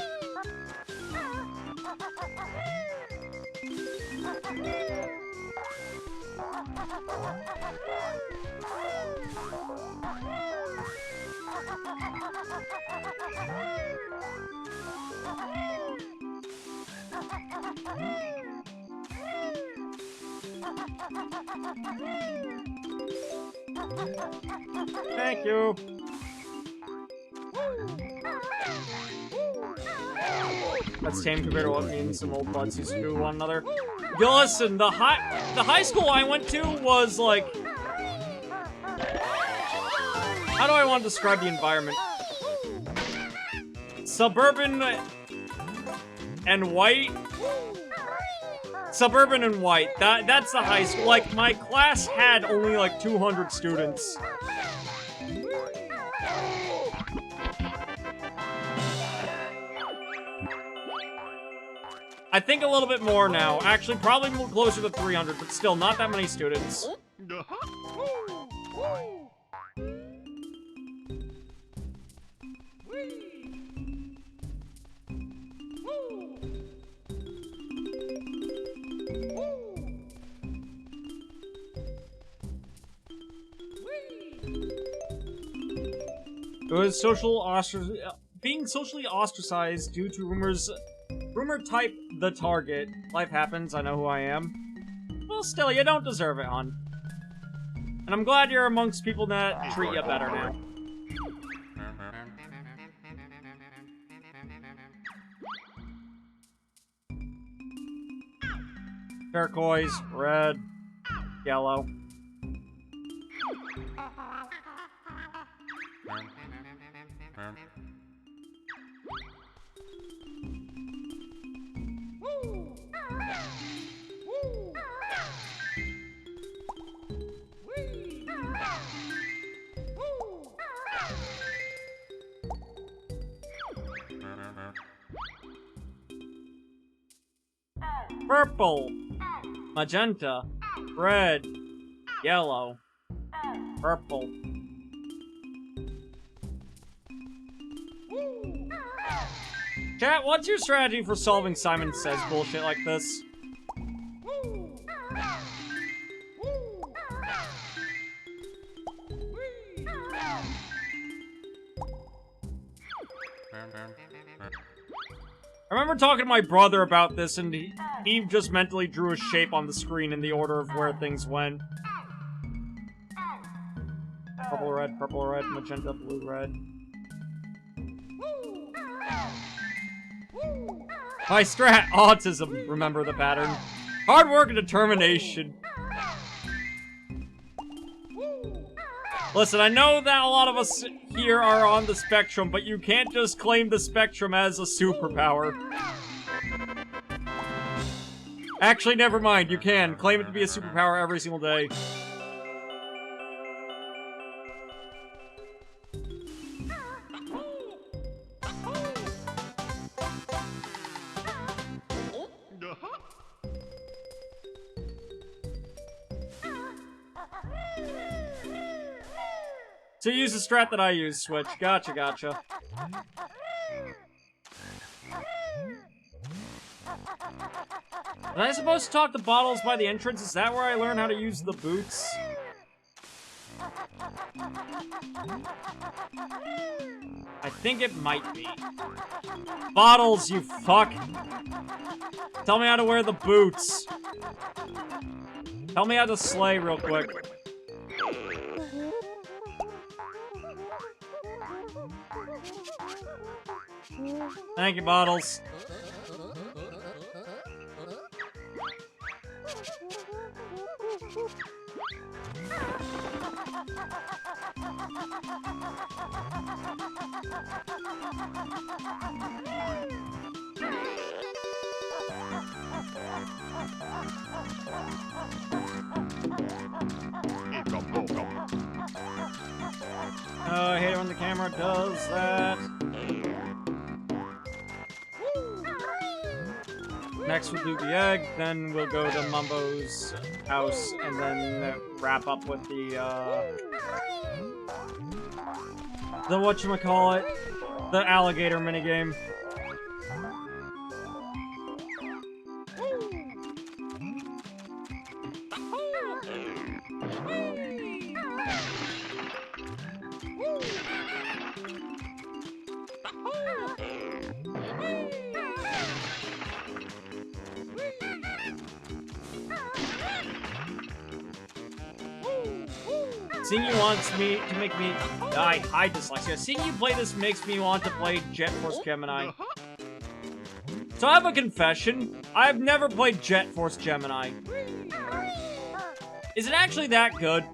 Thank you. That's tame compared to what me and some old buds used to do to one another. Yo, listen, the high school I went to was like... How do I want to describe the environment? Suburban and white. Suburban and white. That's the high school. Like, my class had only like 200 students. I think a little bit more now. Actually, probably more closer to 300, but still not that many students. It was being socially ostracized due to rumor type the target. Life happens, I know who I am. Well, still, you don't deserve it, hon. And I'm glad you're amongst people that treat you better now. Turquoise, red, yellow. Purple, magenta, red, yellow, purple. Chat, what's your strategy for solving Simon Says bullshit like this? I remember talking to my brother about this, and he just mentally drew a shape on the screen in the order of where things went. Purple, red, magenta, blue, red. My strat, autism, remember the pattern. Hard work and determination. Listen, I know that a lot of us here are on the spectrum, but you can't just claim the spectrum as a superpower. Actually, never mind, you can. Claim it to be a superpower every single day. So use the strat that I use, Switch. Gotcha, gotcha. Was I supposed to talk to Bottles by the entrance? Is that where I learn how to use the boots? I think it might be. Bottles, you fuck! Tell me how to wear the boots. Tell me how to slay real quick. Thank you, Bottles. Oh, I hate it when the camera does that. Next we'll do the egg, then we'll go to Mumbo's house, and then wrap up with the whatchamacallit, the alligator minigame. Seeing you wants me to make me die. Hi, dyslexia. Seeing you play this makes me want to play Jet Force Gemini. So I have a confession. I've never played Jet Force Gemini. Is it actually that good?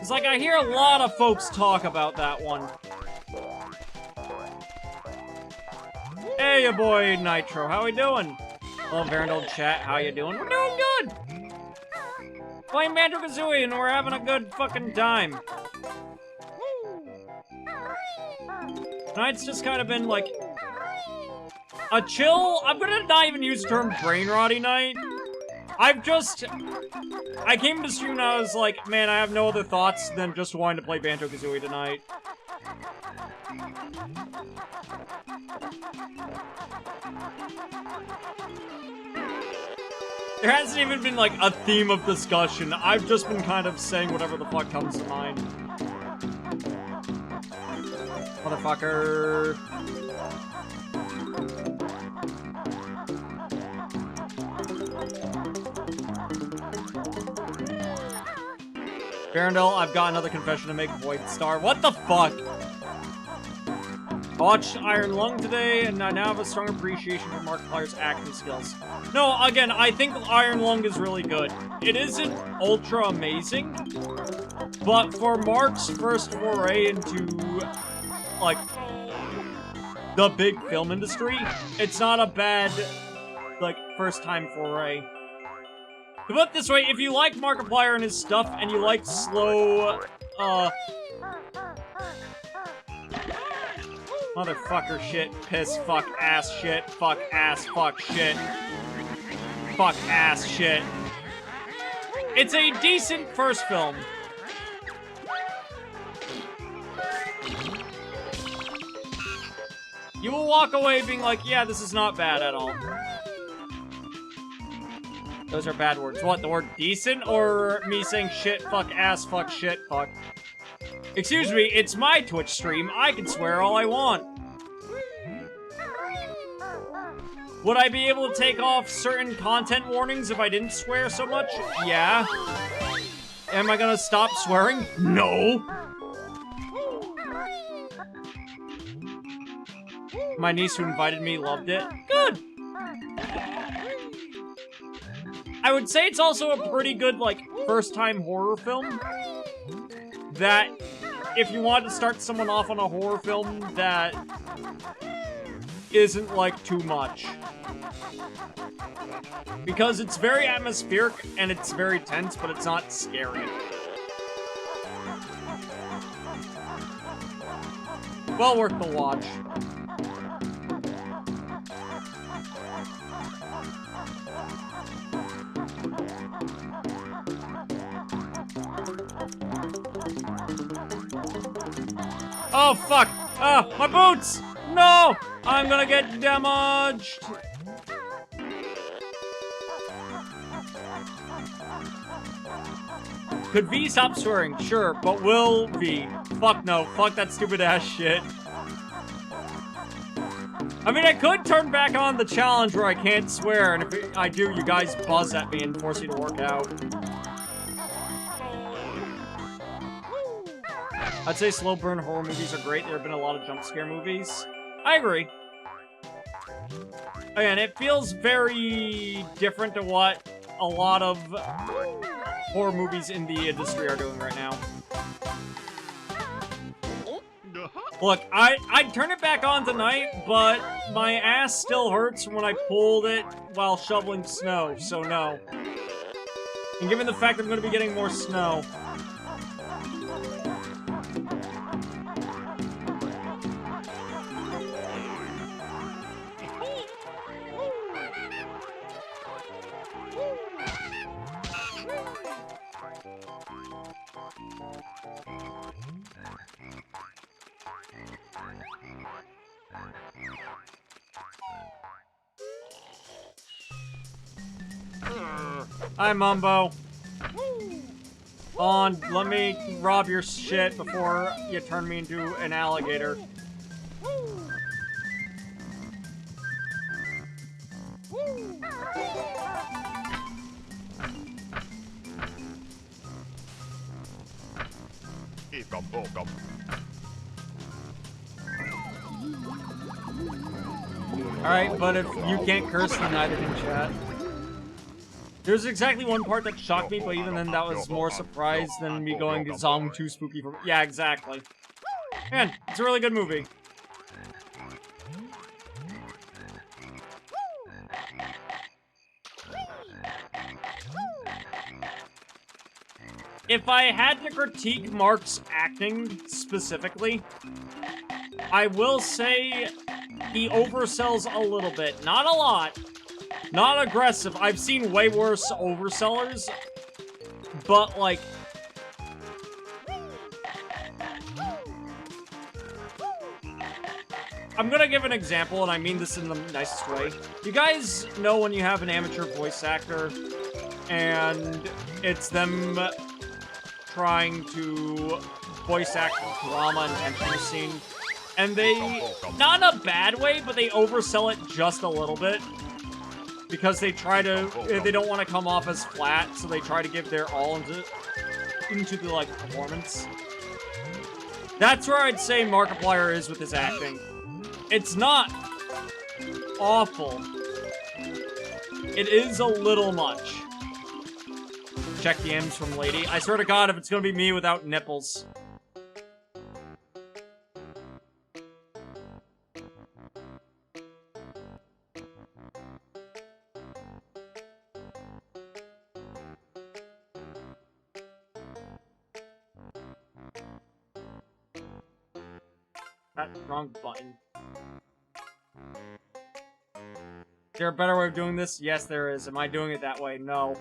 It's like I hear a lot of folks talk about that one. Hey, your boy Nitro, how we doing? Hello, Varandal chat, how you doing? We're doing good! Playing Banjo Kazooie and we're having a good fucking time. Tonight's just kind of been like a chill. I'm gonna not even use the term brain rotty night. I came to stream and I was like, man, I have no other thoughts than just wanting to play Banjo Kazooie tonight. There hasn't even been, like, a theme of discussion. I've just been kind of saying whatever the fuck comes to mind. Motherfucker. Barondel, I've got another confession to make, Void Star. What the fuck? I watched Iron Lung today, and I now have a strong appreciation for Markiplier's acting skills. No, again, I think Iron Lung is really good. It isn't ultra amazing, but for Mark's first foray into, like, the big film industry, it's not a bad, like, first-time foray. To put it this way, if you like Markiplier and his stuff, and you like slow, motherfucker shit, piss, fuck, ass shit, fuck, ass, fuck, shit. Fuck, ass shit. It's a decent first film. You will walk away being like, yeah, this is not bad at all. Those are bad words. What, the word decent? Or me saying shit, fuck, ass, fuck, shit, fuck? Excuse me, it's my Twitch stream. I can swear all I want. Would I be able to take off certain content warnings if I didn't swear so much? Yeah. Am I gonna stop swearing? No. My niece who invited me loved it. Good. I would say it's also a pretty good, like, first-time horror film. That, if you want to start someone off on a horror film that isn't, like, too much. Because it's very atmospheric, and it's very tense, but it's not scary. Well worth the watch. Oh, fuck! Ah, my boots! No! I'm gonna get damaged! Could V stop swearing? Sure, but will V? Fuck no. Fuck that stupid ass shit. I mean, I could turn back on the challenge where I can't swear, and if I do, you guys buzz at me and force me to work out. I'd say slow burn horror movies are great. There have been a lot of jump scare movies. I agree. Again, it feels very different to what a lot of horror movies in the industry are doing right now. Look, I'd turn it back on tonight, but my ass still hurts when I pulled it while shoveling snow, so no. And given the fact that I'm going to be getting more snow... Hi, Mumbo. On, let me rob your shit before you turn me into an alligator. Alright, but if you can't curse, then neither can chat. There's exactly one part that shocked me, but even then that was more surprise than me going to Zong too spooky for— yeah, exactly. Man, it's a really good movie. If I had to critique Mark's acting specifically, I will say he oversells a little bit. Not a lot. Not aggressive. I've seen way worse oversellers. But, like... I'm gonna give an example, and I mean this in the nicest way. You guys know when you have an amateur voice actor, and it's them trying to voice act drama and tension scene, and they, not in a bad way, but they oversell it just a little bit, because they try to, they don't want to come off as flat, so they try to give their all into the, like, performance. That's where I'd say Markiplier is with his acting. It's not awful. It is a little much. Check the M's from Lady. I swear to God, if it's gonna be me without nipples. That wrong button. Is there a better way of doing this? Yes, there is. Am I doing it that way? No.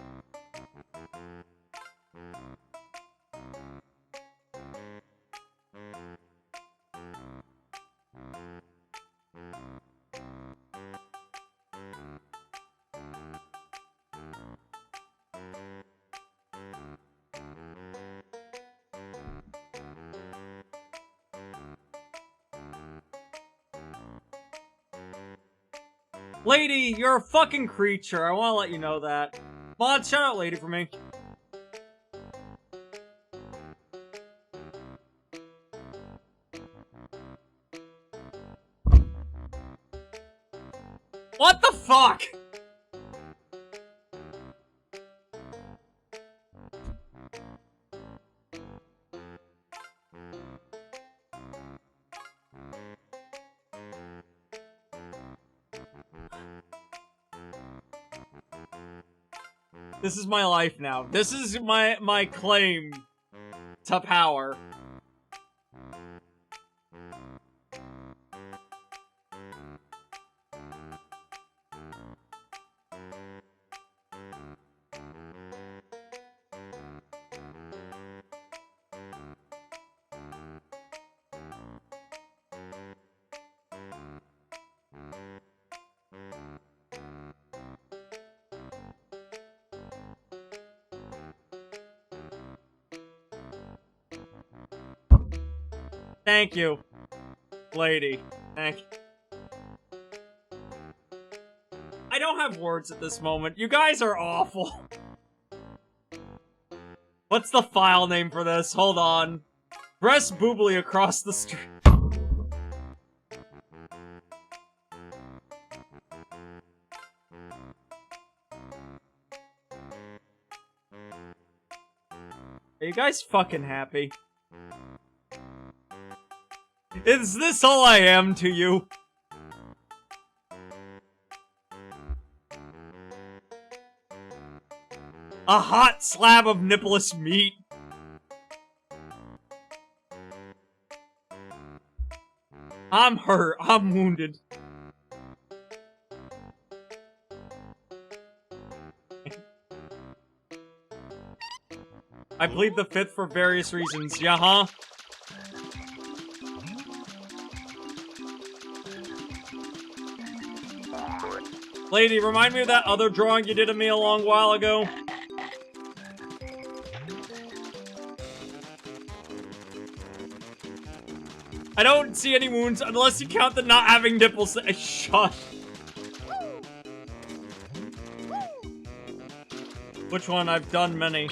Lady, you're a fucking creature. I want to let you know that. Mod, shout out Lady for me. What the fuck? This is my life now. This is my claim to power. Thank you, Lady. Thank you. I don't have words at this moment. You guys are awful. What's the file name for this? Hold on. Press boobly across the street. Are you guys fucking happy? Is this all I am to you? A hot slab of nippless meat. I'm hurt. I'm wounded. I plead the fifth for various reasons. Yeah, huh? Lady, remind me of that other drawing you did of me a long while ago. I don't see any wounds unless you count the not having nipples. Shut. Which one? I've done many.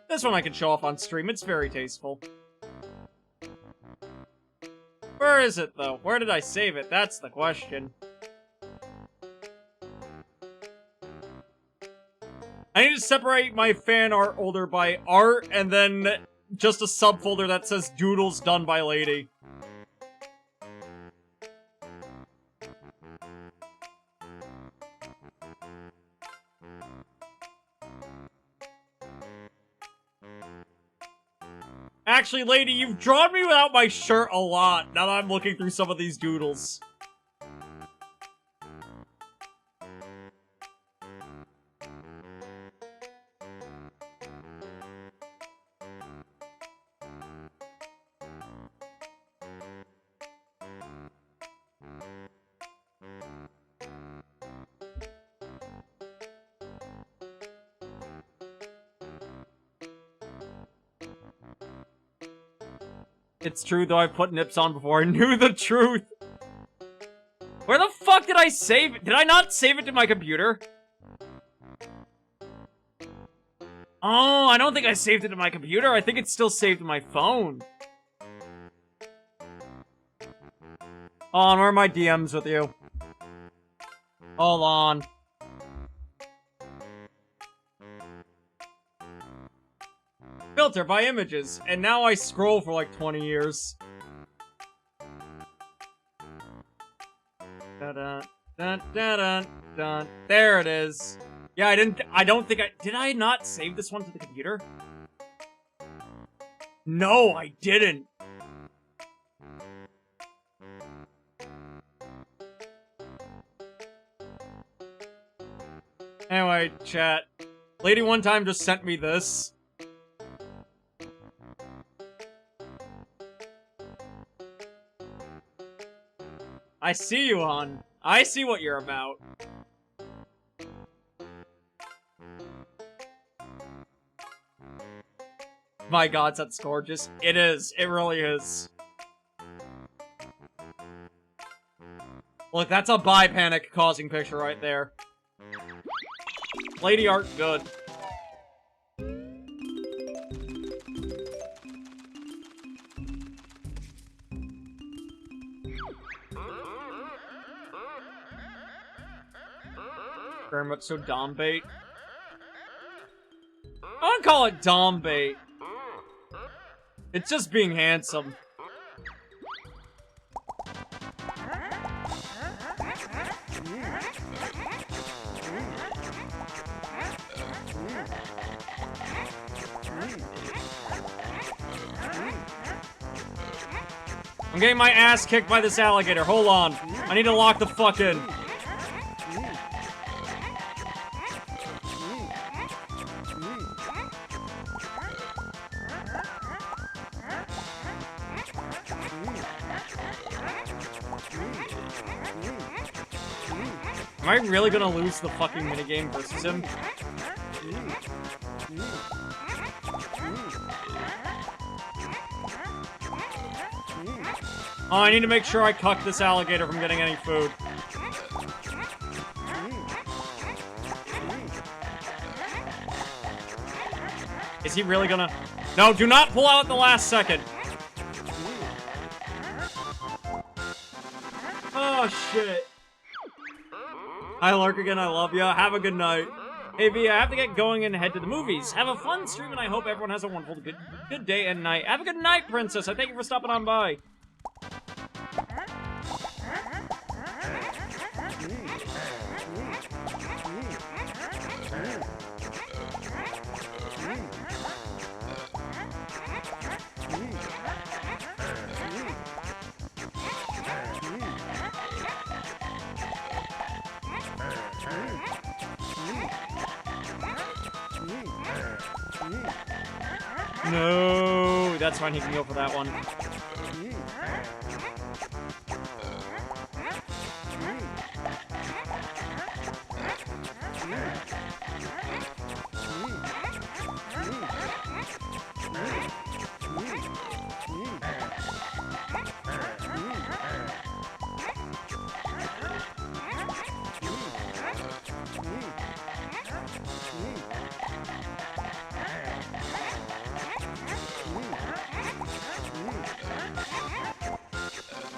This one I can show off on stream. It's very tasteful. Where is it, though? Where did I save it? That's the question. I need to separate my fan art folder by art, and then just a subfolder that says doodles done by lady. Actually, lady, you've drawn me without my shirt a lot, now that I'm looking through some of these doodles. It's true, though I put nips on before I knew the truth. Where the fuck did I save it? Did I not save it to my computer? Oh, I don't think I saved it to my computer. I think it's still saved to my phone. Hold on, where are my DMs with you? Hold on. Filter by images, and now I scroll for like 20 years. Dun, dun, dun, dun. There it is. Yeah, I don't think did I not save this one to the computer? No, I didn't. Anyway, chat. Lady one time just sent me this. I see you, hon. I see what you're about. My god, that's gorgeous. It is. It really is. Look, that's a bi-panic causing picture right there. Lady art, good. Very much so dom bait. I don't call it dom bait. It's just being handsome. I'm getting my ass kicked by this alligator. Hold on. I need to lock the fuck in. Am I really gonna lose the fucking minigame versus him? Oh, I need to make sure I cuck this alligator from getting any food. Is he really gonna... No, do not pull out at the last second. Oh, shit. Hi, Lurkigan, I love ya. Have a good night. Hey, V, I have to get going and head to the movies. Have a fun stream, and I hope everyone has a wonderful, good day and night. Have a good night, Princess. I thank you for stopping on by. No, that's fine. He can go for that one.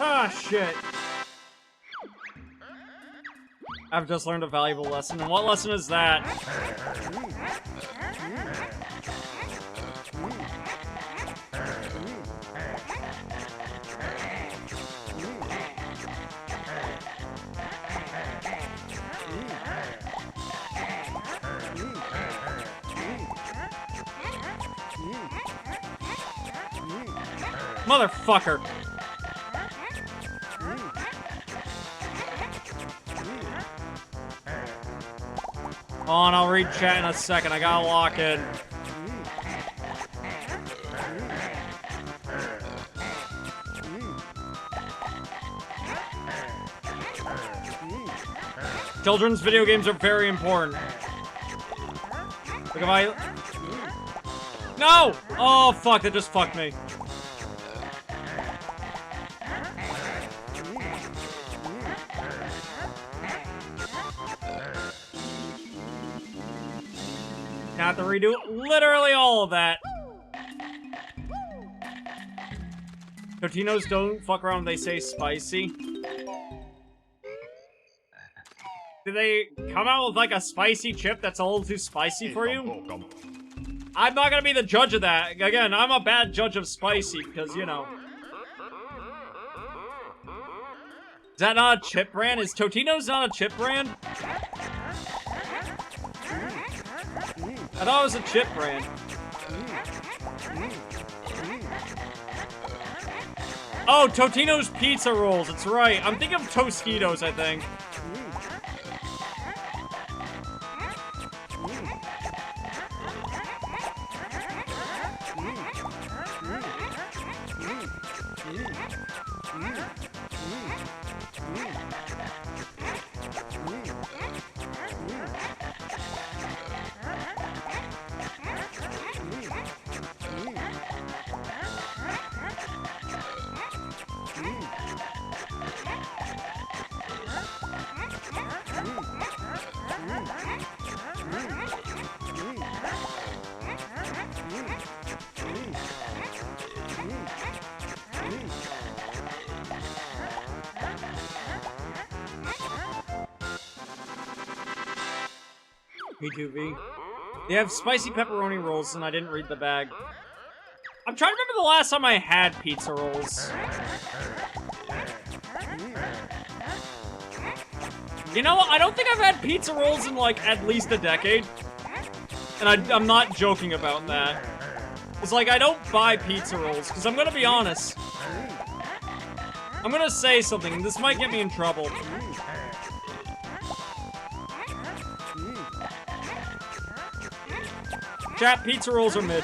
Ah, shit. I've just learned a valuable lesson. And what lesson is that? Motherfucker. Hold on, I'll read chat in a second. I gotta lock in. Children's video games are very important. Look, if I... No! Oh, fuck, that just fucked me. Have to redo literally all of that. Totinos don't fuck around when they say spicy. Did they come out with like a spicy chip that's a little too spicy for you? I'm not gonna be the judge of that. Again, I'm a bad judge of spicy because, you know. Is that not a chip brand? Is Totino's not a chip brand? I thought it was a chip brand. Oh, Totino's Pizza Rolls. That's right. I'm thinking of Tostitos, I think. P2V. They have spicy pepperoni rolls, and I didn't read the bag. I'm trying to remember the last time I had pizza rolls. You know what? I don't think I've had pizza rolls in, like, at least a decade. And I'm not joking about that. It's like, I don't buy pizza rolls, because I'm gonna be honest. I'm gonna say something, this might get me in trouble. Chat, pizza rolls are mid.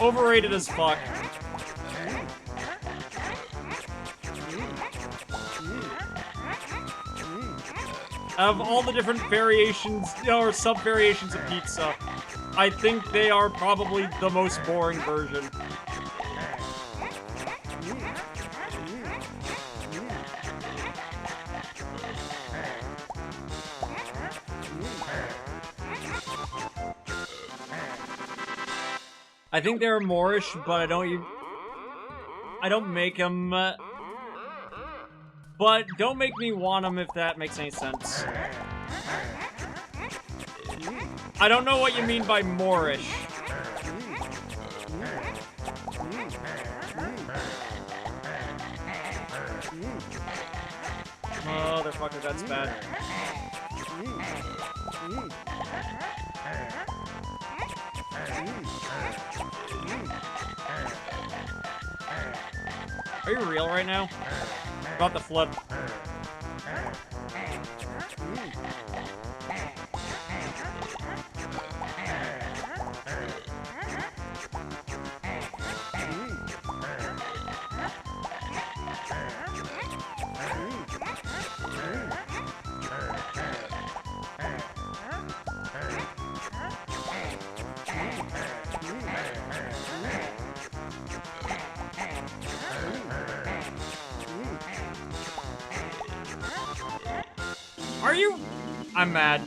Overrated as fuck. Out of all the different variations, or sub-variations of pizza, I think they are probably the most boring version. I think they're Moorish, but I don't make them, but don't make me want them if that makes any sense. I don't know what you mean by Moorish. Motherfucker, that's bad. Are you real right now? About the flip. Are you? I'm mad.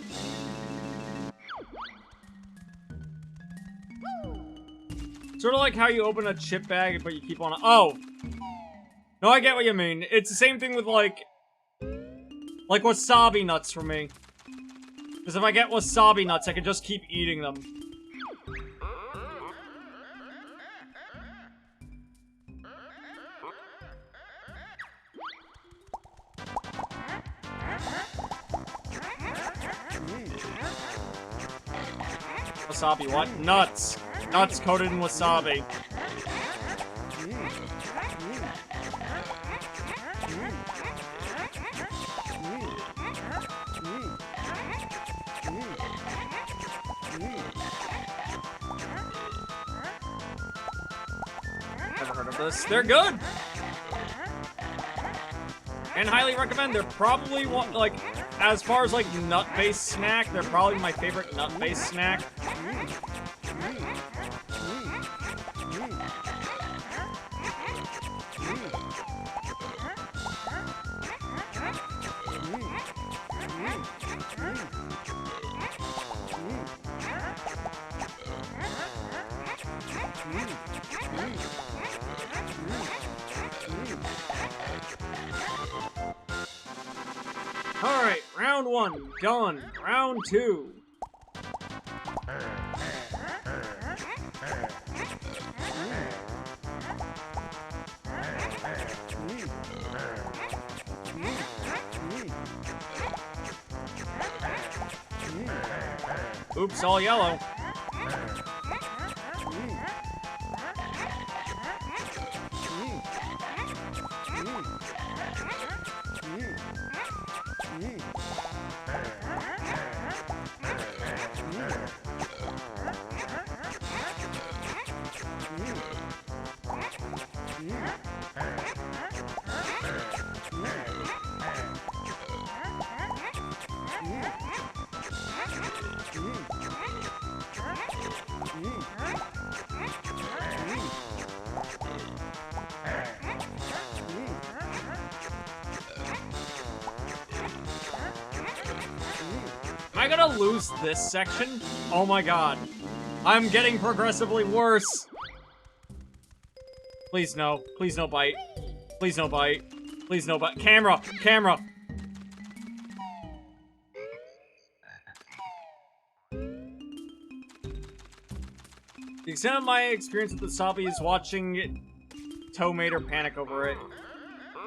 Sort of like how you open a chip bag, but you keep on. Oh, no, I get what you mean. It's the same thing with like wasabi nuts for me. Because if I get wasabi nuts, I can just keep eating them. Wasabi, what? Nuts. Nuts coated in wasabi. Never heard of this. They're good! And highly recommend. They're probably one, like, as far as like nut-based snack, they're probably my favorite nut-based snack. Alright, round one, done. Round two. Oops, all yellow. Am I gonna lose this section? Oh my god. I'm getting progressively worse. Please no. Please no bite. Please no bite. Please no bite. Camera! Camera! The extent of my experience with wasabi is watching Tomater panic over it.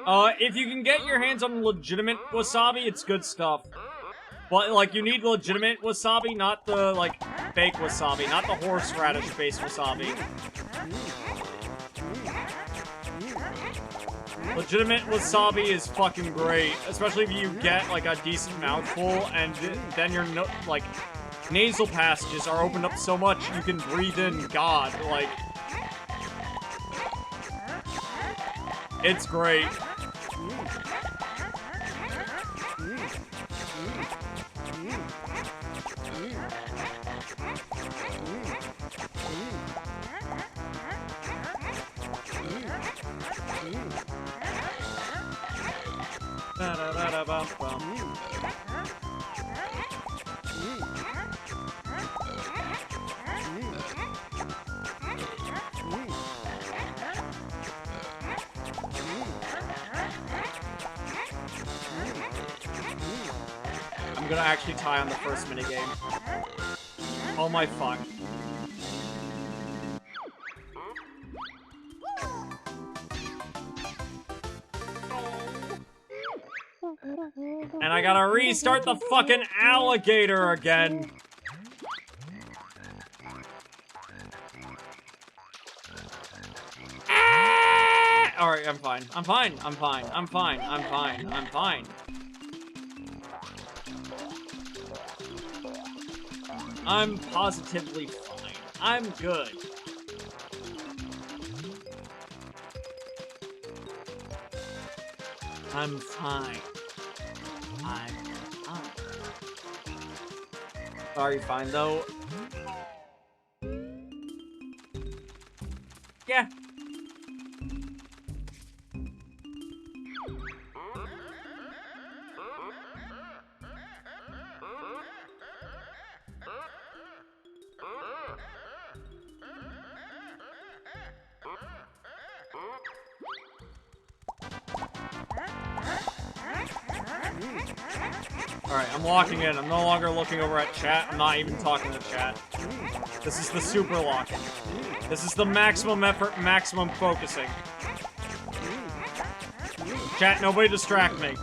If you can get your hands on legitimate wasabi, it's good stuff. But, like, you need legitimate wasabi, not the, like, fake wasabi. Not the horseradish-based wasabi. Legitimate wasabi is fucking great. Especially if you get, like, a decent mouthful, and then your, like, nasal passages are opened up so much you can breathe in God. Like, it's great. I'm gonna actually tie on the first minigame. Oh my fuck. And I gotta restart the fucking alligator again. Ah! Alright, I'm fine. I'm fine. I'm fine. I'm fine. I'm fine. I'm fine. I'm positively fine. I'm good. I'm fine. I'm fine. Are you fine, though? Yeah. Alright, I'm locking in. I'm no longer looking over at chat. I'm not even talking to chat. This is the super locking. This is the maximum effort, maximum focusing. Chat, nobody distract me.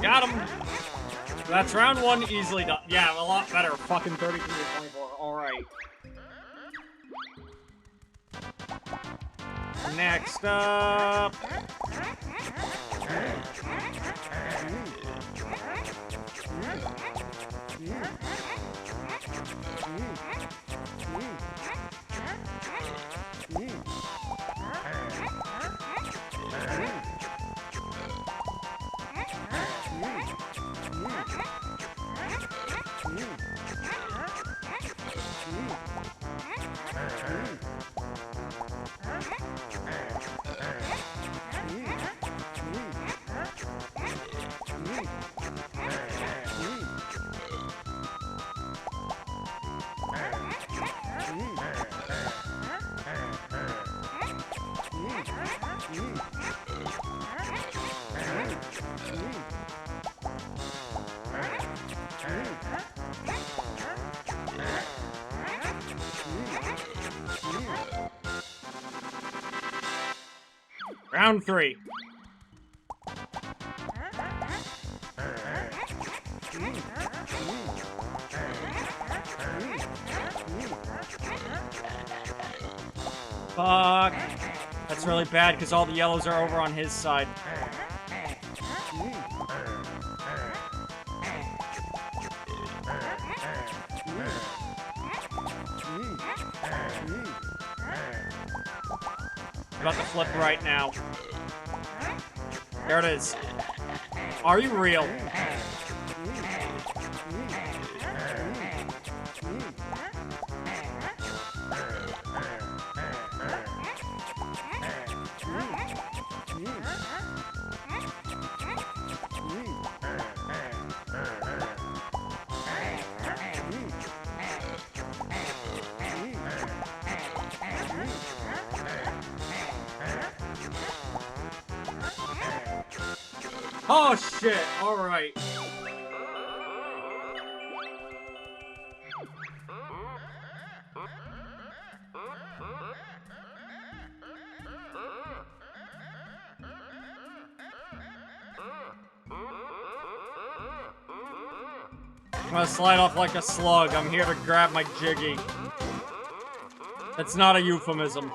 Got him! That's round one easily done. Yeah, a lot better. Fucking 33 to 24. Alright. Next up... Round 3. Fuck. That's really bad because all the yellows are over on his side. About to flip right now. There it is. Are you real? Oh shit, alright. I'm gonna slide off like a slug. I'm here to grab my Jiggy. That's not a euphemism.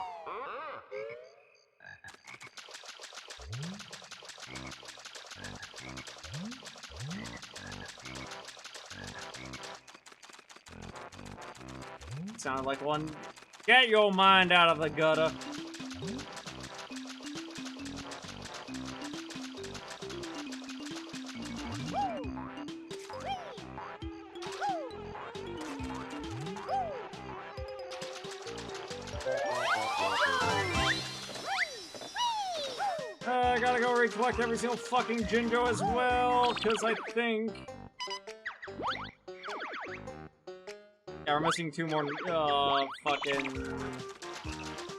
Sounded like one. Get your mind out of the gutter. I gotta go recollect every single fucking Jinjo as well, because I think... Yeah, we're missing 2 more, fucking...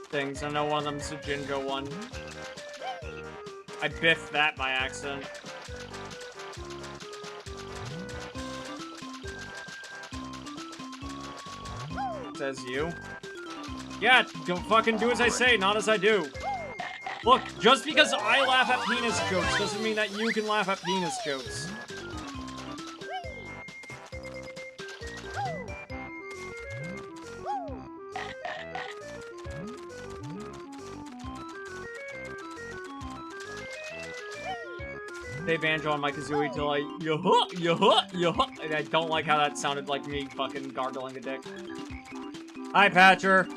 things. I know one of them's a Jinjo one. I biffed that by accident. Says you. Yeah, don't fucking do as I say, not as I do. Look, just because I laugh at penis jokes doesn't mean that you can laugh at penis jokes. Say Banjo on my Kazooie till I and I don't like how that sounded like me fucking gargling a dick. Hi, Patcher.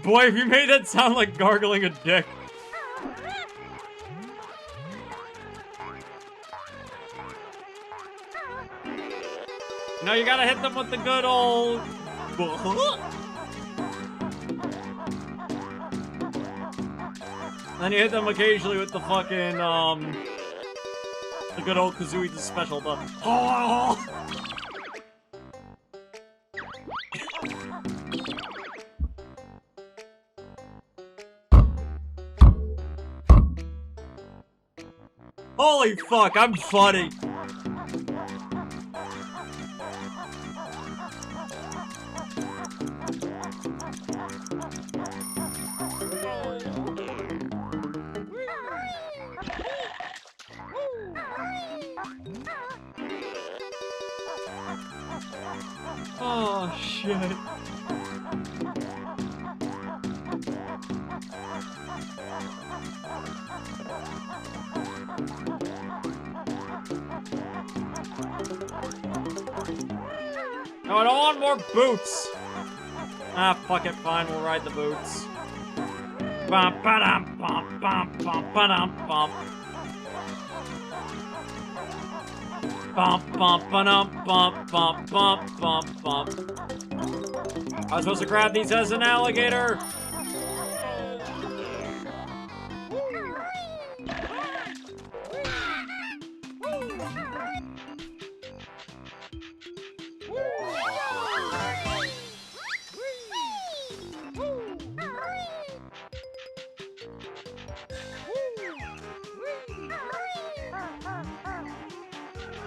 Boy, if you made that sound like gargling a dick. No, you gotta hit them with the good old... Then you hit them occasionally with the fucking, the good old Kazooie special, the... Holy fuck, I'm funny. Oh, shit. No, I don't want more boots. Ah, fuck it, fine, we'll ride the boots. Bum, ba-dum, bum, bum, bum, ba-dum, bum. Bump, bump, ba-dum, bump, bump, bump, bump, bump. I was supposed to grab these as an alligator.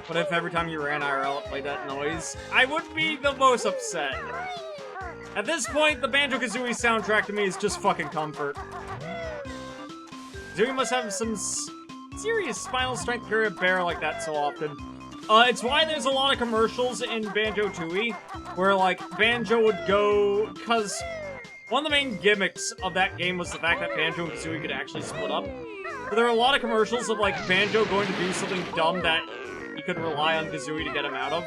What if every time you ran IRL it played that noise? I would be the most upset. At this point, the Banjo-Kazooie soundtrack to me is just fucking comfort. Kazooie must have some serious spinal strength to carry a bear like that so often. It's why there's a lot of commercials in Banjo-Tooie, where, like, Banjo would go... Because one of the main gimmicks of that game was the fact that Banjo and Kazooie could actually split up. But there are a lot of commercials of, like, Banjo going to do something dumb that he could rely on Kazooie to get him out of.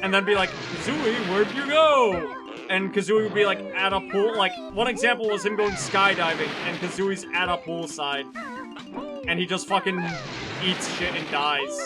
And then be like, Kazooie, where'd you go? And Kazooie would be like at a pool. Like, one example was him going skydiving, and Kazooie's at a poolside. And he just fucking eats shit and dies.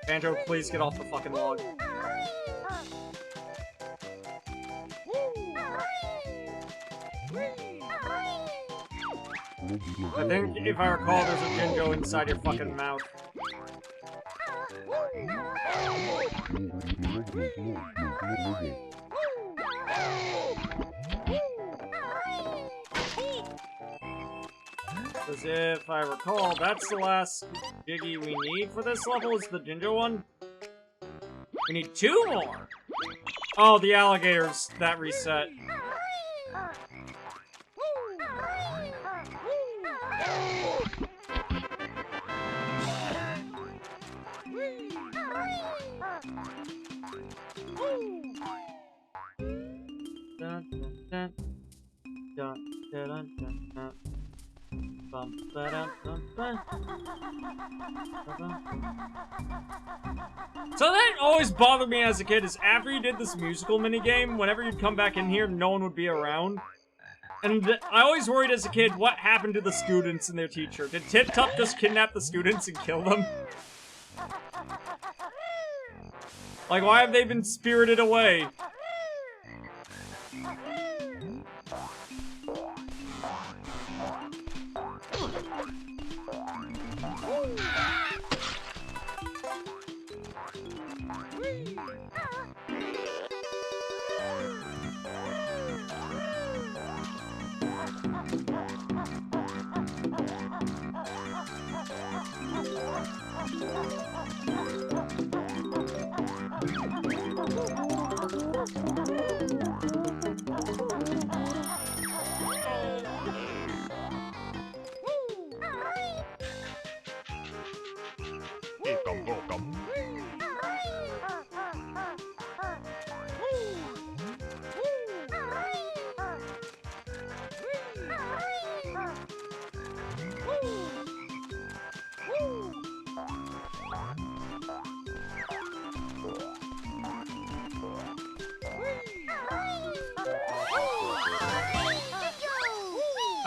Banjo, please get off the fucking log. I think, if I recall, there's a Jinjo inside your fucking mouth. Because if I recall, that's the last Jiggy we need for this level, is the Jinjo one. We need 2 more! Oh, the alligators, that reset. Dun, dun, dun, dun, dun, dun, dun. So that always bothered me as a kid, is after you did this musical minigame, whenever you'd come back in here, no one would be around. And I always worried as a kid, what happened to the students and their teacher? Did Tip Top just kidnap the students and kill them? Like, why have they been spirited away?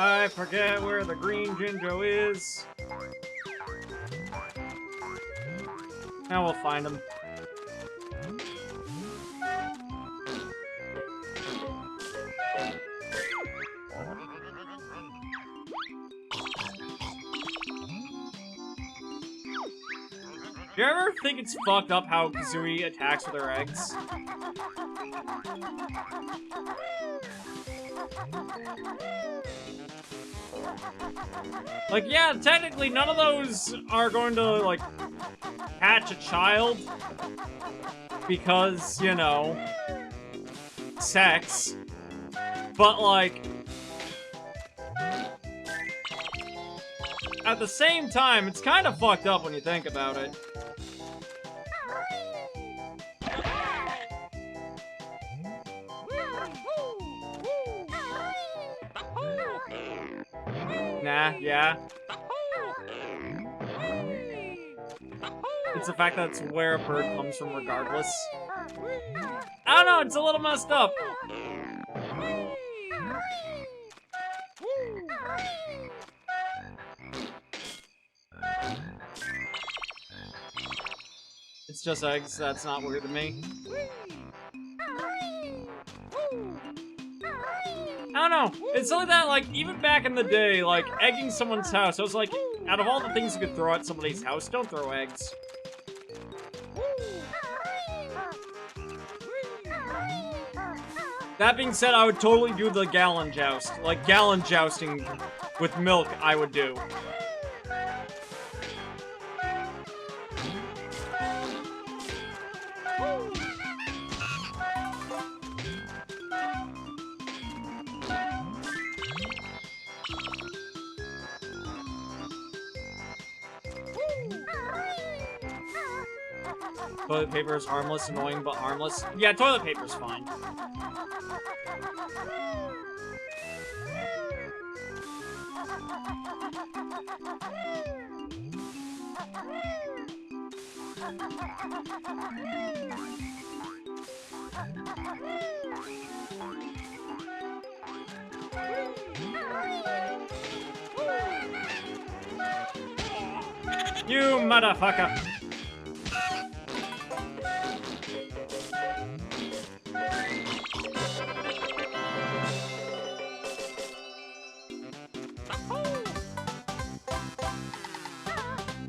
I forget where the green Jinjo is. Now we'll find him. Do you ever think it's fucked up how Kazooie attacks with her eggs? Like, yeah, technically none of those are going to, like, hatch a child. Because, you know, sex. But, like, at the same time, it's kind of fucked up when you think about it. Nah, yeah. It's the fact that it's where a bird comes from regardless. I don't know, it's a little messed up. It's just eggs, that's not weird to me. I don't know, it's something that, like, even back in the day, like, egging someone's house, I was like, out of all the things you could throw at somebody's house, don't throw eggs. That being said, I would totally do the gallon joust. Like, gallon jousting with milk, I would do. Toilet paper is harmless, annoying, but harmless. Yeah, toilet paper's fine. You motherfucker!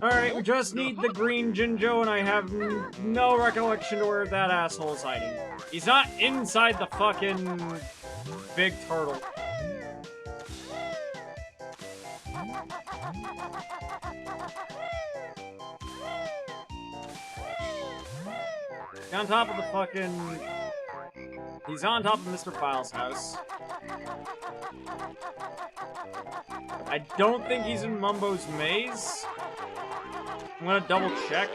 Alright, we just need the green Jinjo, and I have no recollection to where that asshole is hiding. He's not inside the fucking big turtle. He's on top of the fucking... He's on top of Mr. File's house. I don't think he's in Mumbo's maze. I'm gonna double check.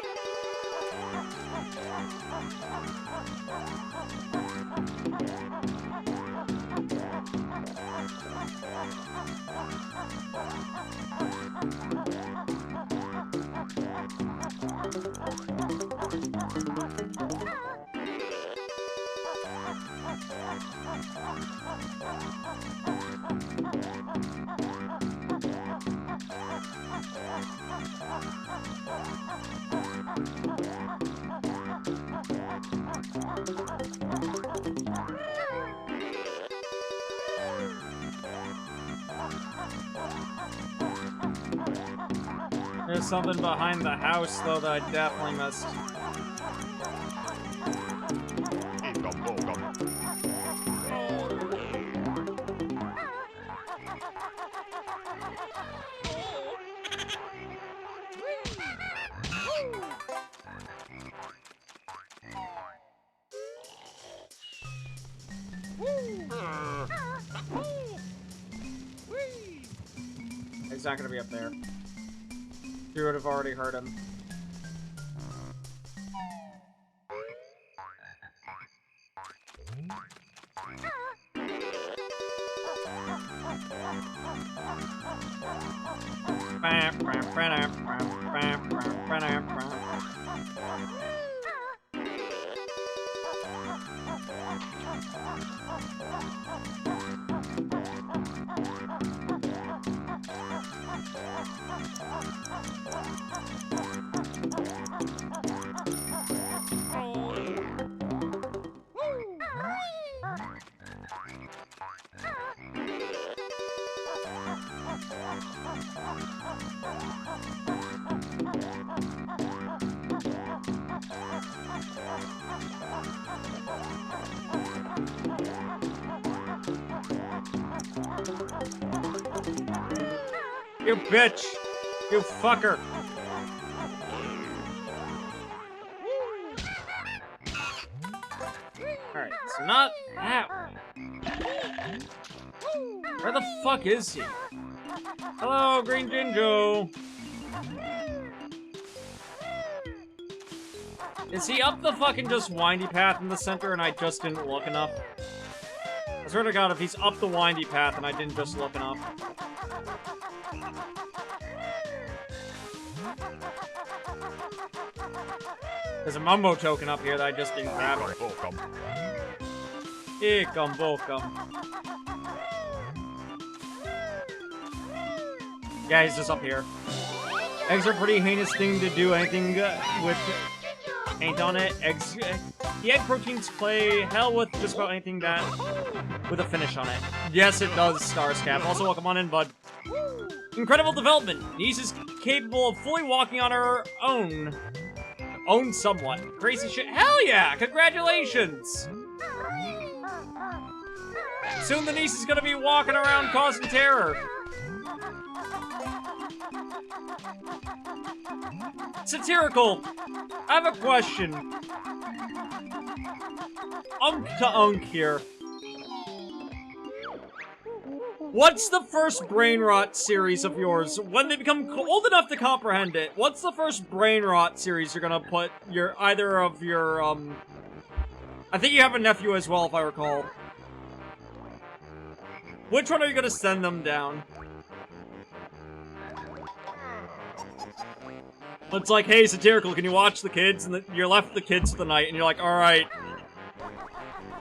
There's something behind the house, though, that I definitely missed. He's not gonna be up there. You would have already heard him. You bitch! You fucker! Alright, so not that one. Where the fuck is he? Hello, Green Jinjo! Is he up the fucking just windy path in the center and I just didn't look enough? I swear to God, if he's up the windy path and I didn't just look enough. There's a Mumbo token up here that I just didn't grab. Yeah, he's just up here. Eggs are a pretty heinous thing to do anything with ain't on it. Eggs, the egg proteins play hell with just about anything that with a finish on it. Yes, it does, Starscap. Also, welcome on in, bud. Incredible development. Niece is capable of fully walking on her own. Own somewhat. Crazy shit. Hell yeah! Congratulations! Soon the niece is gonna be walking around causing terror. Satirical, I have a question. To Unk here. What's the first brain rot series of yours? When they become old enough to comprehend it, what's the first brain rot series you're gonna put either of your, I think you have a nephew as well, if I recall. Which one are you gonna send them down? It's like, hey, Satirical, can you watch the kids? And you're left the kids for the night, and you're like, alright.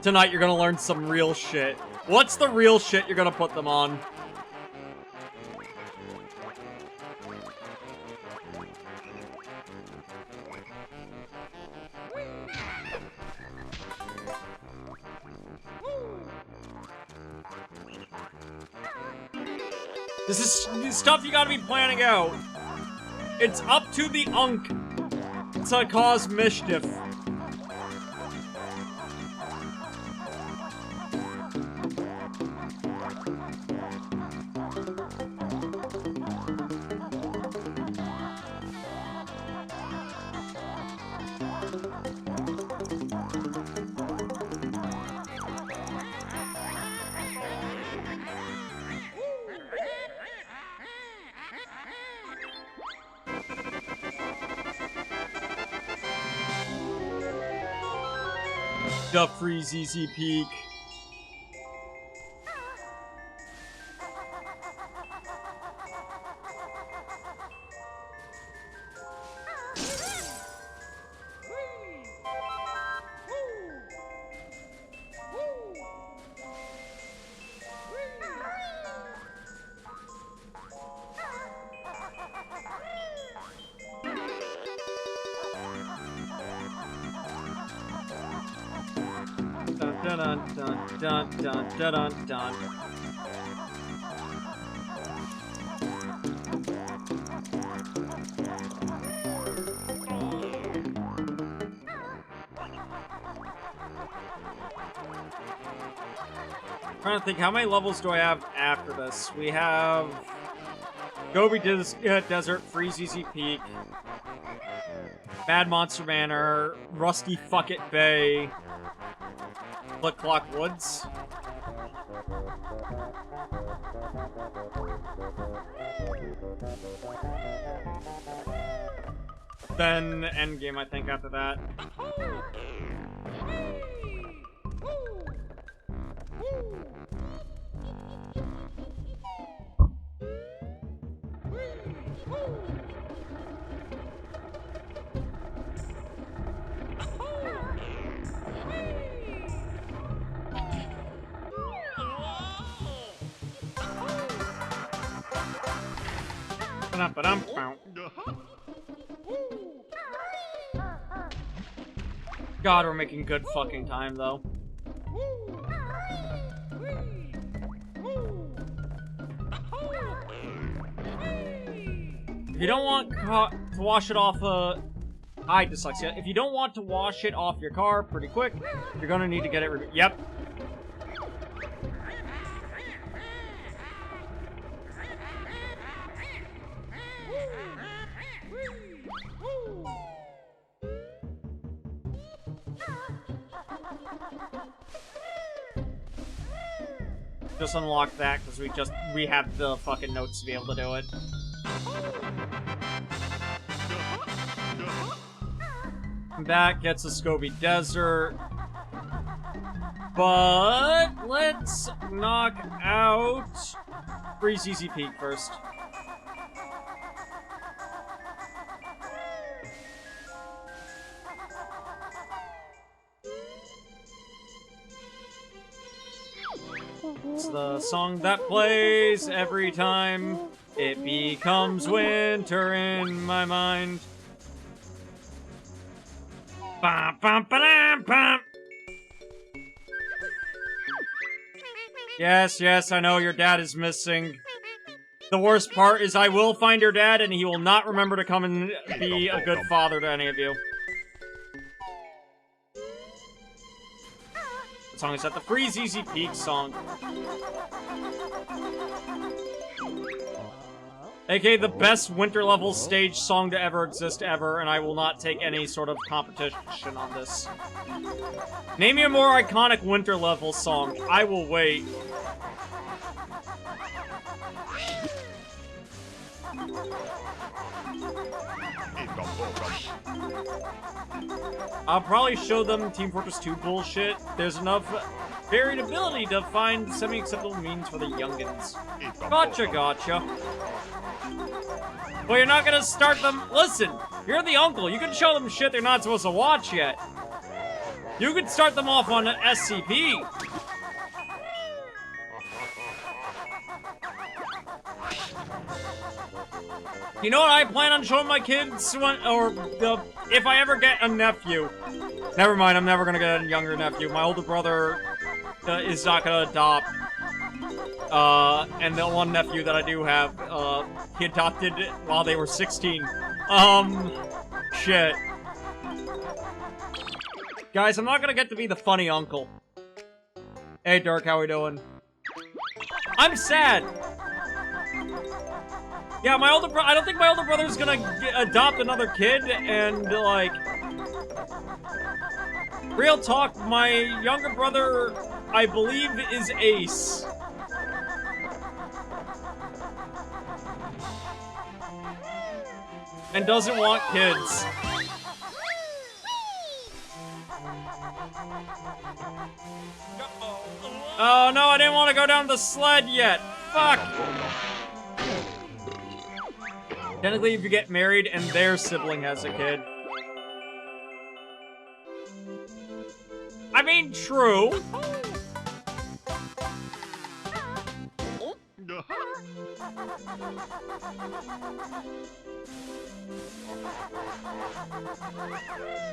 Tonight you're gonna learn some real shit. What's the real shit you're gonna put them on? This is stuff you gotta be planning out. It's up to the Unk to cause mischief. The Freeze Easy Peak. Dun dun dun dun dun dun dun dun. Trying to think, how many levels do I have after this? We have Gobi Desert, Freeze Easy Peak, Mad Monster Manor, Rusty Fucket Bay, Click Clock Woods. Then Endgame, I think, after that. God, we're making good fucking time, though. If you don't want to wash it off, hi, dyslexia. If you don't want to wash it off your car pretty quick, you're gonna need to get it Yep. just unlock that because we have the fucking notes to be able to do it. That gets a Scobie Desert. But let's knock out Freeze Easy Peak first. It's the song that plays every time it becomes winter in my mind. Bum, bum, ba-dum, bum. Yes, yes, I know your dad is missing. The worst part is I will find your dad and he will not remember to come and be a good father to any of you. What song is that? The Freeze Easy Peak song. AKA the best winter level stage song to ever exist ever, and I will not take any sort of competition on this. Name me a more iconic winter level song. I will wait. I'll probably show them Team Fortress 2 bullshit. There's enough variability to find semi-acceptable means for the youngins. Gotcha, gotcha. Well, you're not gonna start them. Listen, you're the uncle. You can show them shit they're not supposed to watch yet. You could start them off on an SCP. You know what I plan on showing my kids when, if I ever get a nephew. Never mind, I'm never gonna get a younger nephew. My older brother is not gonna adopt. And the one nephew that I do have, he adopted while they were 16. Shit. Guys, I'm not gonna get to be the funny uncle. Hey, Dirk, how we doing? I'm sad! Yeah, my older I don't think my older brother's gonna adopt another kid, and, like... Real talk, my younger brother, I believe, is Ace. And doesn't want kids. Oh no, I didn't want to go down the sled yet. Fuck. Technically, if you get married and their sibling has a kid. I mean, true.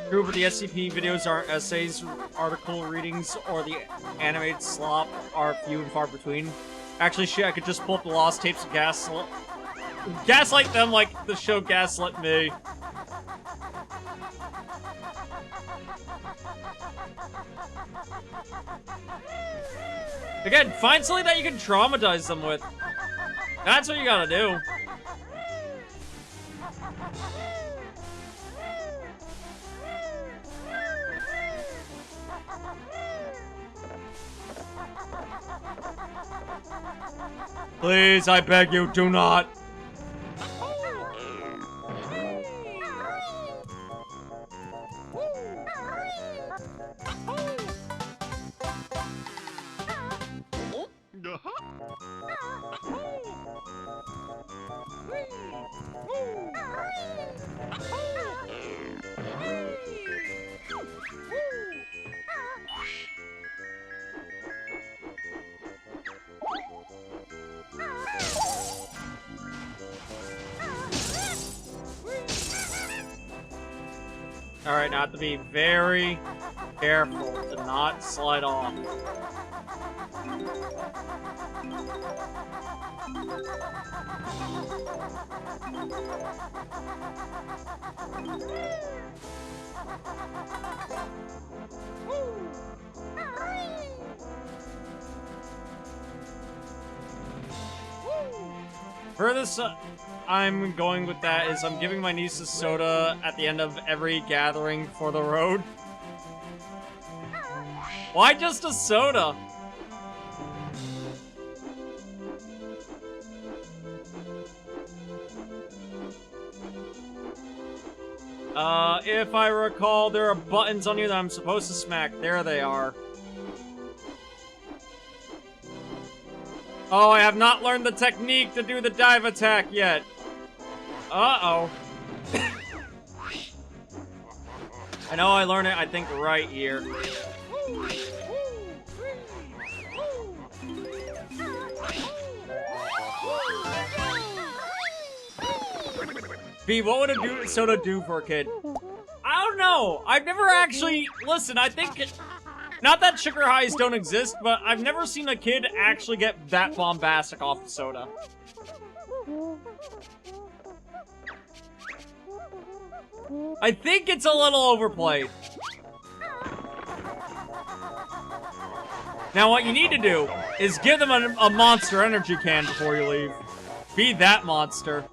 True, but the SCP videos aren't essays, article readings, or the animated slop are few and far between. Actually, shit, I could just pull up the lost tapes of gaslight them like the show Gaslit Me. Again, find something that you can traumatize them with. That's what you gotta do. Please, I beg you, do not. Alright, now I have to be very careful to not slide off. Furthest I'm going with that is I'm giving my niece a soda at the end of every gathering for the road. Why just a soda? If I recall, there are buttons on you that I'm supposed to smack. There they are. Oh, I have not learned the technique to do the dive attack yet. Uh-oh. I know I learned it, I think, right here. B, what would a soda do for a kid? I don't know. I've never actually... Listen, I think... Not that sugar highs don't exist, but I've never seen a kid actually get that bombastic off of soda. I think it's a little overplayed. Now what you need to do is give them a Monster Energy can before you leave. Be that monster.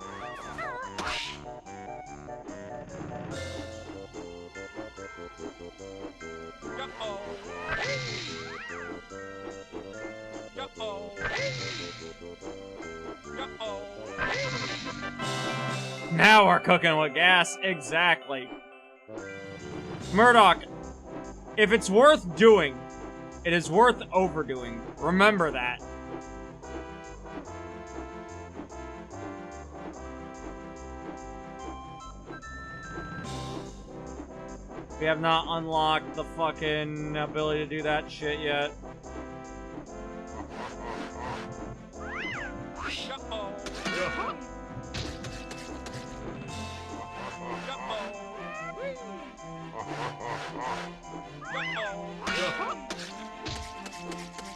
Now we're cooking with gas. Exactly. Murdoch, if it's worth doing, it is worth overdoing. Remember that. We have not unlocked the fucking ability to do that shit yet.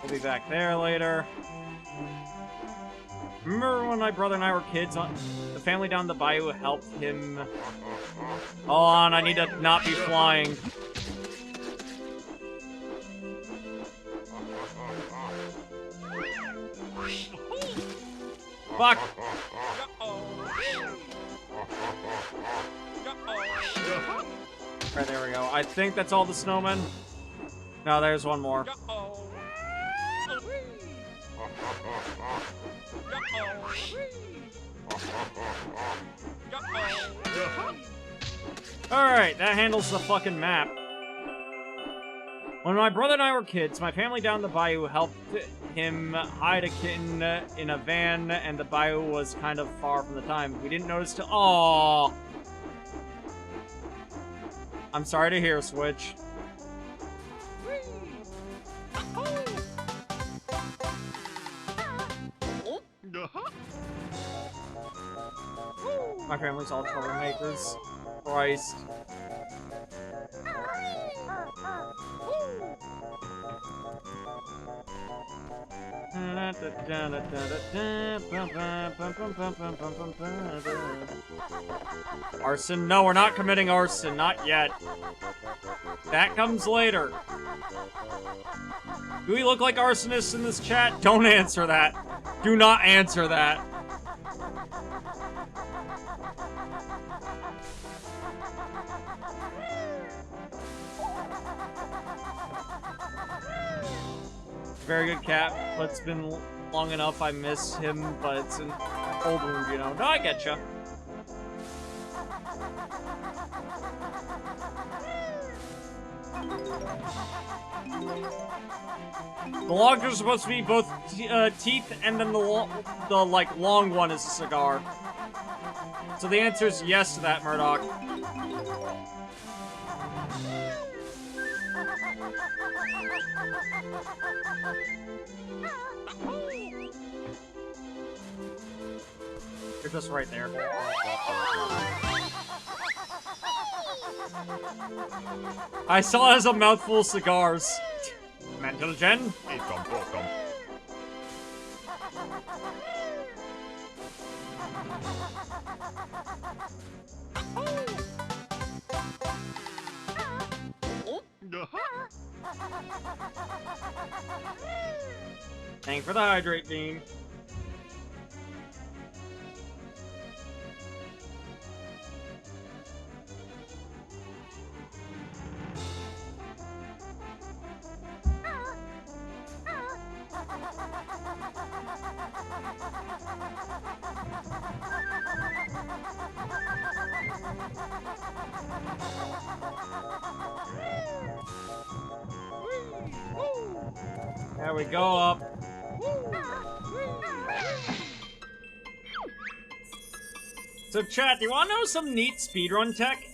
We'll be back there later. Remember when my brother and I were kids? The family down the bayou helped him. Hold on, I need to not be flying. Fuck! Right, there we go. I think that's all the snowmen. No, there's one more. Alright, that handles the fucking map. When my brother and I were kids, my family down the bayou helped him hide a kitten in a van, and the bayou was kind of far from the time. We didn't notice till— Aww! I'm sorry to hear, Switch. My family's all troublemakers. Christ. Arson? No, we're not committing arson. Not yet. That comes later. Do we look like arsonists in this chat? Don't answer that. Do not answer that. Very good cat, but it's been long enough. I miss him, but it's an old wound, you know. No, I getcha. The logs are supposed to be both teeth, and then the like long one is a cigar. So the answer is yes to that, Murdoch. You're just right there. I saw it as a mouthful of cigars. Mental Gen? Thanks for the hydrate bean. There we go, up. So chat, do you wanna know some neat speedrun tech?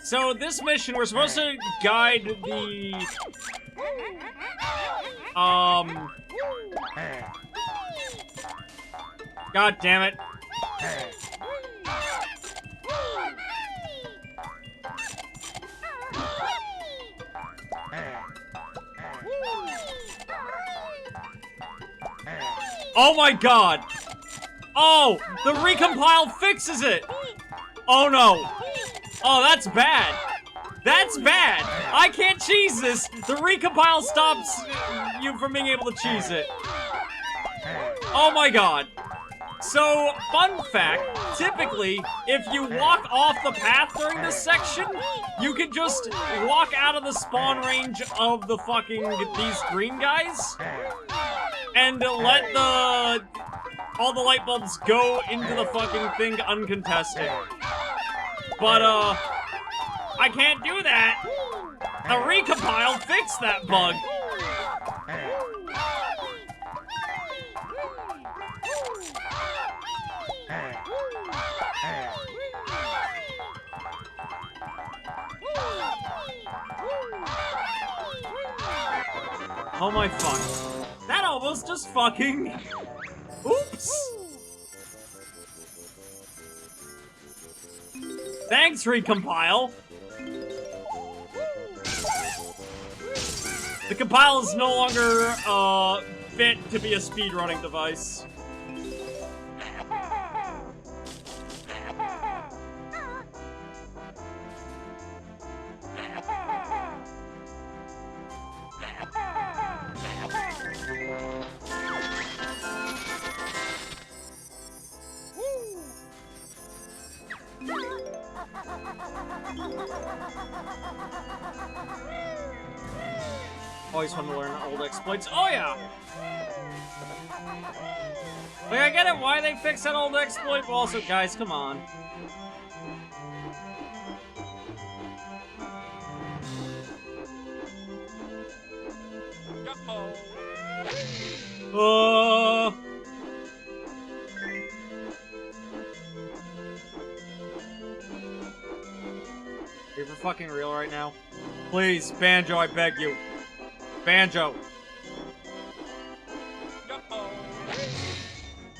So this mission, we're supposed to guide the... God damn it. Oh my god! Oh! The recompile fixes it! Oh no! Oh, that's bad! That's bad! I can't cheese this! The recompile stops you from being able to cheese it. Oh my god. So, fun fact, typically, if you walk off the path during this section, you can just walk out of the spawn range of the fucking, these green guys, and let all the light bulbs go into the fucking thing uncontested. But, I can't do that! The recompile fixed that bug! Oh my fuck. That almost just fucking... Oops! Thanks, recompile! The compile is no longer, fit to be a speedrunning device. Always fun to learn old exploits. Oh yeah! Like, I get it why they fixed that old exploit, but also, guys, come on. Are you for fucking real right now? Please, Banjo, I beg you. Banjo.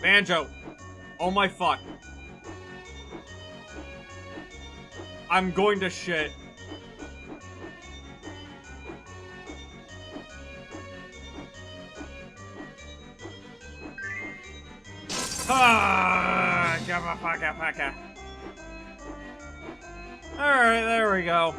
Banjo. Oh my fuck. I'm going to shit. Ah, fucka. Alright, there we go.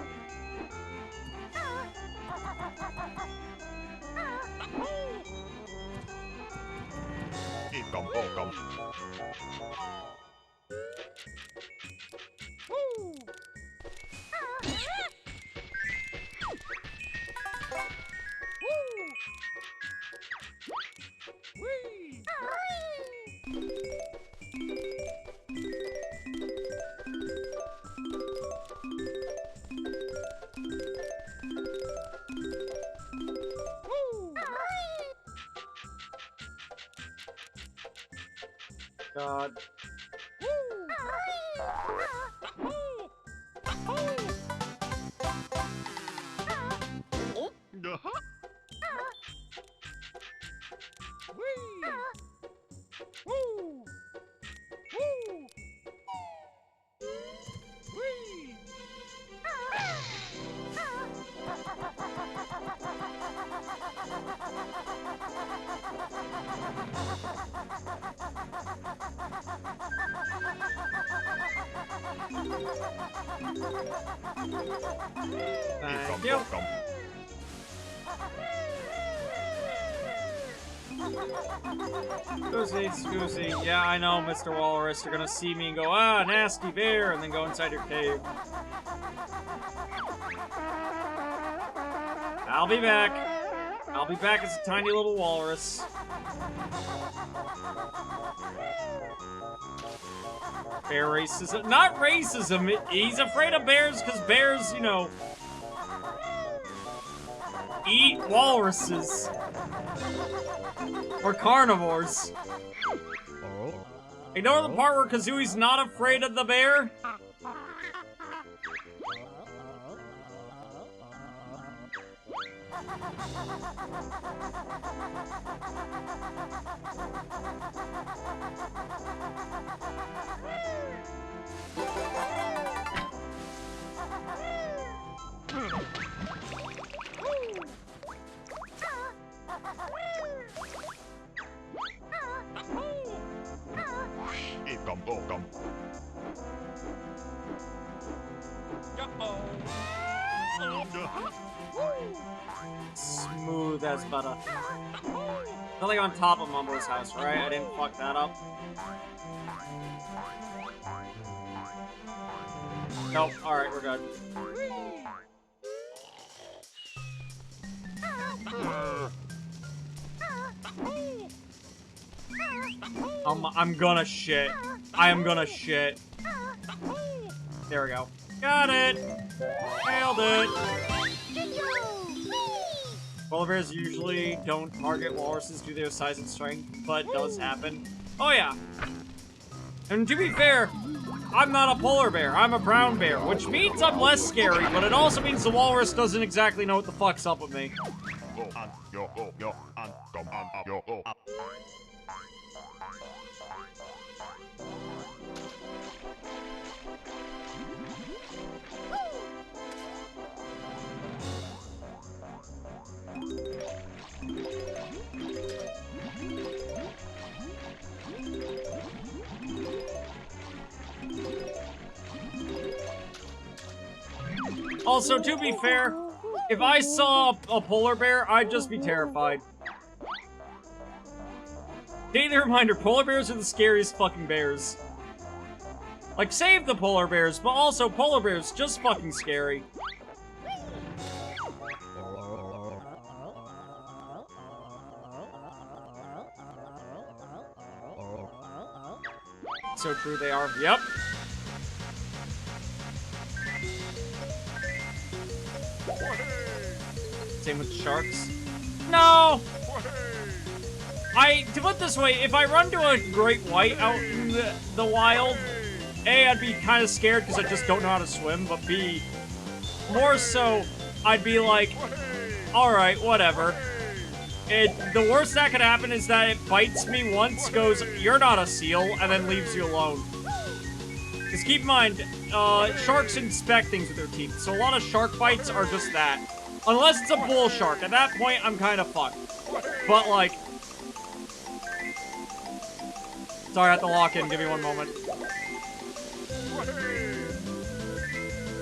God. Thank you. Scoozy. Yeah, I know, Mr. Walrus. You're gonna see me and go, ah, nasty bear, and then go inside your cave. I'll be back. I'll be back as a tiny little walrus. Bear racism. Not racism. He's afraid of bears because bears, you know. eat walruses. Or carnivores. Ignore the part where Kazooie's not afraid of the bear. Smooth as butter. Nothing on top of Mumbo's house, right? I didn't fuck that up. Nope. Alright, we're good. I'm gonna shit. I am gonna shit. There we go. Got it! Nailed it! Polar bears usually don't target walruses due to their size and strength, but does happen. Oh yeah! And to be fair, I'm not a polar bear, I'm a brown bear, which means I'm less scary, but it also means the walrus doesn't exactly know what the fuck's up with me. Also, to be fair, if I saw a polar bear, I'd just be terrified. Daily reminder, polar bears are the scariest fucking bears. Like, save the polar bears, but also polar bears just fucking scary. So true they are. Yep. Same with sharks. No! To put it this way, if I run to a great white out in the wild, A, I'd be kind of scared because I just don't know how to swim, but B, more so, I'd be like, alright, whatever. The worst that could happen is that it bites me once, goes, you're not a seal, and then leaves you alone. Because keep in mind, sharks inspect things with their teeth, so a lot of shark bites are just that. Unless it's a bull shark, at that point, I'm kind of fucked. But, like... Sorry, I have to lock in, give me one moment.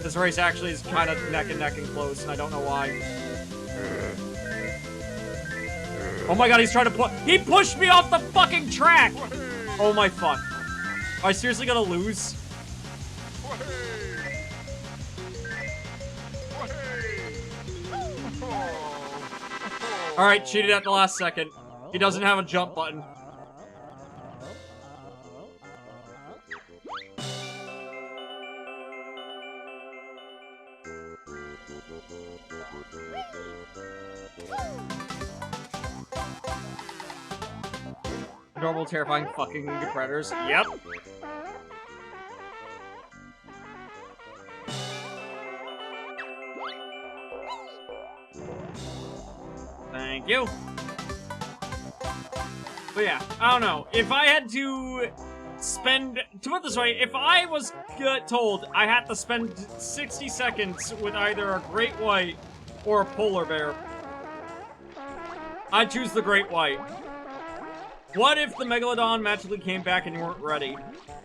This race actually is kind of neck and close, and I don't know why. Oh my god, he's trying to he pushed me off the fucking track! Oh my fuck. Am I seriously gonna lose? Alright, cheated at the last second. He doesn't have a jump button. Adorable, terrifying fucking predators. Yep. Thank you. But yeah, I don't know. If I had to spend... To put it this way, if I was told I had to spend 60 seconds with either a great white or a polar bear, I'd choose the great white. What if the Megalodon magically came back and you weren't ready?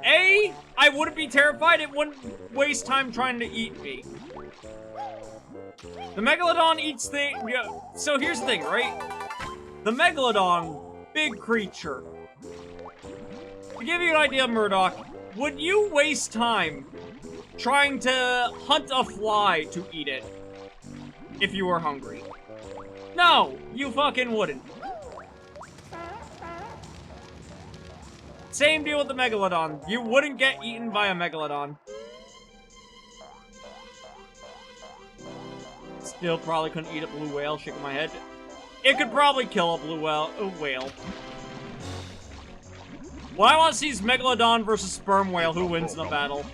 A, I wouldn't be terrified. It wouldn't waste time trying to eat me. The Megalodon eats things... Yeah, so here's the thing, right? The Megalodon, big creature. To give you an idea, Murdoch, would you waste time trying to hunt a fly to eat it if you were hungry? No, you fucking wouldn't. Same deal with the Megalodon. You wouldn't get eaten by a Megalodon. still probably couldn't eat a blue whale, shaking my head. It could probably kill a blue whale. What I want to see is Megalodon versus Sperm Whale. Who wins in the battle?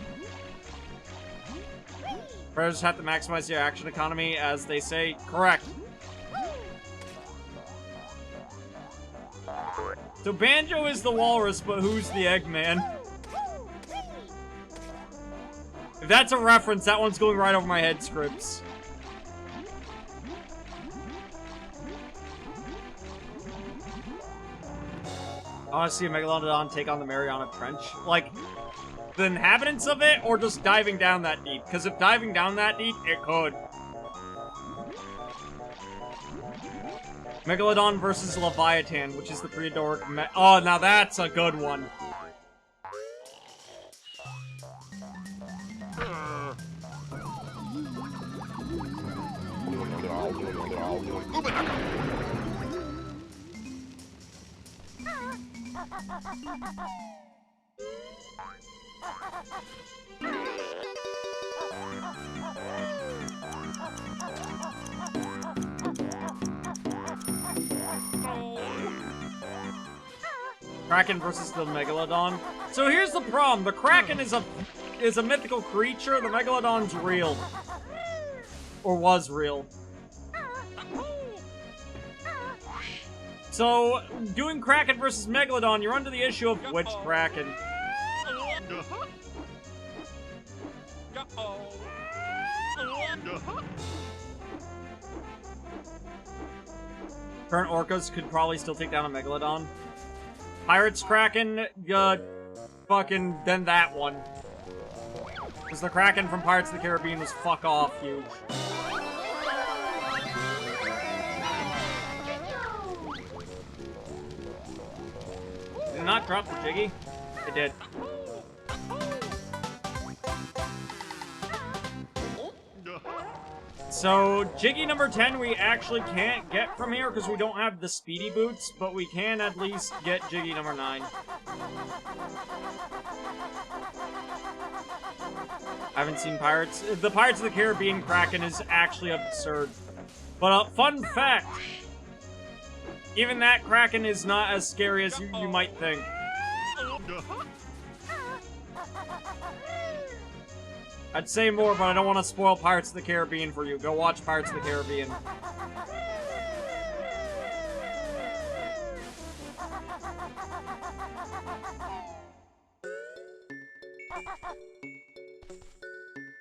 Predators have to maximize their action economy, as they say. Correct. So Banjo is the walrus, but who's the Eggman? If that's a reference, that one's going right over my head, Scripts. I want to see a Megalodon take on the Mariana Trench. Like, the inhabitants of it, or just diving down that deep? Because if diving down that deep, it could. Megalodon versus Leviathan, which is the prehistoric oh, now that's a good one. Kraken versus the Megalodon. So here's the problem. The Kraken is a mythical creature. The Megalodon's real. Or was real. So, doing Kraken versus Megalodon, you're under the issue of which Kraken. Current orcas could probably still take down a Megalodon. Pirates Kraken, fucking, then that one. Because the Kraken from Pirates of the Caribbean was fuck off huge. Did it not drop the Jiggy? It did. So, Jiggy number 10 we actually can't get from here because we don't have the speedy boots, but we can at least get Jiggy number 9. I haven't seen Pirates. The Pirates of the Caribbean Kraken is actually absurd. But fun fact, even that Kraken is not as scary as you might think. I'd say more, but I don't want to spoil Pirates of the Caribbean for you. Go watch Pirates of the Caribbean.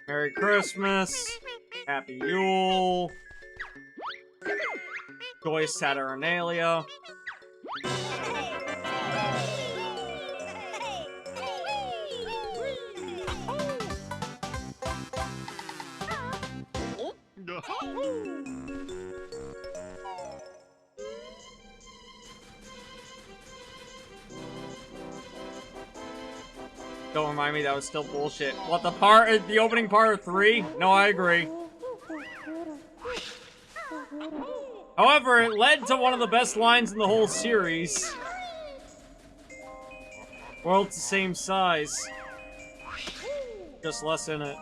Merry Christmas. Happy Yule. Joy Saturnalia. Don't remind me, that was still bullshit. What, the opening part of 3? No, I agree. However, it led to one of the best lines in the whole series. World's the same size. Just less in it.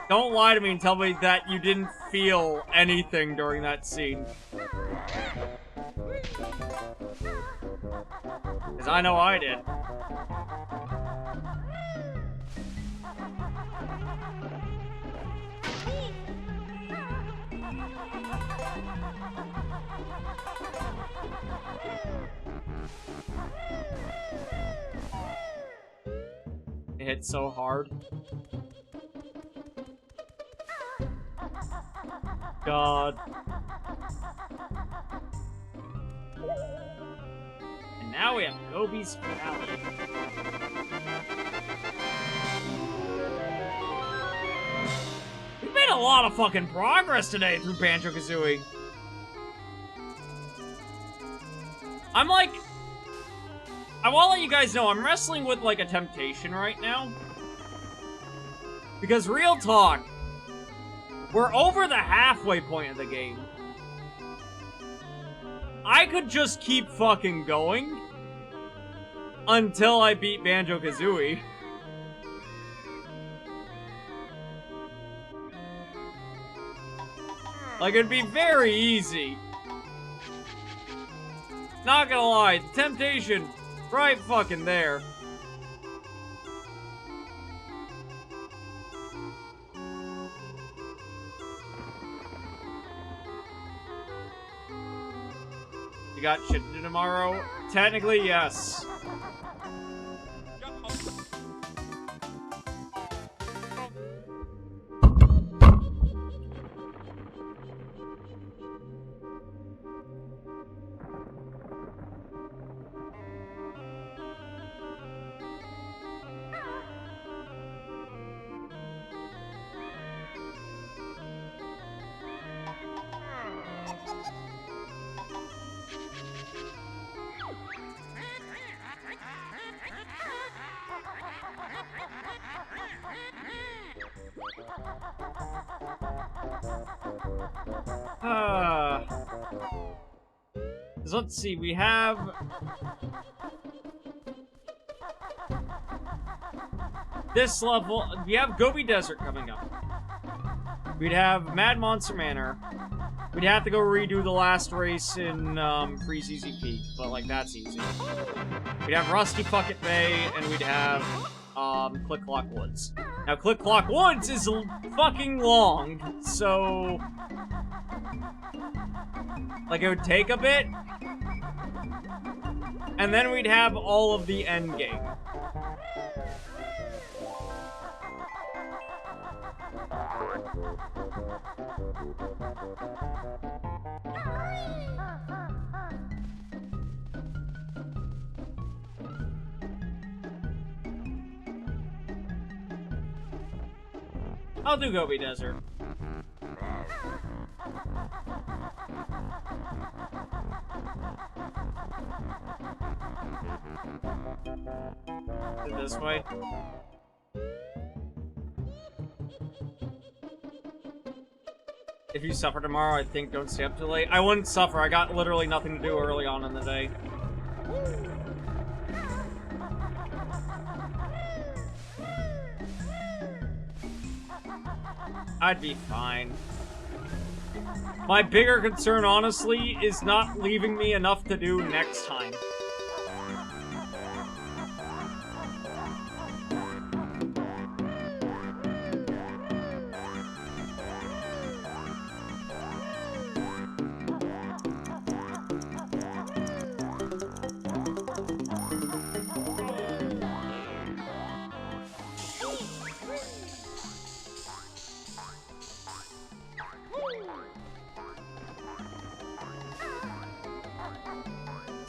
Don't lie to me and tell me that you didn't feel anything during that scene. Because I know I did. It hit so hard. God. And now we have Gobi's finale. We've made a lot of fucking progress today through Banjo-Kazooie. I'm like... I want to let you guys know, I'm wrestling with like a temptation right now. Because real talk, we're over the halfway point of the game. I could just keep fucking going until I beat Banjo Kazooie. Like, it'd be very easy. Not gonna lie, the temptation, right fucking there. You got shit to do tomorrow? Technically, yes. So let's see, we have... this level, we have Gobi Desert coming up. We'd have Mad Monster Manor. We'd have to go redo the last race in Freeze Easy Peak, but like that's easy. We'd have Rusty Bucket Bay, and we'd have Click Clock Woods. Now Click Clock Woods is fucking long, so like it would take a bit. And then we'd have all of the end game. I'll do Gobi Desert. Is it this way? If you suffer tomorrow, I think don't stay up too late. I wouldn't suffer. I got literally nothing to do early on in the day. I'd be fine. My bigger concern, honestly, is not leaving me enough to do next time.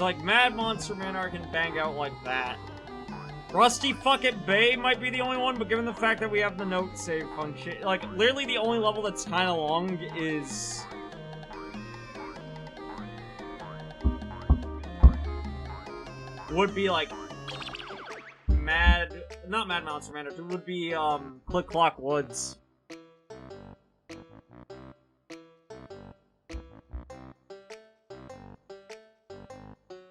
Like, Mad Monster Manor can bang out like that. Rusty Bucket Bay might be the only one, but given the fact that we have the note save function, like, literally the only level that's kind of long is... would be, like, not Mad Monster Manor, it would be, Click Clock Woods.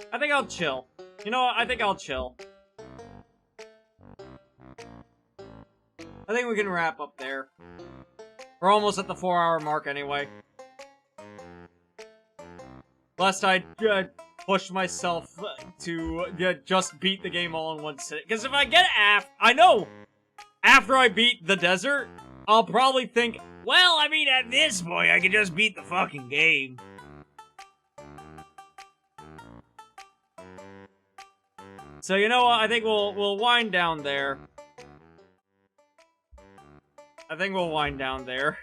I think I'll chill. You know what? I think I'll chill. I think we can wrap up there. We're almost at the 4-hour mark anyway. Lest I push myself to just beat the game all in one sit. Because if I get I know after I beat the desert, I'll probably think, well, I mean, at this point, I can just beat the fucking game. So you know what? I think we'll wind down there. I think we'll wind down there.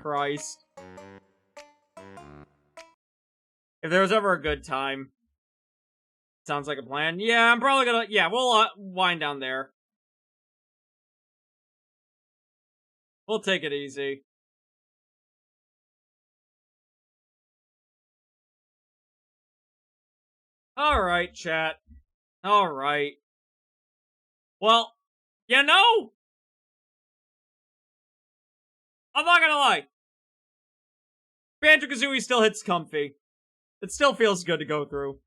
Christ. If there was ever a good time. Sounds like a plan. Yeah, I'm probably gonna... yeah, we'll wind down there. We'll take it easy. Alright, chat. Alright. Well, you know, I'm not gonna lie. Banjo-Kazooie still hits comfy. It still feels good to go through.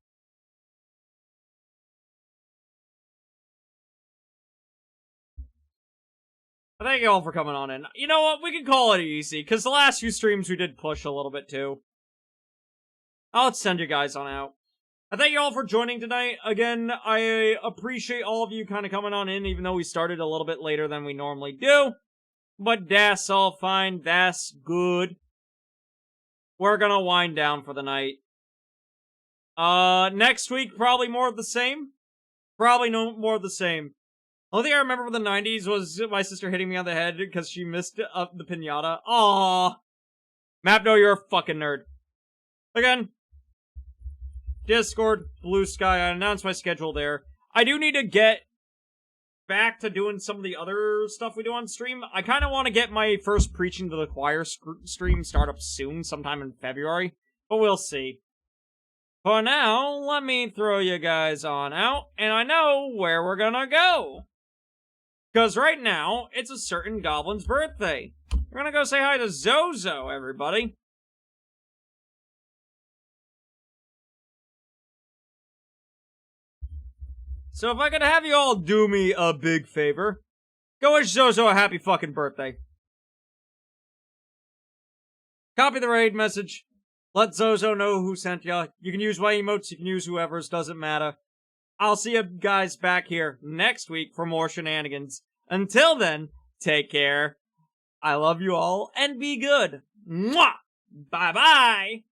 Thank you all for coming on in. You know what? We can call it easy, because the last few streams we did push a little bit too. I'll send you guys on out. I thank you all for joining tonight. Again, I appreciate all of you kind of coming on in, even though we started a little bit later than we normally do. But that's all fine. That's good. We're gonna wind down for the night. Next week, probably more of the same. Probably no more of the same. The only thing I remember from the 90s was my sister hitting me on the head because she missed the pinata. Aww. Mapno, you're a fucking nerd. Again, Discord, Blue Sky, I announced my schedule there. I do need to get back to doing some of the other stuff we do on stream. I kind of want to get my first Preaching to the Choir stream start up soon, sometime in February. But we'll see. For now, let me throw you guys on out, and I know where we're gonna go. Because right now, it's a certain goblin's birthday. We're gonna go say hi to Zozo, everybody. So if I could have you all do me a big favor, go wish Zozo a happy fucking birthday. Copy the raid message. Let Zozo know who sent ya. You can use my emotes, you can use whoever's, doesn't matter. I'll see you guys back here next week for more shenanigans. Until then, take care. I love you all, and be good. Mwah! Bye-bye!